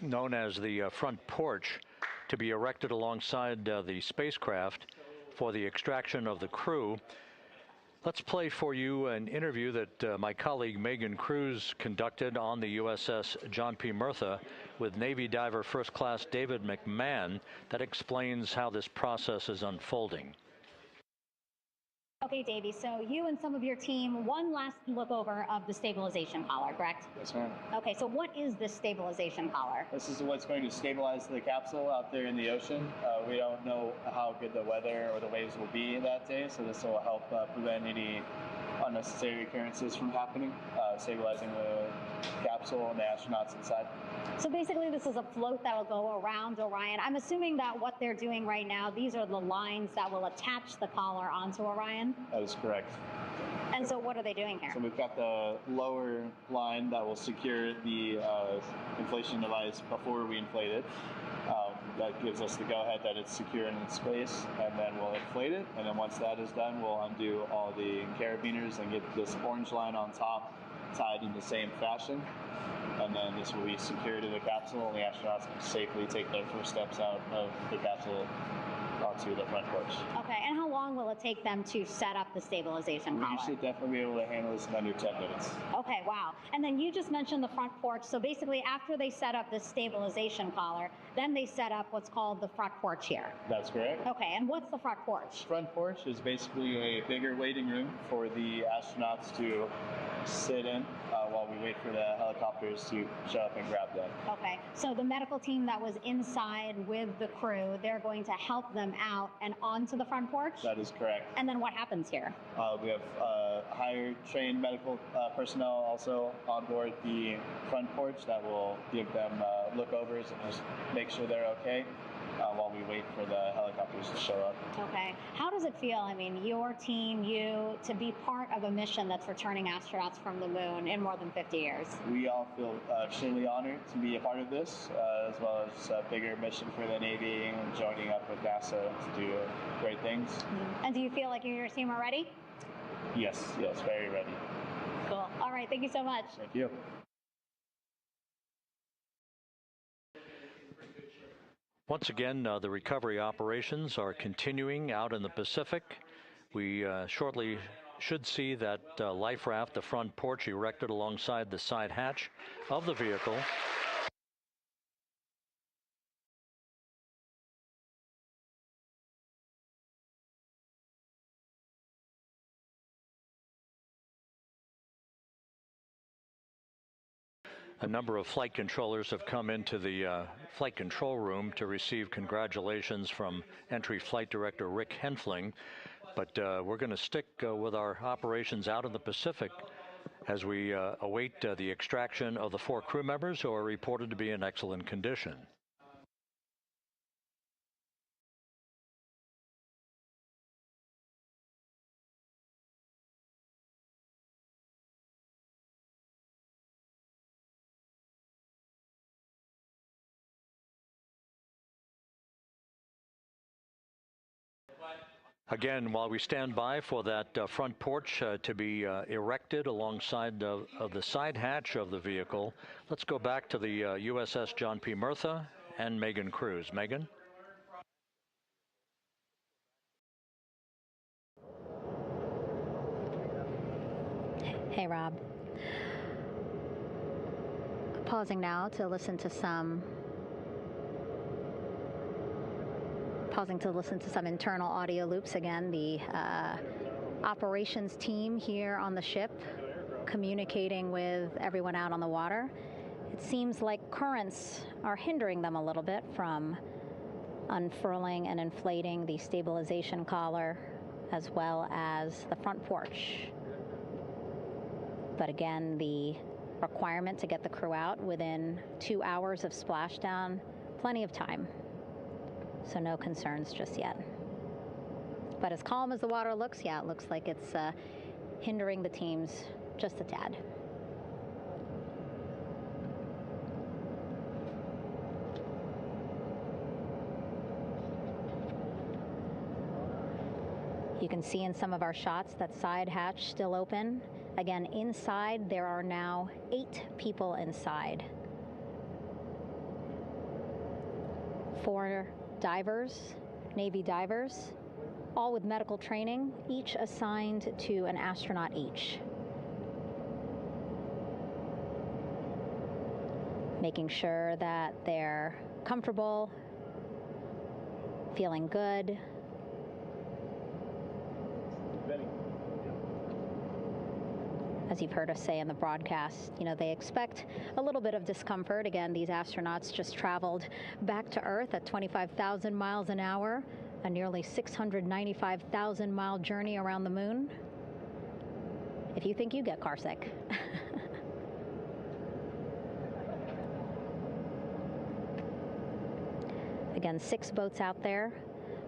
known as the front porch, to be erected alongside the spacecraft for the extraction of the crew. Let's play for you an interview that my colleague Megan Cruz conducted on the USS John P. Murtha with Navy diver First Class David McMahon that explains how this process is unfolding. Okay, Davey, so you and some of your team, one last look over of the stabilization collar, correct? Yes, ma'am. Okay, so what is this stabilization collar? This is what's going to stabilize the capsule out there in the ocean. We don't know how good the weather or the waves will be that day, so this will help prevent any unnecessary occurrences from happening, stabilizing the capsule and the astronauts inside. So basically this is a float that will go around Orion. I'm assuming that what they're doing right now, these are the lines that will attach the collar onto Orion? That is correct. And so what are they doing here? So we've got the lower line that will secure the inflation device before we inflate it. That gives us the go-ahead that it's secure in its space, and then we'll inflate it, and then once that is done, we'll undo all the carabiners and get this orange line on top tied in the same fashion, and then this will be secured to the capsule, and the astronauts can safely take their first steps out of the capsule onto the front porch. Okay, and how long will it take them to set up the stabilization collar? We should definitely be able to handle this in under 10 minutes. Okay, wow. And then you just mentioned the front porch. So basically after they set up this stabilization collar, then they set up what's called the front porch here. That's correct. Okay, and what's the front porch? Front porch is basically a bigger waiting room for the astronauts to sit in while we wait for the helicopters to show up and grab them. Okay, so the medical team that was inside with the crew, they're going to help them out and onto the front porch? That is correct. And then what happens here? We have higher trained medical personnel also on board the front porch that will give them lookovers and just make sure they're okay while we wait for the helicopters to show up. Okay. How does it feel, I mean, your team, you, to be part of a mission that's returning astronauts from the moon in more than 50 years? We all feel extremely honored to be a part of this, as well as a bigger mission for the Navy and joining up with NASA to do great things. Mm-hmm. And do you feel like you and your team are ready? Yes, very ready. Cool. All right, thank you so much. Thank you. Once again, the recovery operations are continuing out in the Pacific. We shortly should see that life raft, the front porch, erected alongside the side hatch of the vehicle. A number of flight controllers have come into the flight control room to receive congratulations from Entry Flight Director Rick Henfling. But we're going to stick with our operations out in the Pacific as we await the extraction of the 4 crew members who are reported to be in excellent condition. Again, while we stand by for that front porch to be erected alongside of the side hatch of the vehicle, let's go back to the USS John P. Murtha and Megan Cruz. Megan? Hey, Rob. Pausing now to listen to some internal audio loops. Again, the operations team here on the ship communicating with everyone out on the water. It seems like currents are hindering them a little bit from unfurling and inflating the stabilization collar as well as the front porch. But again, the requirement to get the crew out within 2 hours of splashdown, plenty of time. So no concerns just yet. But as calm as the water looks, yeah, it looks like it's hindering the teams just a tad. You can see in some of our shots that side hatch still open. Again, inside there are now 8 people inside. 4 divers, Navy divers, all with medical training, each assigned to an astronaut each. Making sure that they're comfortable, feeling good. As you've heard us say in the broadcast, you know, they expect a little bit of discomfort. Again, these astronauts just traveled back to Earth at 25,000 miles an hour, a nearly 695,000-mile journey around the moon. If you think you get carsick. Again, 6 boats out there,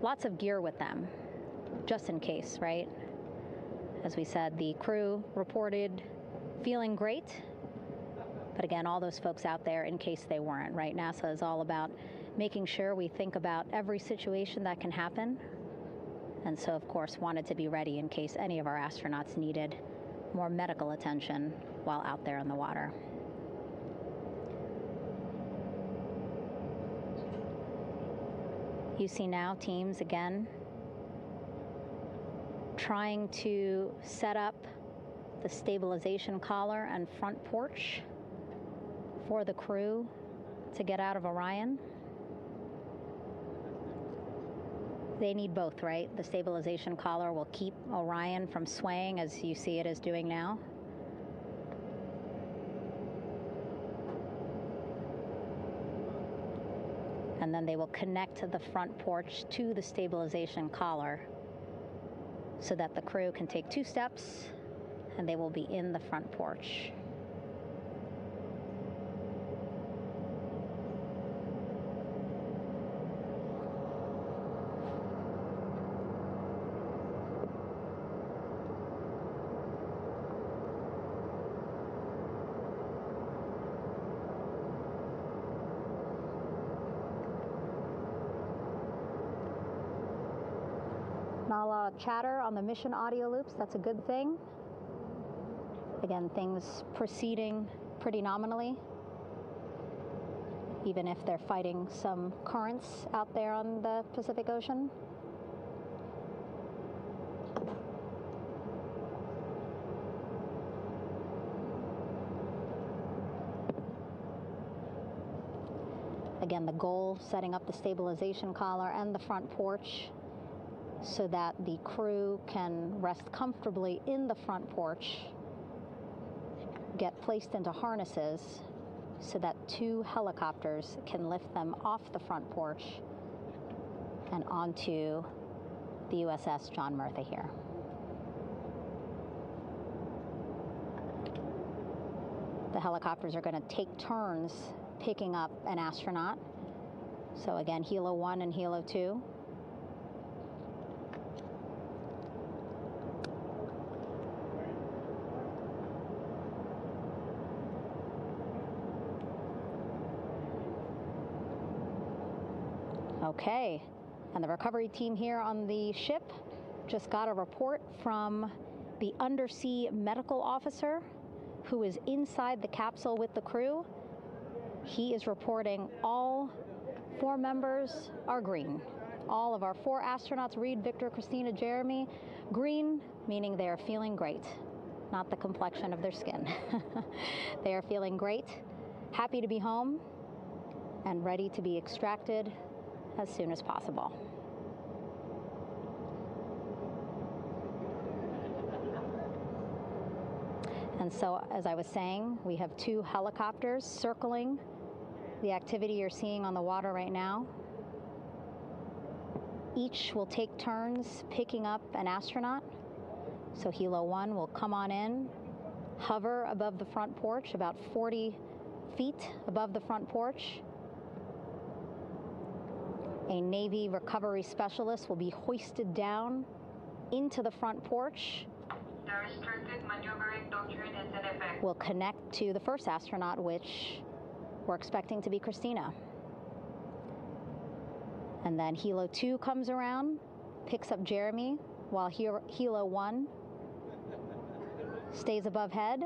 lots of gear with them, just in case, right? As we said, the crew reported feeling great, but again, all those folks out there in case they weren't, right? NASA is all about making sure we think about every situation that can happen, and so, of course, wanted to be ready in case any of our astronauts needed more medical attention while out there in the water. You see now teams, again, trying to set up the stabilization collar and front porch for the crew to get out of Orion. They need both, right? The stabilization collar will keep Orion from swaying as you see it is doing now. And then they will connect the front porch to the stabilization collar so that the crew can take 2 steps and they will be in the front porch. Not a lot of chatter on the mission audio loops. That's a good thing. Again, things proceeding pretty nominally, even if they're fighting some currents out there on the Pacific Ocean. Again, the goal, setting up the stabilization collar and the front porch so that the crew can rest comfortably in the front porch, get placed into harnesses so that 2 helicopters can lift them off the front porch and onto the USS John Murtha here. The helicopters are going to take turns picking up an astronaut. So again, Helo 1 and Helo 2. Okay, and the recovery team here on the ship just got a report from the undersea medical officer who is inside the capsule with the crew. He is reporting all 4 members are green. All of our 4 astronauts, Reed, Victor, Christina, Jeremy, green, meaning they are feeling great, not the complexion of their skin. They are feeling great, happy to be home, and ready to be extracted as soon as possible. And so, as I was saying, we have 2 helicopters circling the activity you're seeing on the water right now. Each will take turns picking up an astronaut. So Helo 1 will come on in, hover above the front porch, about 40 feet above the front porch. A Navy recovery specialist will be hoisted down into the front porch. The restricted maneuvering doctrine is in effect. We'll connect to the first astronaut, which we're expecting to be Christina. And then Helo 2 comes around, picks up Jeremy, while Helo 1 stays above head,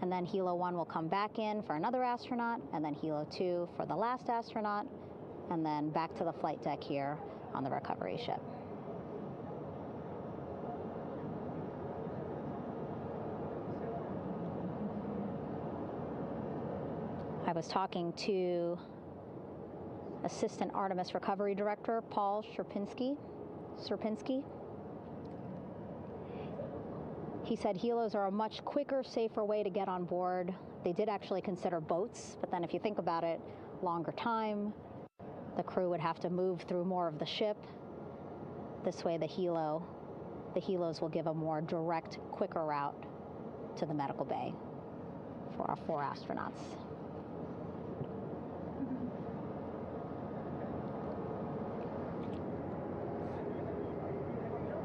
and then Helo 1 will come back in for another astronaut, and then Helo 2 for the last astronaut, and then back to the flight deck here on the recovery ship. I was talking to Assistant Artemis Recovery Director Paul Sierpinski. He said helos are a much quicker, safer way to get on board. They did actually consider boats, but then if you think about it, longer time, the crew would have to move through more of the ship. This way the helos will give a more direct, quicker route to the medical bay for our 4 astronauts.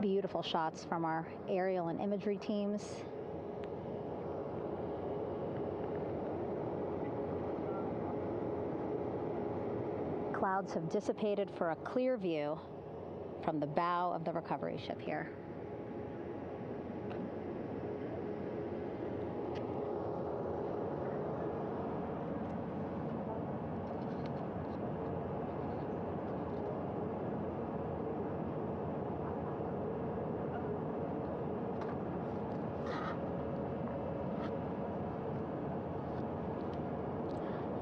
Beautiful shots from our aerial and imagery teams. Clouds have dissipated for a clear view from the bow of the recovery ship here.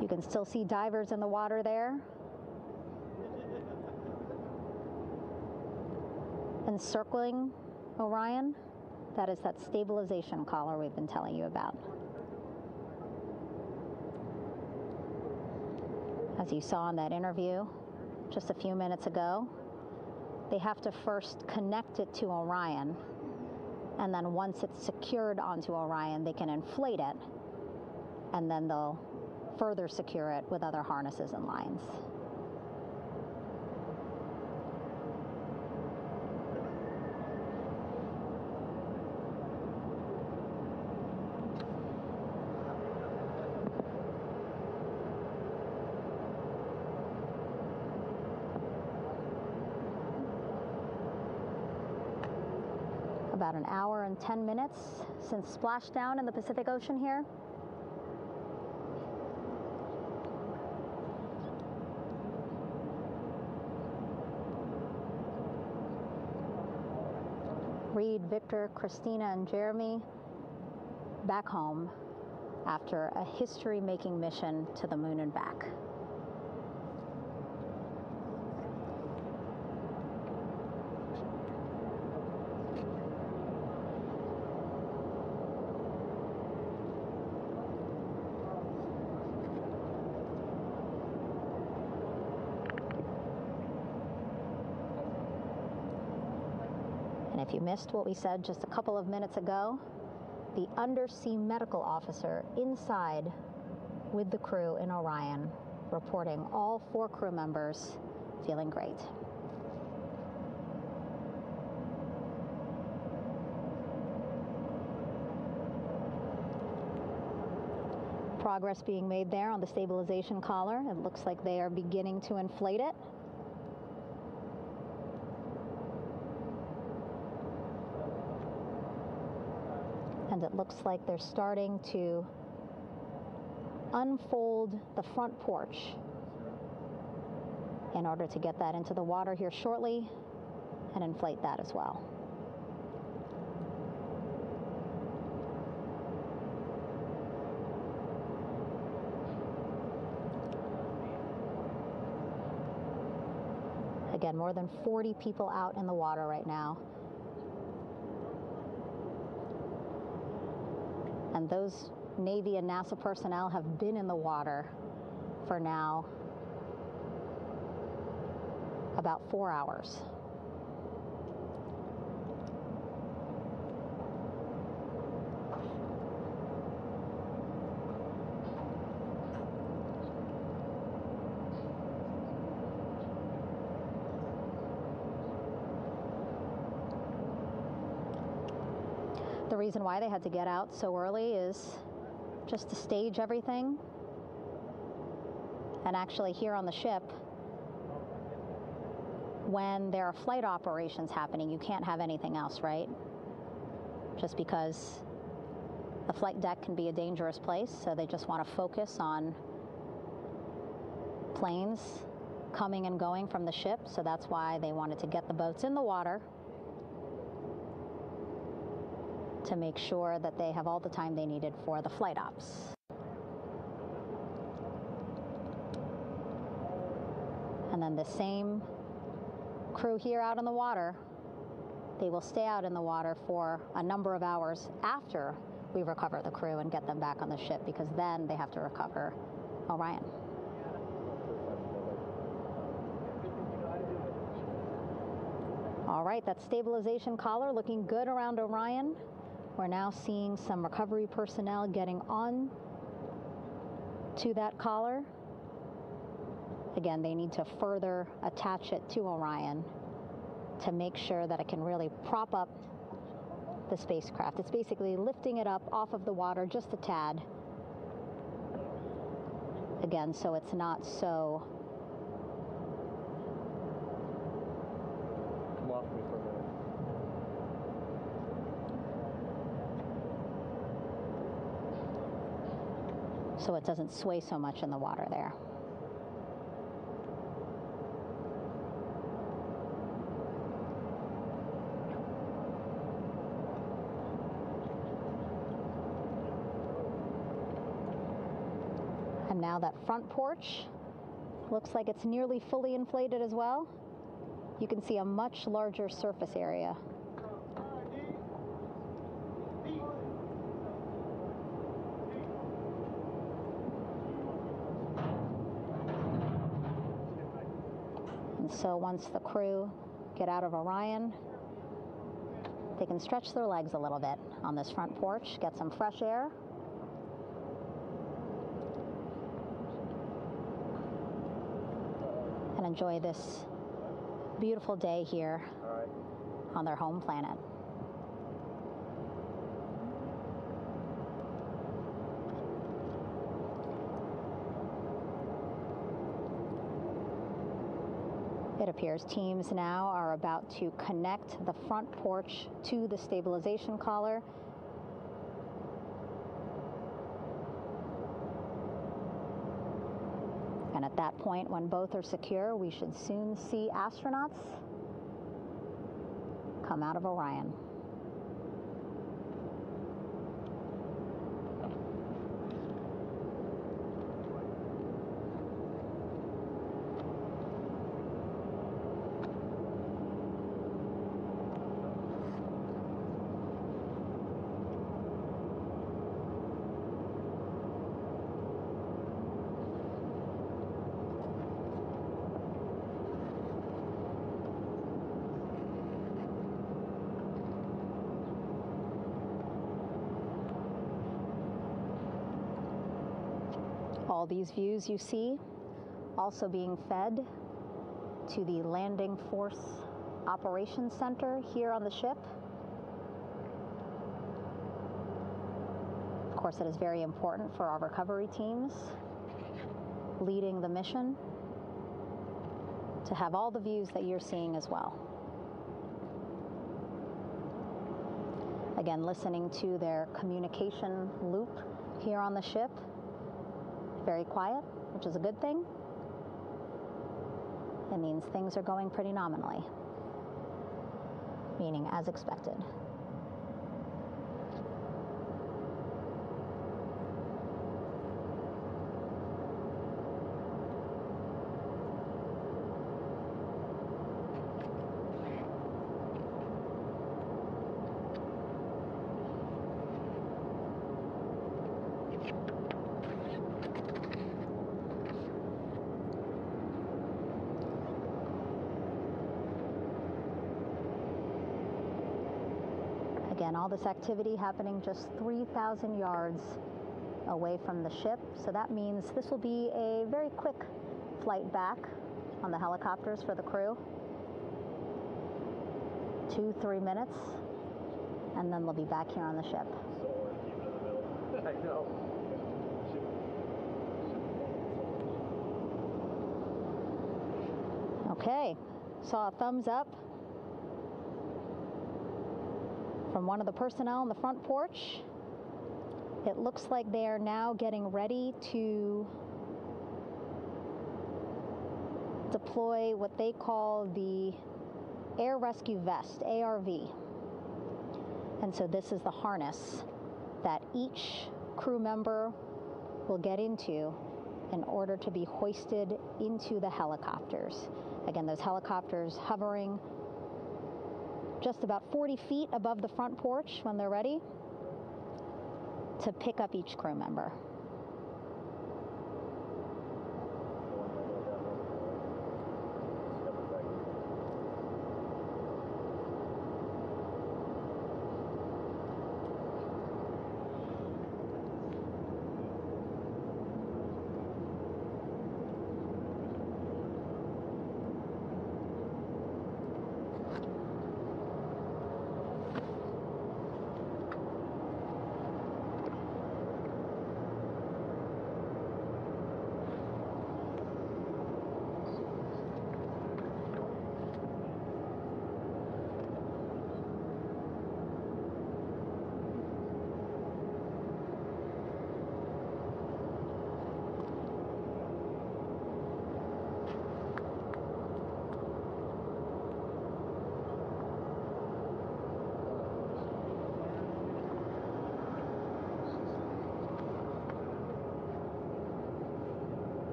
You can still see divers in the water there. Encircling Orion, that is that stabilization collar we've been telling you about. As you saw in that interview just a few minutes ago, they have to first connect it to Orion, and then once it's secured onto Orion, they can inflate it, and then they'll further secure it with other harnesses and lines. About an hour and 10 minutes since splashdown in the Pacific Ocean here. Reed, Victor, Christina, and Jeremy back home after a history-making mission to the moon and back. If you missed what we said just a couple of minutes ago, the undersea medical officer inside with the crew in Orion reporting all 4 crew members feeling great. Progress being made there on the stabilization collar. It looks like they are beginning to inflate it. And it looks like they're starting to unfold the front porch in order to get that into the water here shortly and inflate that as well. Again, more than 40 people out in the water right now. And those Navy and NASA personnel have been in the water for now about 4 hours. The reason why they had to get out so early is just to stage everything. And actually here on the ship, when there are flight operations happening, you can't have anything else, right? Just because the flight deck can be a dangerous place, so they just want to focus on planes coming and going from the ship, so that's why they wanted to get the boats in the water to make sure that they have all the time they needed for the flight ops. And then the same crew here out in the water, they will stay out in the water for a number of hours after we recover the crew and get them back on the ship, because then they have to recover Orion. All right, that stabilization collar looking good around Orion. We're now seeing some recovery personnel getting on to that collar. Again, they need to further attach it to Orion to make sure that it can really prop up the spacecraft. It's basically lifting it up off of the water just a tad. Again, so it's not so Come off me for a minute. so it doesn't sway so much in the water there. And now that front porch looks like it's nearly fully inflated as well. You can see a much larger surface area. And so once the crew get out of Orion, they can stretch their legs a little bit on this front porch, get some fresh air. And enjoy this beautiful day here on their home planet. It appears teams now are about to connect the front porch to the stabilization collar. And at that point, when both are secure, we should soon see astronauts come out of Orion. All these views you see also being fed to the Landing Force Operations Center here on the ship. Of course, it is very important for our recovery teams leading the mission to have all the views that you're seeing as well. Again, listening to their communication loop here on the ship. Very quiet, which is a good thing. It means things are going pretty nominally, meaning as expected. Again, all this activity happening just 3,000 yards away from the ship. So that means this will be a very quick flight back on the helicopters for the crew. 2-3 minutes, and then they'll be back here on the ship. I know. Okay, saw a thumbs up from one of the personnel on the front porch. It looks like they are now getting ready to deploy what they call the Air Rescue Vest, ARV. And so this is the harness that each crew member will get into in order to be hoisted into the helicopters. Again, those helicopters hovering just about 40 feet above the front porch when they're ready to pick up each crew member.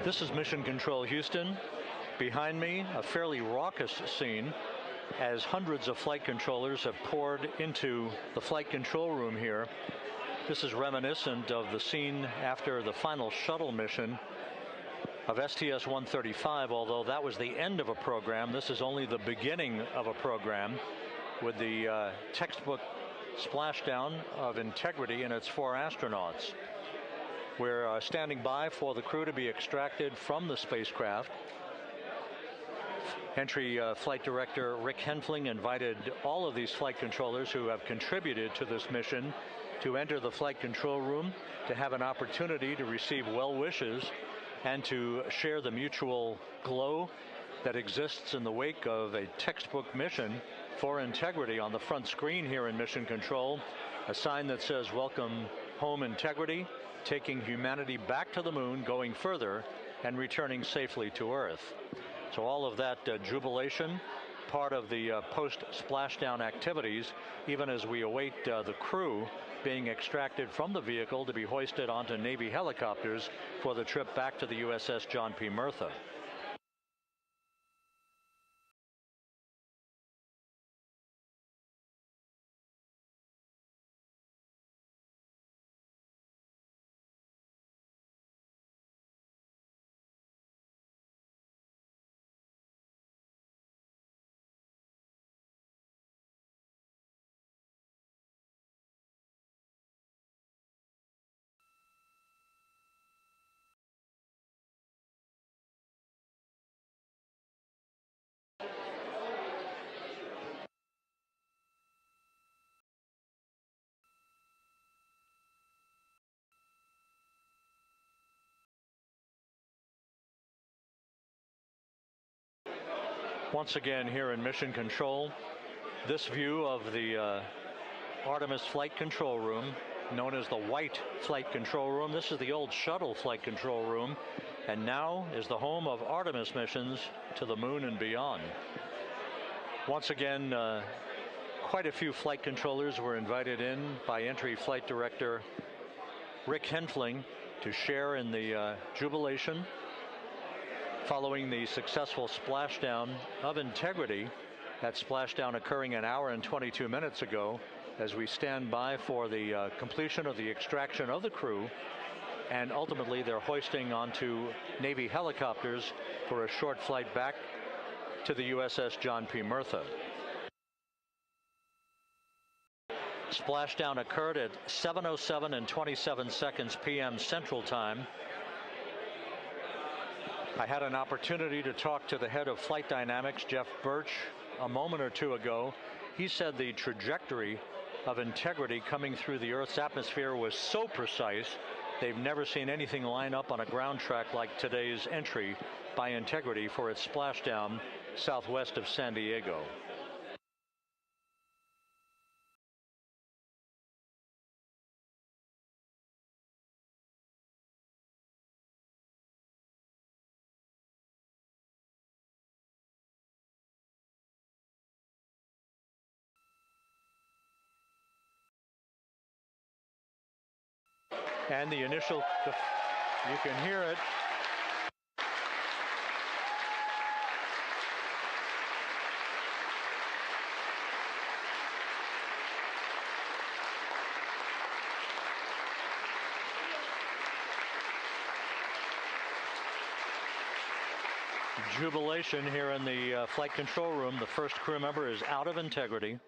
This is Mission Control Houston. Behind me, a fairly raucous scene as hundreds of flight controllers have poured into the flight control room here. This is reminiscent of the scene after the final shuttle mission of STS-135, although that was the end of a program. This is only the beginning of a program with the textbook splashdown of Integrity and its 4 astronauts. We're standing by for the crew to be extracted from the spacecraft. Entry Flight Director Rick Henfling invited all of these flight controllers who have contributed to this mission to enter the flight control room to have an opportunity to receive well wishes and to share the mutual glow that exists in the wake of a textbook mission for Integrity. On the front screen here in Mission Control, a sign that says "Welcome home, Integrity, taking humanity back to the moon, going further, and returning safely to Earth." So all of that jubilation, part of the post-splashdown activities, even as we await the crew being extracted from the vehicle to be hoisted onto Navy helicopters for the trip back to the USS John P. Murtha. Once again here in Mission Control, this view of the Artemis flight control room, known as the White Flight Control Room. This is the old shuttle flight control room, and now is the home of Artemis missions to the moon and beyond. Once again, quite a few flight controllers were invited in by Entry Flight Director Rick Henfling to share in the jubilation following the successful splashdown of Integrity. That splashdown occurring an hour and 22 minutes ago, as we stand by for the completion of the extraction of the crew, and ultimately they're hoisting onto Navy helicopters for a short flight back to the USS John P. Murtha. Splashdown occurred at 7:07 and 27 seconds p.m. Central Time. I had an opportunity to talk to the head of flight dynamics, Jeff Birch, a moment or two ago. He said the trajectory of Integrity coming through the Earth's atmosphere was so precise, they've never seen anything line up on a ground track like today's entry by Integrity for its splashdown southwest of San Diego. And the initial, you can hear it. Jubilation here in the flight control room. The first crew member is out of Integrity.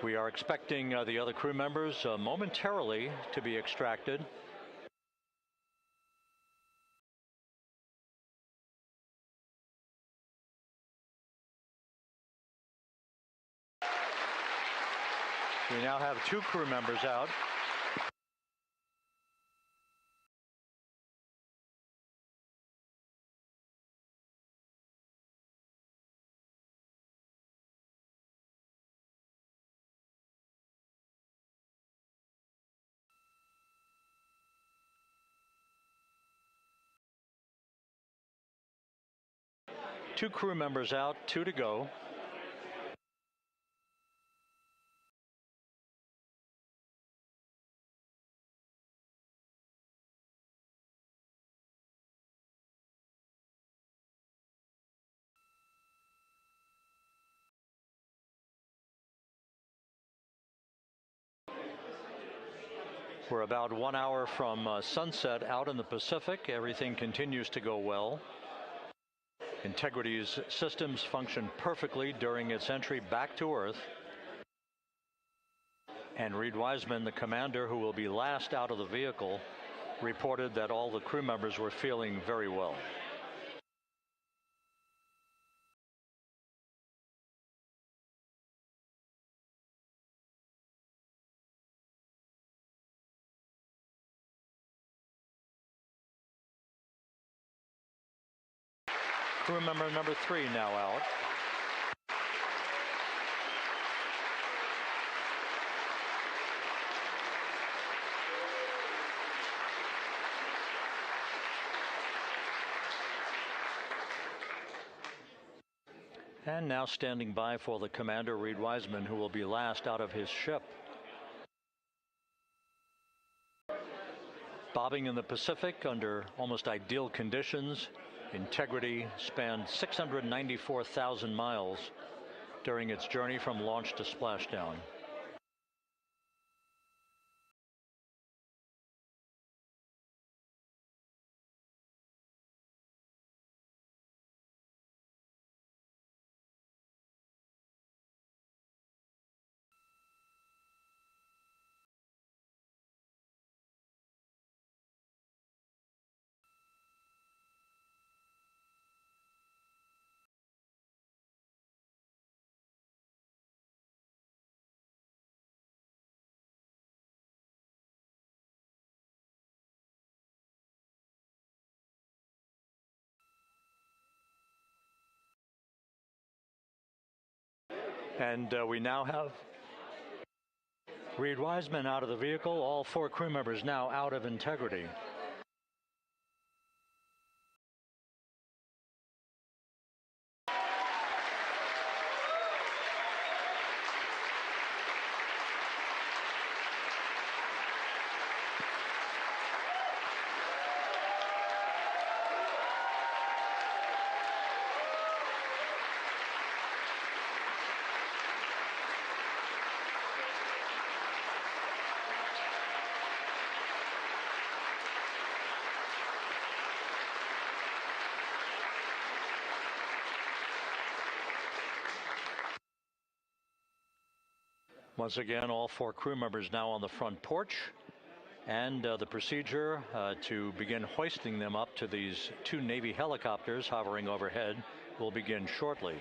We are expecting the other crew members momentarily to be extracted. We now have 2 crew members out. Two crew members out, 2 to go. We're about 1 hour from sunset out in the Pacific. Everything continues to go well. Integrity's systems function perfectly during its entry back to Earth. And Reed Wiseman, the commander who will be last out of the vehicle, reported that all the crew members were feeling very well. Crew member number 3 now out. And now standing by for the commander, Reed Wiseman, who will be last out of his ship. Bobbing in the Pacific under almost ideal conditions, Integrity spanned 694,000 miles during its journey from launch to splashdown. And we now have Reed Wiseman out of the vehicle, all 4 crew members now out of Integrity. Once again, all 4 crew members now on the front porch, and the procedure to begin hoisting them up to these 2 Navy helicopters hovering overhead will begin shortly.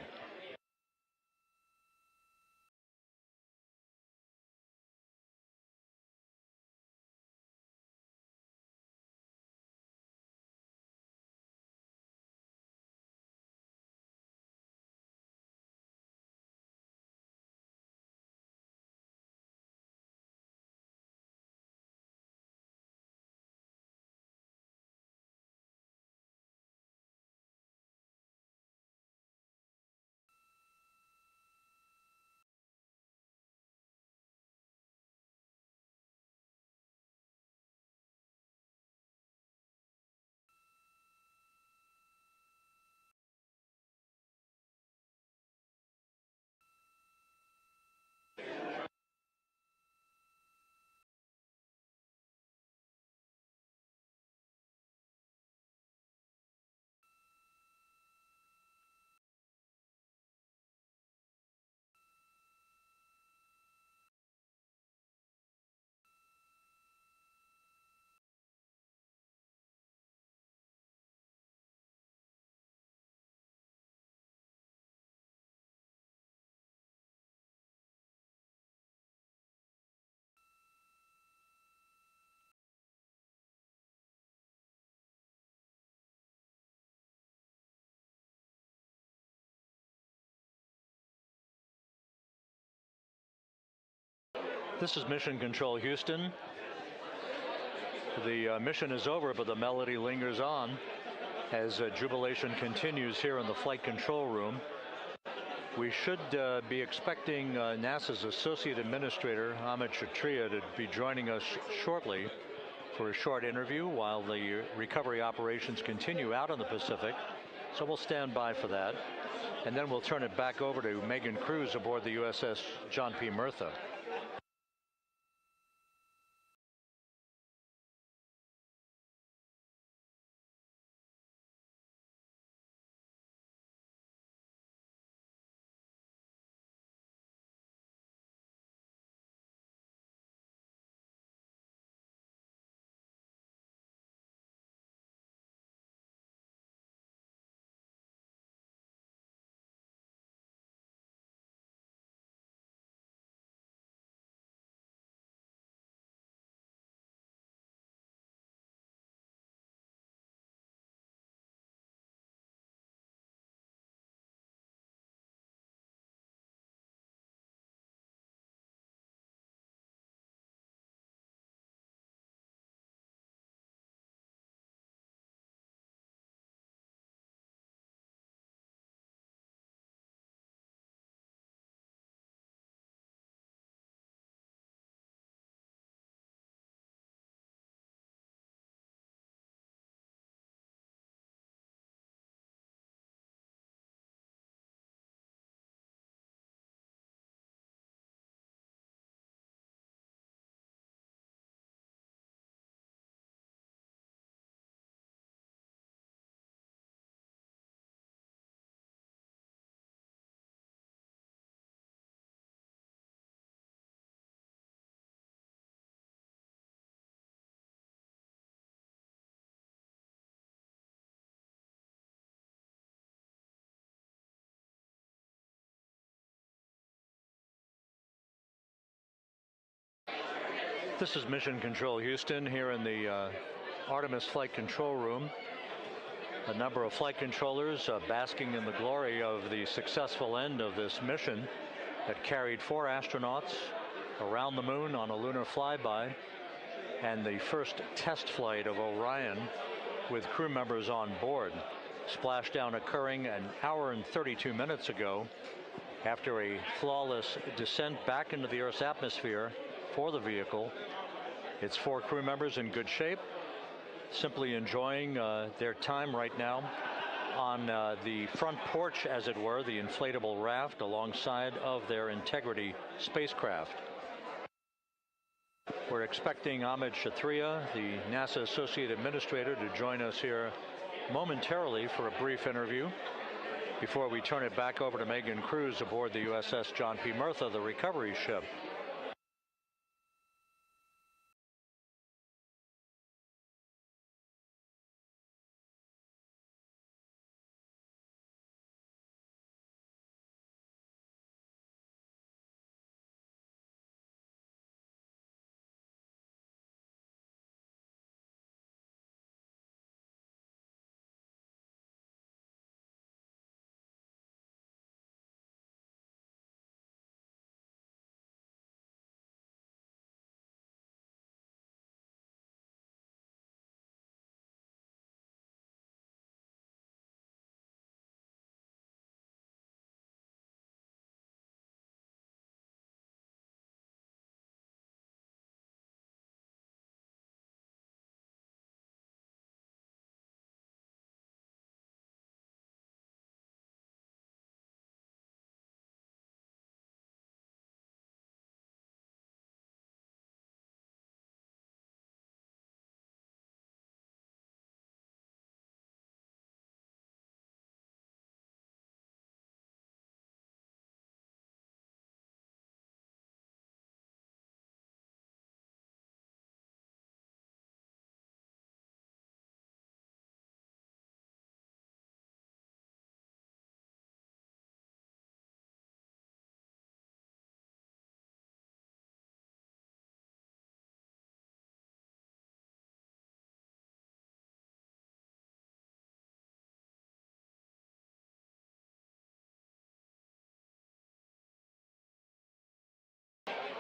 This is Mission Control Houston. The mission is over, but the melody lingers on as jubilation continues here in the flight control room. We should be expecting NASA's Associate Administrator, Amit Kshatriya, to be joining us shortly for a short interview while the recovery operations continue out in the Pacific. So we'll stand by for that. And then we'll turn it back over to Megan Cruz aboard the USS John P. Murtha. This is Mission Control Houston here in the Artemis flight control room. A number of flight controllers basking in the glory of the successful end of this mission that carried 4 astronauts around the moon on a lunar flyby, and the first test flight of Orion with crew members on board. Splashdown occurring an hour and 32 minutes ago after a flawless descent back into the Earth's atmosphere for the vehicle. Its 4 crew members in good shape, simply enjoying their time right now on the front porch, as it were, the inflatable raft alongside of their Integrity spacecraft. We're expecting Amit Kshatriya, the NASA Associate Administrator, to join us here momentarily for a brief interview before we turn it back over to Megan Cruz aboard the USS John P. Murtha, the recovery ship.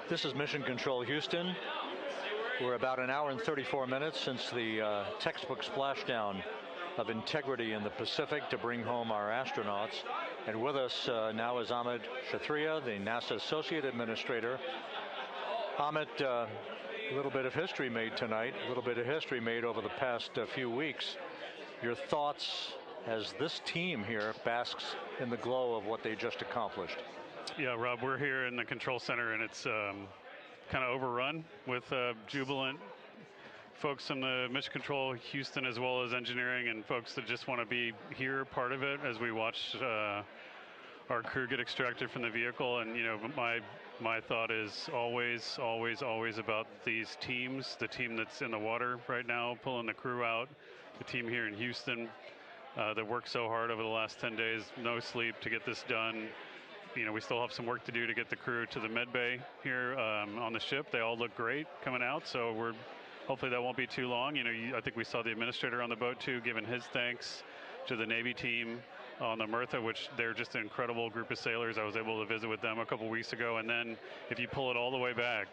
This is Mission Control Houston. We're about an hour and 34 minutes since the textbook splashdown of integrity in the Pacific to bring home our astronauts. And with us now is Amit Kshatriya, the NASA Associate Administrator. Amit, a little bit of history made tonight, a little bit of history made over the past few weeks. Your thoughts as this team here basks in the glow of what they just accomplished? Yeah, Rob, we're here in the control center, and it's kind of overrun with jubilant folks in the Mission Control Houston, as well as engineering, and folks that just want to be here, part of it, as we watch our crew get extracted from the vehicle. And, you know, my thought is always about these teams, the team that's in the water right now, pulling the crew out, the team here in Houston that worked so hard over the last 10 days, no sleep to get this done. You know, we still have some work to do to get the crew to the med bay here on the ship. They all look great coming out, so hopefully that won't be too long. You know, I think we saw the administrator on the boat too, giving his thanks to the Navy team on the Mirtha, which they're just an incredible group of sailors. I was able to visit with them a couple weeks ago. And then if you pull it all the way back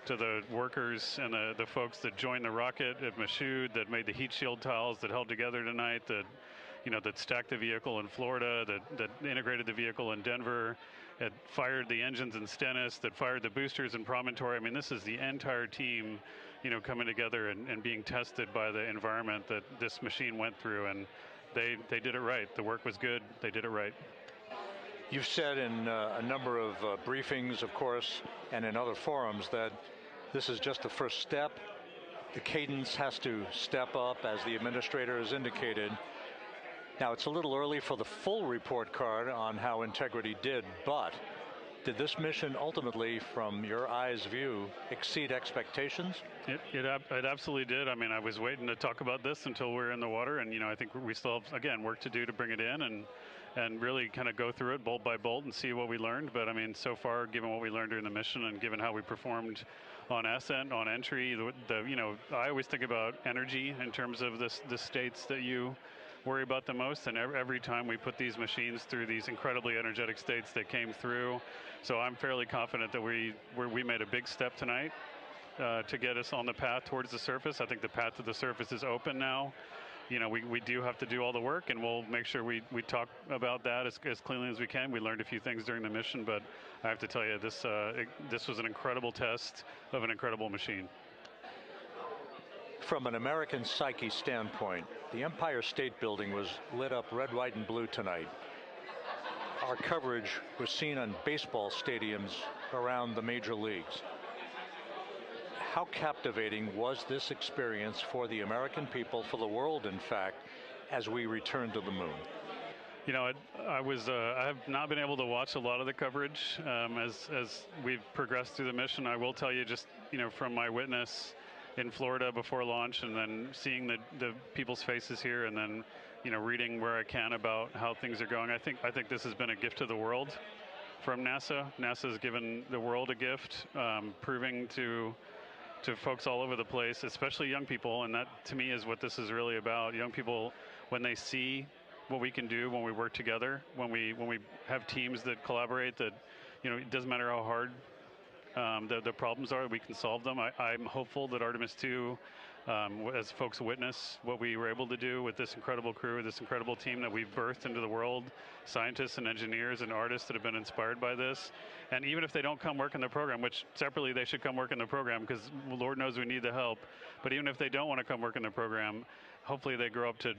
to the workers and the folks that joined the rocket at Michoud, that made the heat shield tiles, that held together tonight, that stacked the vehicle in Florida, that integrated the vehicle in Denver, that fired the engines in Stennis, that fired the boosters in Promontory. I mean, this is the entire team, coming together and being tested by the environment that this machine went through, and they did it right. The work was good. They did it right. You've said in a number of briefings, of course, and in other forums that this is just the first step. The cadence has to step up, as the administrator has indicated. Now, it's a little early for the full report card on how integrity did, but did this mission ultimately, from your eyes view, exceed expectations? It absolutely did. I mean, I was waiting to talk about this until we're in the water, and I think we still have, again, work to do to bring it in and really kind of go through it bolt by bolt and see what we learned. But I mean, so far, given what we learned during the mission and given how we performed on ascent, on entry, I always think about energy in terms of the states that you worry about the most, and every time we put these machines through these incredibly energetic states that came through. So I'm fairly confident that we made a big step tonight to get us on the path towards the surface. I think the path to the surface is open now. We do have to do all the work, and we'll make sure we talk about that as cleanly as we can. We learned a few things during the mission, but I have to tell you, this was an incredible test of an incredible machine. From an American psyche standpoint, the Empire State Building was lit up red, white, and blue tonight. Our coverage was seen on baseball stadiums around the major leagues. How captivating was this experience for the American people, for the world, in fact, as we returned to the moon? I have not been able to watch a lot of the coverage as we've progressed through the mission. I will tell you, just from my witness in Florida before launch, and then seeing the people's faces here, and then reading where I can about how things are going. I think this has been a gift to the world from NASA. NASA has given the world a gift, proving to folks all over the place, especially young people, and that to me is what this is really about. Young people, when they see what we can do when we work together, when we have teams that collaborate, that it doesn't matter how hard the problems are, we can solve them. I'm hopeful that Artemis 2, as folks witness what we were able to do with this incredible crew, this incredible team that we've birthed into the world, scientists and engineers and artists that have been inspired by this. And even if they don't come work in the program, which separately they should come work in the program, because Lord knows we need the help, but even if they don't want to come work in the program, hopefully they grow up to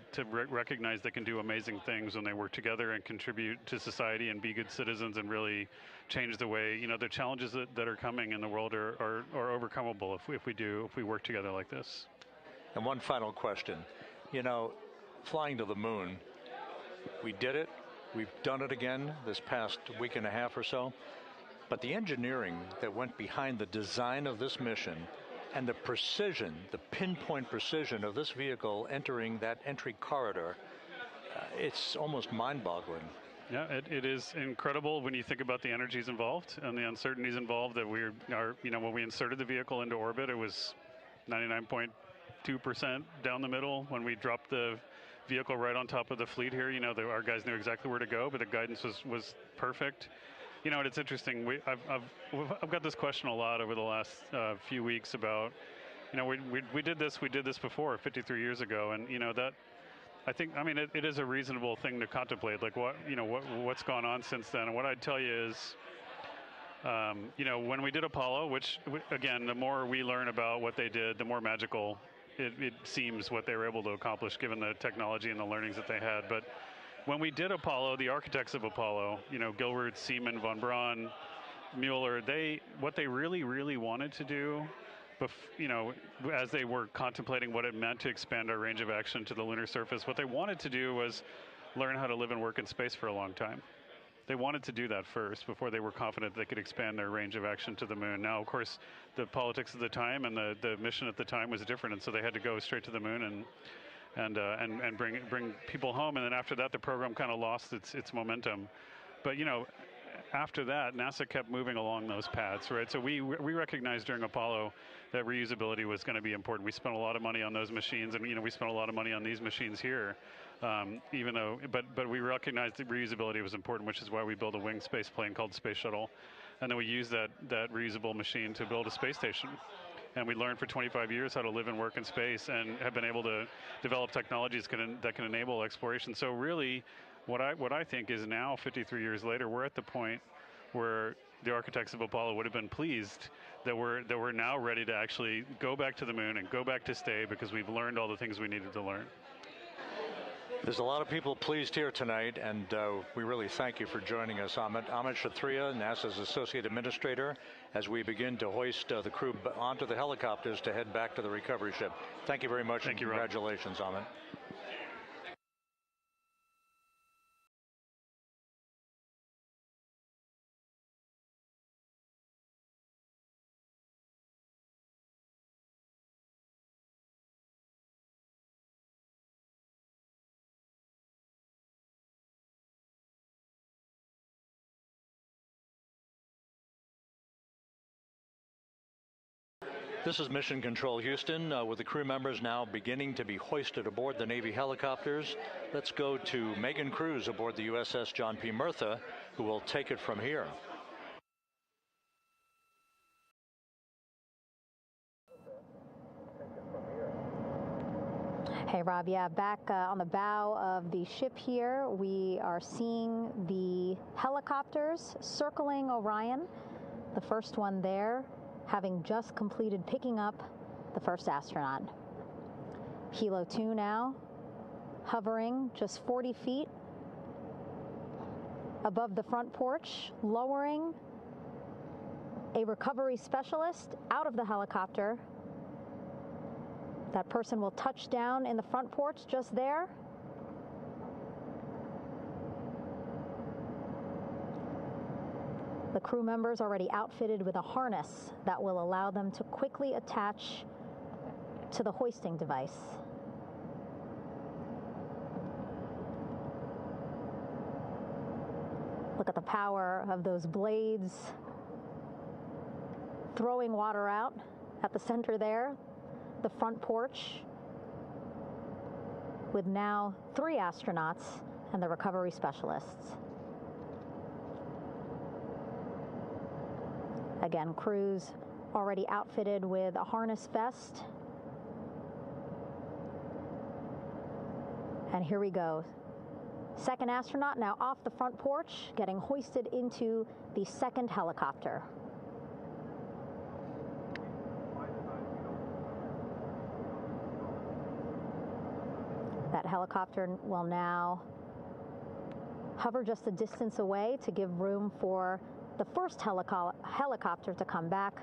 recognize they can do amazing things when they work together and contribute to society and be good citizens and really change the way, the challenges that are coming in the world are overcomable if we work together like this. And one final question. Flying to the moon, we did it. We've done it again this past week and a half or so. But the engineering that went behind the design of this mission and the precision, the pinpoint precision of this vehicle entering that entry corridor, it's almost mind-boggling. Yeah, it is incredible when you think about the energies involved and the uncertainties involved. That when we inserted the vehicle into orbit, it was 99.2% down the middle. When we dropped the vehicle right on top of the fleet here, our guys knew exactly where to go, but the guidance was perfect. You know, it's interesting. I've got this question a lot over the last few weeks about, you know, we did this before 53 years ago, and you know that. I think, I mean, it is a reasonable thing to contemplate, like what's gone on since then. And what I'd tell you is, you know, when we did Apollo, which again, the more we learn about what they did, the more magical it seems what they were able to accomplish given the technology and the learnings that they had. But when we did Apollo, the architects of Apollo, you know, Gilbert, Seaman, von Braun, Mueller, what they really wanted to do, you know, as they were contemplating what it meant to expand our range of action to the lunar surface, what they wanted to do was learn how to live and work in space for a long time. They wanted to do that first before they were confident they could expand their range of action to the moon. Now, of course, the politics of the time and the mission at the time was different, and so they had to go straight to the moon and bring people home. And then after that, the program kind of lost its momentum. But you know, after that, NASA kept moving along those paths, right? So we recognized during Apollo that reusability was going to be important. We spent a lot of money on those machines, and you know, we spent a lot of money on these machines here, even though, but we recognized that reusability was important, which is why we built a winged space plane called Space Shuttle, and then we used that reusable machine to build a space station. And we learned for 25 years how to live and work in space, and have been able to develop technologies that can enable exploration. So really, what I think is now, 53 years later, we're at the point where the architects of Apollo would have been pleased that we're now ready to actually go back to the moon and go back to stay, because we've learned all the things we needed to learn. There's a lot of people pleased here tonight, and we really thank you for joining us. Amit Kshatriya, NASA's Associate Administrator, as we begin to hoist the crew onto the helicopters to head back to the recovery ship. Thank you very much, and congratulations, Amit. This is Mission Control Houston, with the crew members now beginning to be hoisted aboard the Navy helicopters. Let's go to Megan Cruz aboard the USS John P. Murtha, who will take it from here. Hey, Rob. Yeah, back on the bow of the ship here, we are seeing the helicopters circling Orion. The first one there, having just completed picking up the first astronaut. Helo 2 now, hovering just 40 feet above the front porch, lowering a recovery specialist out of the helicopter. That person will touch down in the front porch just there. The crew members already outfitted with a harness that will allow them to quickly attach to the hoisting device. Look at the power of those blades throwing water out at the center there, the front porch, with now 3 astronauts and the recovery specialists. Again, crews already outfitted with a harness vest. And here we go. Second astronaut now off the front porch, getting hoisted into the second helicopter. That helicopter will now hover just a distance away to give room for the first helicopter to come back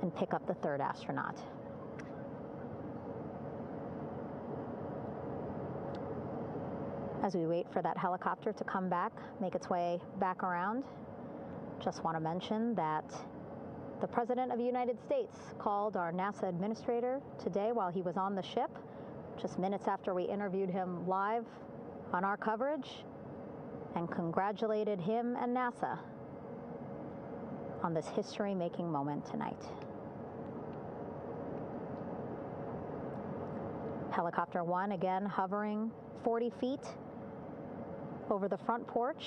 and pick up the third astronaut. As we wait for that helicopter to come back, make its way back around, just want to mention that the President of the United States called our NASA administrator today while he was on the ship, just minutes after we interviewed him live on our coverage, and congratulated him and NASA on this history-making moment tonight. Helicopter 1 again hovering 40 feet over the front porch.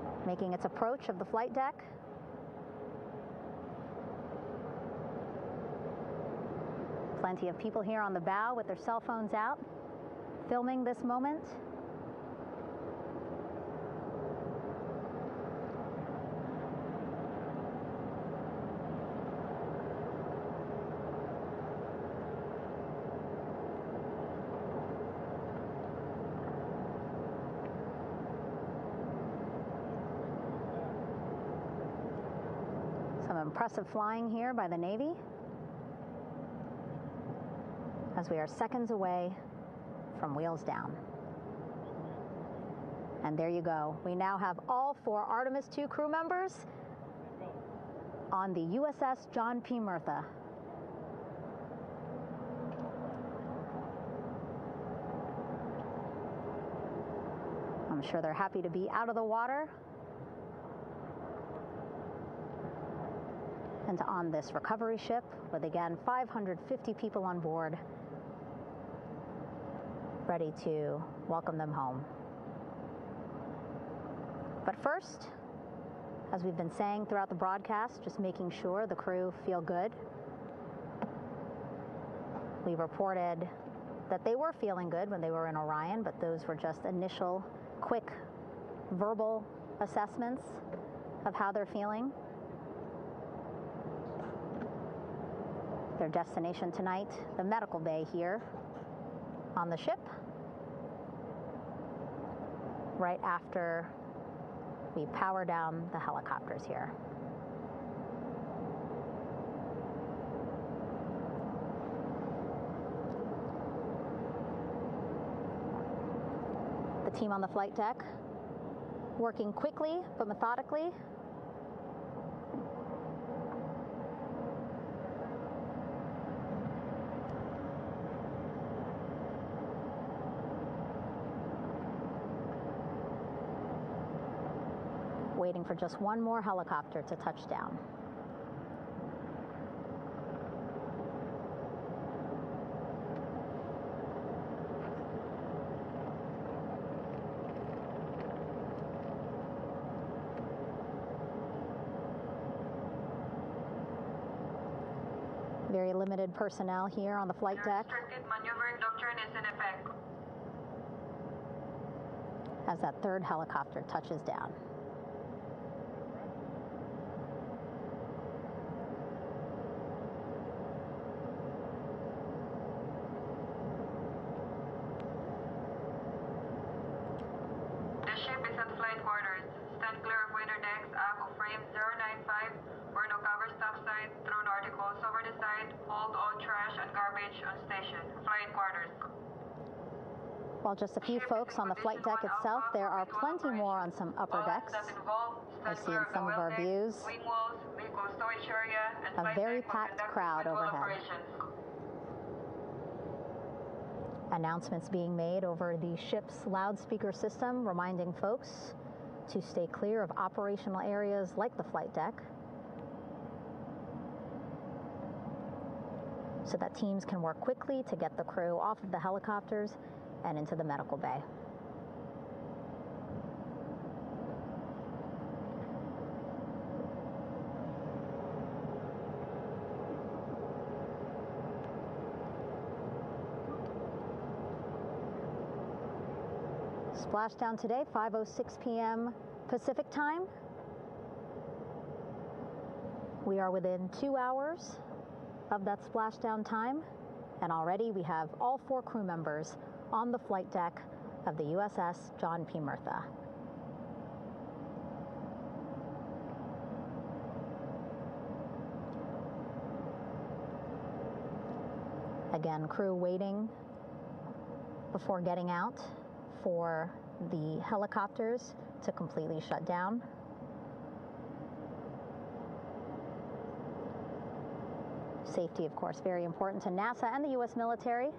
making its approach of the flight deck. Plenty of people here on the bow with their cell phones out, filming this moment. Some impressive flying here by the Navy, as we are seconds away from wheels down. And there you go. We now have all 4 Artemis II crew members on the USS John P. Murtha. I'm sure they're happy to be out of the water and on this recovery ship with, again, 550 people on board, ready to welcome them home. But first, as we've been saying throughout the broadcast, just making sure the crew feel good. We reported that they were feeling good when they were in Orion, but those were just initial, quick, verbal assessments of how they're feeling. Their destination tonight, the medical bay here on the ship, right after we power down the helicopters here. The team on the flight deck working quickly but methodically. Waiting for just one more helicopter to touch down. Very limited personnel here on the flight deck. Restricted maneuvering doctrine is in effect. As that third helicopter touches down. The ship is at flight quarters. Stand clear of waiter decks, aft of frame 095. Burn no cover topside, thrown articles over the side. Hold all trash and garbage on station. Flight quarters. While just a few folks on the flight deck itself, there are plenty more on some upper decks. I see in some of our views a very packed crowd overhead. Announcements being made over the ship's loudspeaker system, reminding folks to stay clear of operational areas like the flight deck, so that teams can work quickly to get the crew off of the helicopters and into the medical bay. Splashdown today, 5:06 p.m. Pacific time. We are within 2 hours of that splashdown time, and already we have all 4 crew members on the flight deck of the USS John P. Murtha. Again, crew waiting before getting out for the helicopters to completely shut down. Safety, of course, very important to NASA and the U.S. military.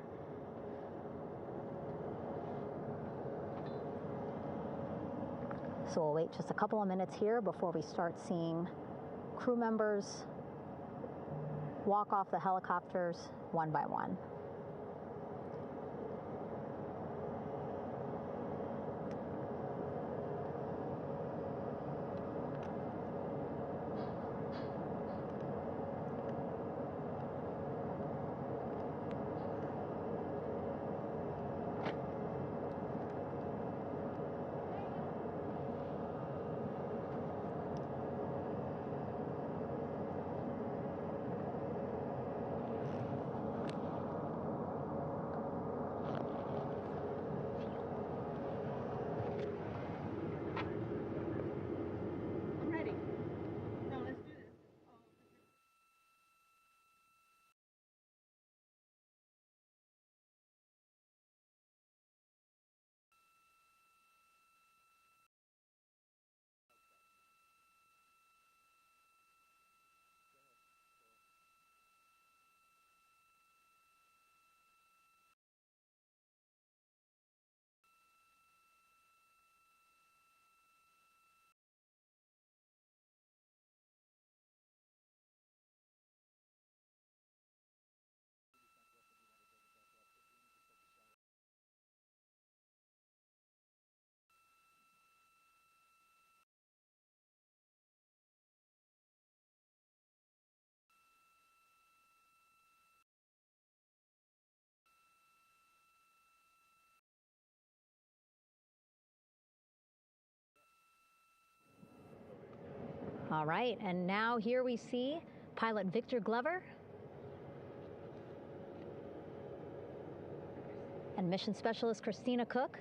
So we'll wait just a couple of minutes here before we start seeing crew members walk off the helicopters one by one. All right, and now here we see pilot Victor Glover and mission specialist Christina Cook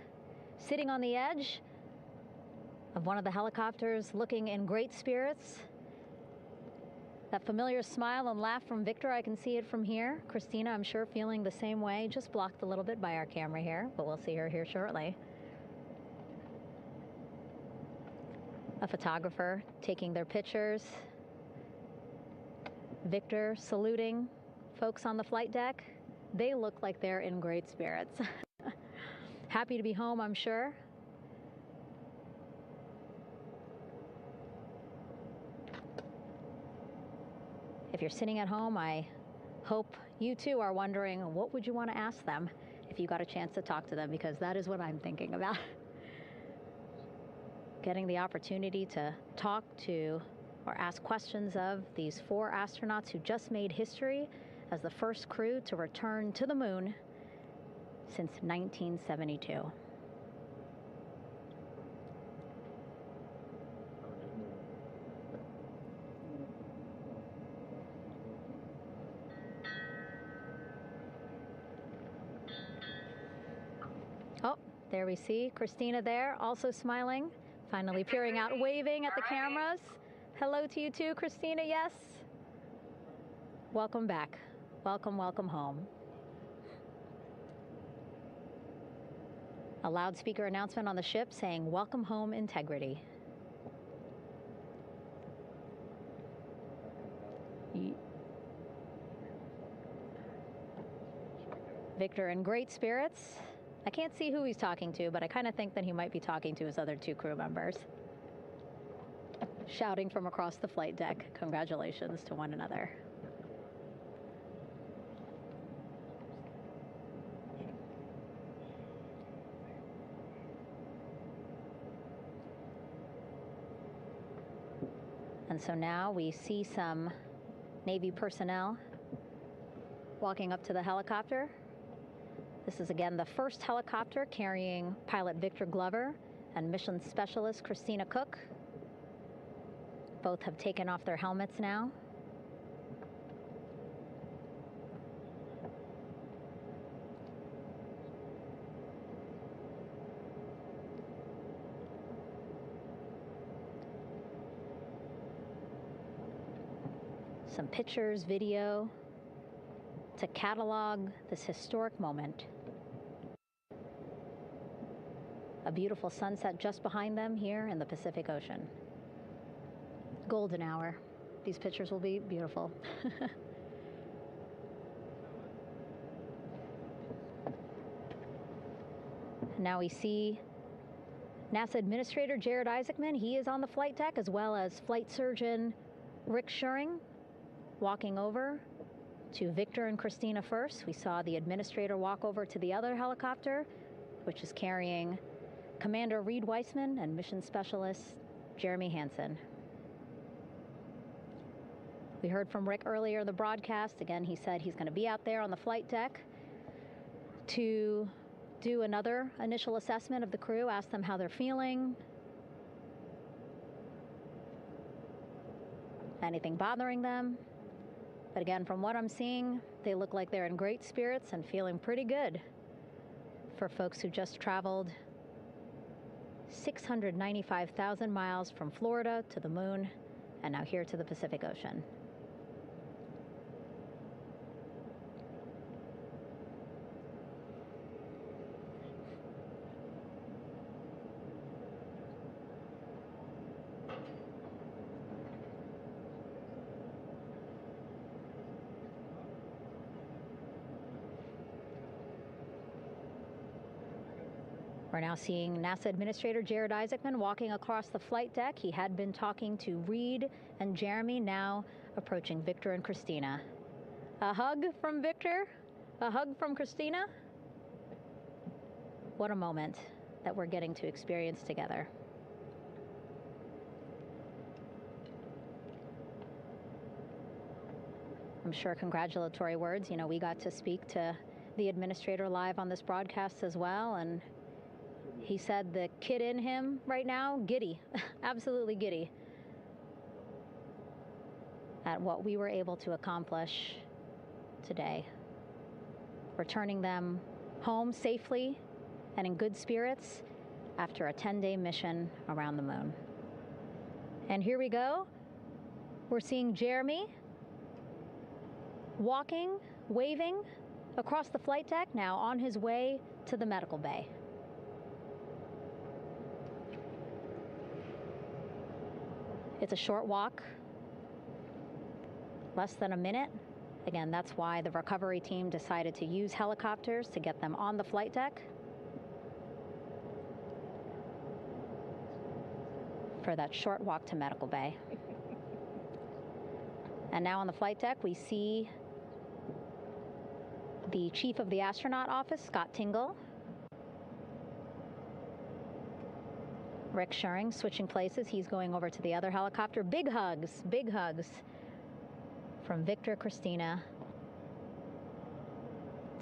sitting on the edge of one of the helicopters, looking in great spirits. That familiar smile and laugh from Victor, I can see it from here. Christina, I'm sure, feeling the same way, just blocked a little bit by our camera here, but we'll see her here shortly. A photographer taking their pictures. Victor saluting folks on the flight deck. They look like they're in great spirits. Happy to be home, I'm sure. If you're sitting at home, I hope you too are wondering, what would you want to ask them if you got a chance to talk to them? Because that is what I'm thinking about. Getting the opportunity to talk to or ask questions of these 4 astronauts who just made history as the first crew to return to the moon since 1972. Oh, there we see Christina there, also smiling. Finally peering out, waving at the cameras. Hello to you too, Christina, yes. Welcome back. Welcome, welcome home. A loudspeaker announcement on the ship saying, "Welcome home, Integrity." Victor in great spirits. I can't see who he's talking to, but I kind of think that he might be talking to his other 2 crew members. Shouting from across the flight deck, congratulations to one another. And so now we see some Navy personnel walking up to the helicopter. This is again the first helicopter carrying pilot Victor Glover and mission specialist Christina Cook. Both have taken off their helmets now. Some pictures, video, to catalog this historic moment. A beautiful sunset just behind them here in the Pacific Ocean. Golden hour. These pictures will be beautiful. Now we see NASA Administrator Jared Isaacman. He is on the flight deck, as well as flight surgeon Rick Schuring walking over to Victor and Christina first. We saw the administrator walk over to the other helicopter, which is carrying Commander Reed Weissman and mission specialist Jeremy Hansen. We heard from Rick earlier in the broadcast. Again, he said he's going to be out there on the flight deck to do another initial assessment of the crew, ask them how they're feeling, anything bothering them. But again, from what I'm seeing, they look like they're in great spirits and feeling pretty good for folks who just traveled 695,000 miles from Florida to the moon and now here to the Pacific Ocean. We're now seeing NASA Administrator Jared Isaacman walking across the flight deck. He had been talking to Reed and Jeremy, now approaching Victor and Christina. A hug from Victor, a hug from Christina. What a moment that we're getting to experience together. I'm sure congratulatory words. You know, we got to speak to the administrator live on this broadcast as well, and he said the kid in him right now, giddy, absolutely giddy. at what we were able to accomplish today, returning them home safely and in good spirits after a 10-day mission around the moon. And here we go. We're seeing Jeremy walking, waving across the flight deck, now on his way to the medical bay. It's a short walk, less than a minute. Again, that's why the recovery team decided to use helicopters to get them on the flight deck for that short walk to medical bay. And now on the flight deck, we see the chief of the astronaut office, Scott Tingle. Rick Schuring switching places. He's going over to the other helicopter. Big hugs from Victor, Christina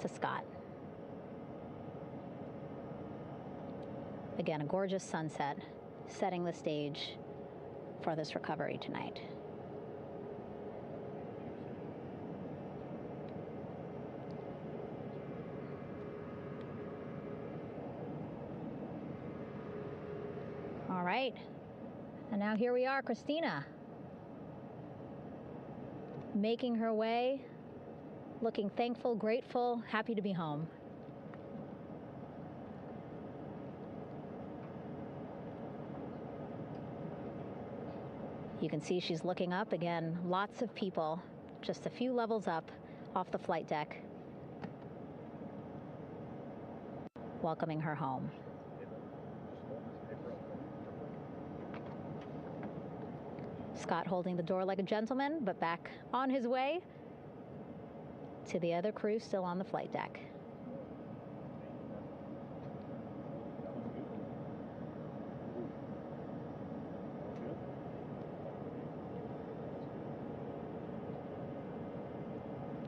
to Scott. Again, a gorgeous sunset setting the stage for this recovery tonight. All right, and now here we are, Christina, making her way, looking thankful, grateful, happy to be home. You can see she's looking up. Again, lots of people, just a few levels up off the flight deck, welcoming her home. Scott holding the door like a gentleman, but back on his way to the other crew still on the flight deck.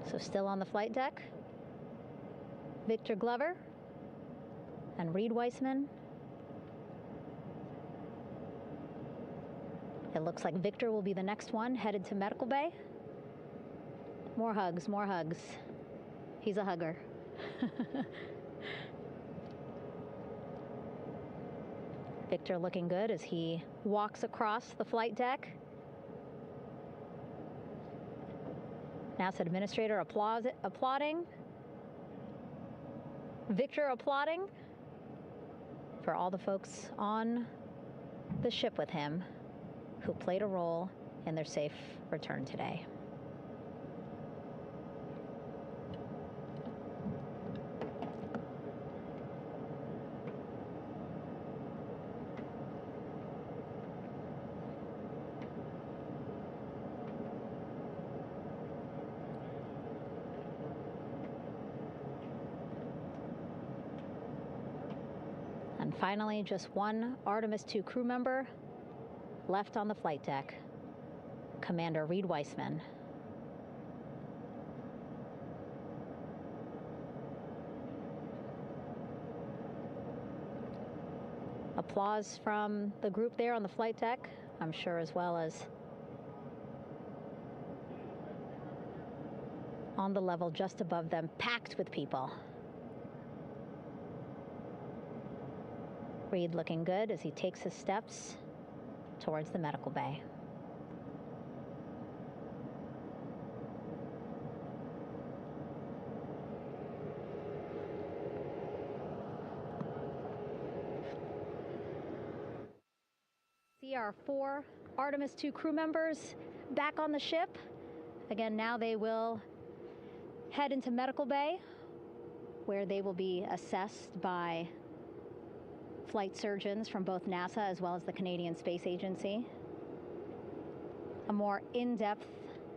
So still on the flight deck, Victor Glover and Reed Weissman. It looks like Victor will be the next one headed to medical bay. More hugs, more hugs. He's a hugger. Victor looking good as he walks across the flight deck. NASA administrator applauding. Victor applauding for all the folks on the ship with him who played a role in their safe return today. And finally, just one Artemis II crew member left on the flight deck, Commander Reed Weissman. Applause from the group there on the flight deck, I'm sure, as well as on the level just above them, packed with people. Reed looking good as he takes his steps towards the medical bay. See our 4 Artemis II crew members back on the ship. Again, now they will head into medical bay, where they will be assessed by flight surgeons from both NASA as well as the Canadian Space Agency. A more in-depth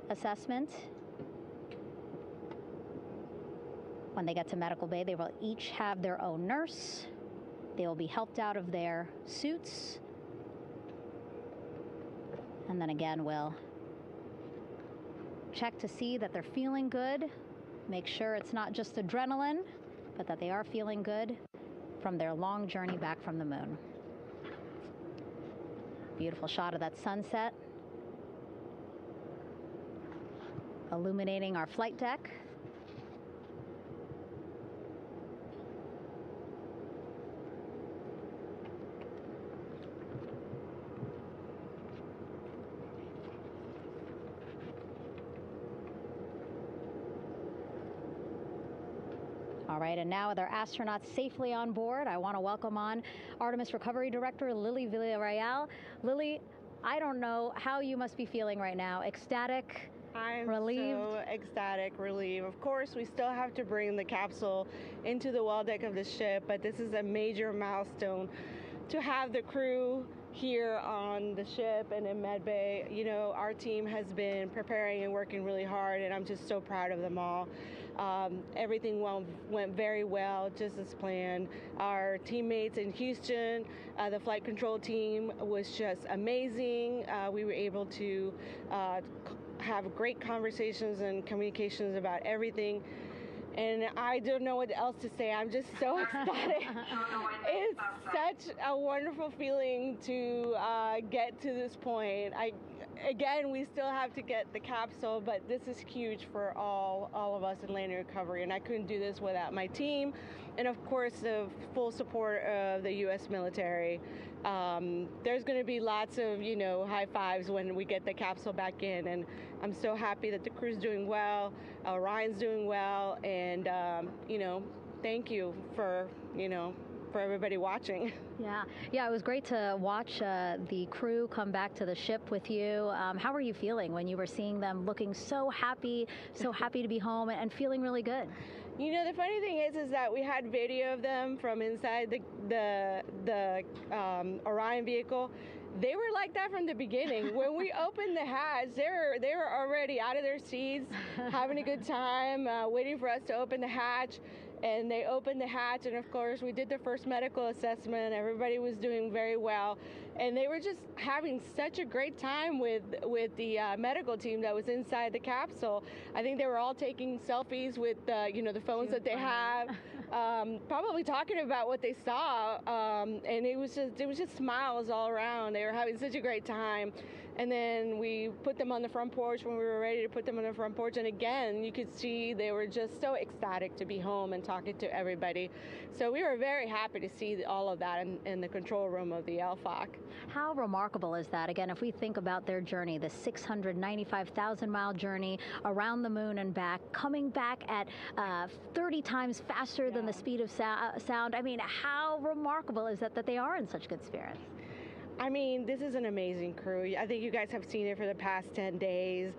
assessment. When they get to medical bay, they will each have their own nurse. They will be helped out of their suits. And then again, we'll check to see that they're feeling good. Make sure it's not just adrenaline, but that they are feeling good from their long journey back from the moon. Beautiful shot of that sunset. illuminating our flight deck. All right, and now with our astronauts safely on board, I want to welcome on Artemis Recovery Director Lily Villarreal. Lily, I don't know how you must be feeling right now. Ecstatic, relieved? So ecstatic, relieved. Of course, we still have to bring the capsule into the well deck of the ship, but this is a major milestone to have the crew here on the ship and in Medbay. You know, our team has been preparing and working really hard, and I'm just so proud of them all. Everything went very well, just as planned. Our teammates in Houston, the flight control team was just amazing. We were able to have great conversations and communications about everything. And I don't know what else to say. I'm just so ecstatic. It's such a wonderful feeling to get to this point. Again, we still have to get the capsule, but this is huge for all of us in landing recovery, and I couldn't do this without my team, and of course the full support of the U.S. military. There's going to be lots of, you know, high fives when we get the capsule back in, and I'm so happy that the crew's doing well, Ryan's doing well, and you know, thank you for, you know, for everybody watching. Yeah, it was great to watch the crew come back to the ship with you. How were you feeling when you were seeing them looking so happy to be home and feeling really good? You know, the funny thing is that we had video of them from inside the Orion vehicle. They were like that from the beginning. When we opened the hatch, they were already out of their seats, having a good time, waiting for us to open the hatch. And they opened the hatch, and of course we did the first medical assessment. Everybody was doing very well, and they were just having such a great time with the medical team that was inside the capsule. I think they were all taking selfies with you know, the phones that they have, probably talking about what they saw, and it was just smiles all around. They were having such a great time. And then we put them on the front porch when we were ready to put them on the front porch. And again, you could see they were just so ecstatic to be home and talking to everybody. So we were very happy to see all of that in the control room of the LFOC. How remarkable is that? Again, if we think about their journey, the 695,000-mile journey around the moon and back, coming back at 30 times faster than the speed of sound. I mean, how remarkable is that they are in such good spirits? I mean, this is an amazing crew. I think you guys have seen it for the past 10 days.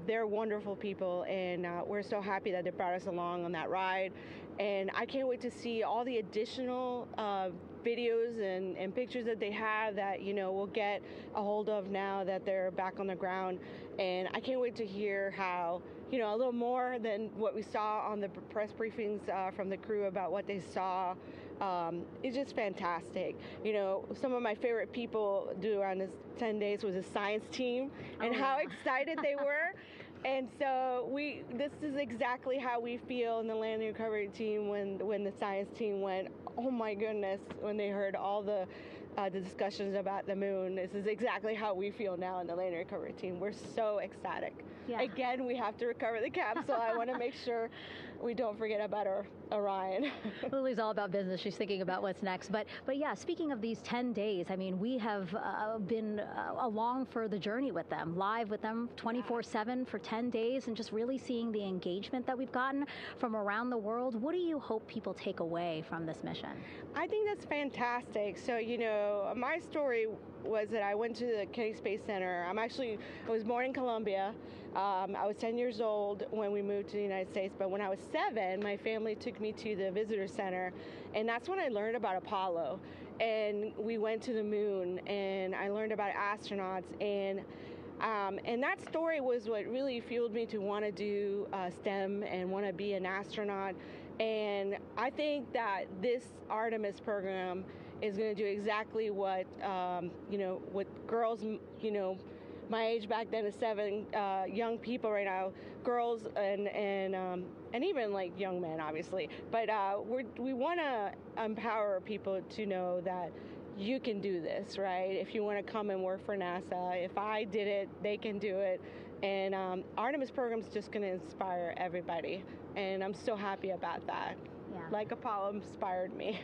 They're wonderful people, and we're so happy that they brought us along on that ride. And I can't wait to see all the additional videos and pictures that they have that, you know, we'll get a hold of now that they're back on the ground. And I can't wait to hear how, you know, a little more than what we saw on the press briefings from the crew about what they saw. It's just fantastic. You know, some of my favorite people around this 10 days was the science team and how excited they were. And so this is exactly how we feel in the landing recovery team when the science team went, oh my goodness, when they heard all the discussions about the moon. This is exactly how we feel now in the landing recovery team. We're so ecstatic. Yeah. Again, we have to recover the capsule. I want to make sure we don't forget about Orion. Lily's all about business. She's thinking about what's next. But yeah, speaking of these 10 days, I mean, we have been along for the journey with them, live with them 24/7 for 10 days, and just really seeing the engagement that we've gotten from around the world. What do you hope people take away from this mission? I think that's fantastic. So, you know, my story was that I went to the Kennedy Space Center. I was born in Colombia. I was 10 years old when we moved to the United States, but when I was 7, my family took me to the visitor center, and that's when I learned about Apollo. And we went to the moon, and I learned about astronauts, and that story was what really fueled me to want to do STEM and want to be an astronaut. And I think that this Artemis program is going to do exactly what, you know, what girls, you know, my age back then is 7, young people right now, girls and even like young men, obviously. But we want to empower people to know that you can do this, right? If you want to come and work for NASA, if I did it, they can do it. And Artemis program is just going to inspire everybody, and I'm so happy about that. Yeah. Like Apollo inspired me.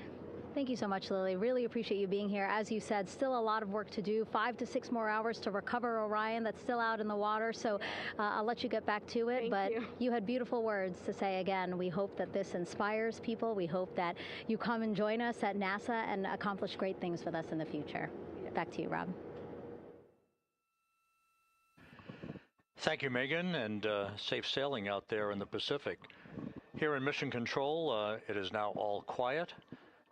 Thank you so much, Lily. Really appreciate you being here. As you said, still a lot of work to do, 5 to 6 more hours to recover Orion that's still out in the water. So I'll let you get back to it. But you had beautiful words to say again. We hope that this inspires people. We hope that you come and join us at NASA and accomplish great things with us in the future. Back to you, Rob. Thank you, Megan, and safe sailing out there in the Pacific. Here in Mission Control, it is now all quiet.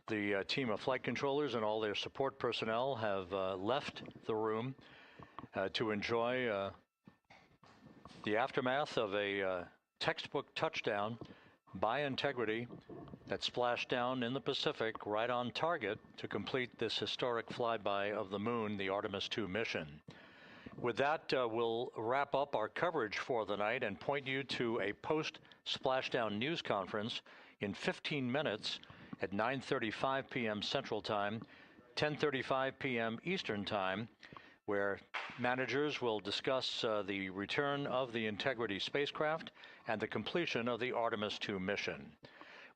The team of flight controllers and all their support personnel have left the room to enjoy the aftermath of a textbook touchdown by Integrity that splashed down in the Pacific right on target to complete this historic flyby of the moon, the Artemis II mission. With that, we'll wrap up our coverage for the night and point you to a post-splashdown news conference in 15 minutes at 9:35 p.m. Central Time, 10:35 p.m. Eastern Time, where managers will discuss the return of the Integrity spacecraft and the completion of the Artemis II mission.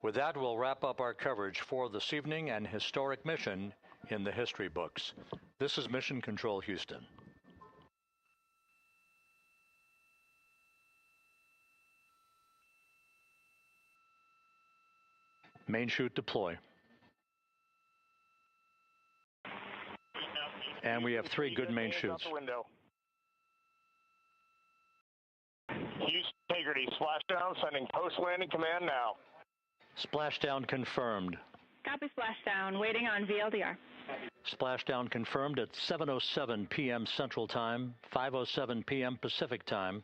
With that, we'll wrap up our coverage for this evening and historic mission in the history books. This is Mission Control Houston. Main chute deploy. And we have 3 good main chutes. Houston Integrity, splashdown, sending post-landing command now. Splashdown confirmed. Copy splashdown, waiting on VLDR. Splashdown confirmed at 7:07 p.m. Central Time, 5:07 p.m. Pacific Time.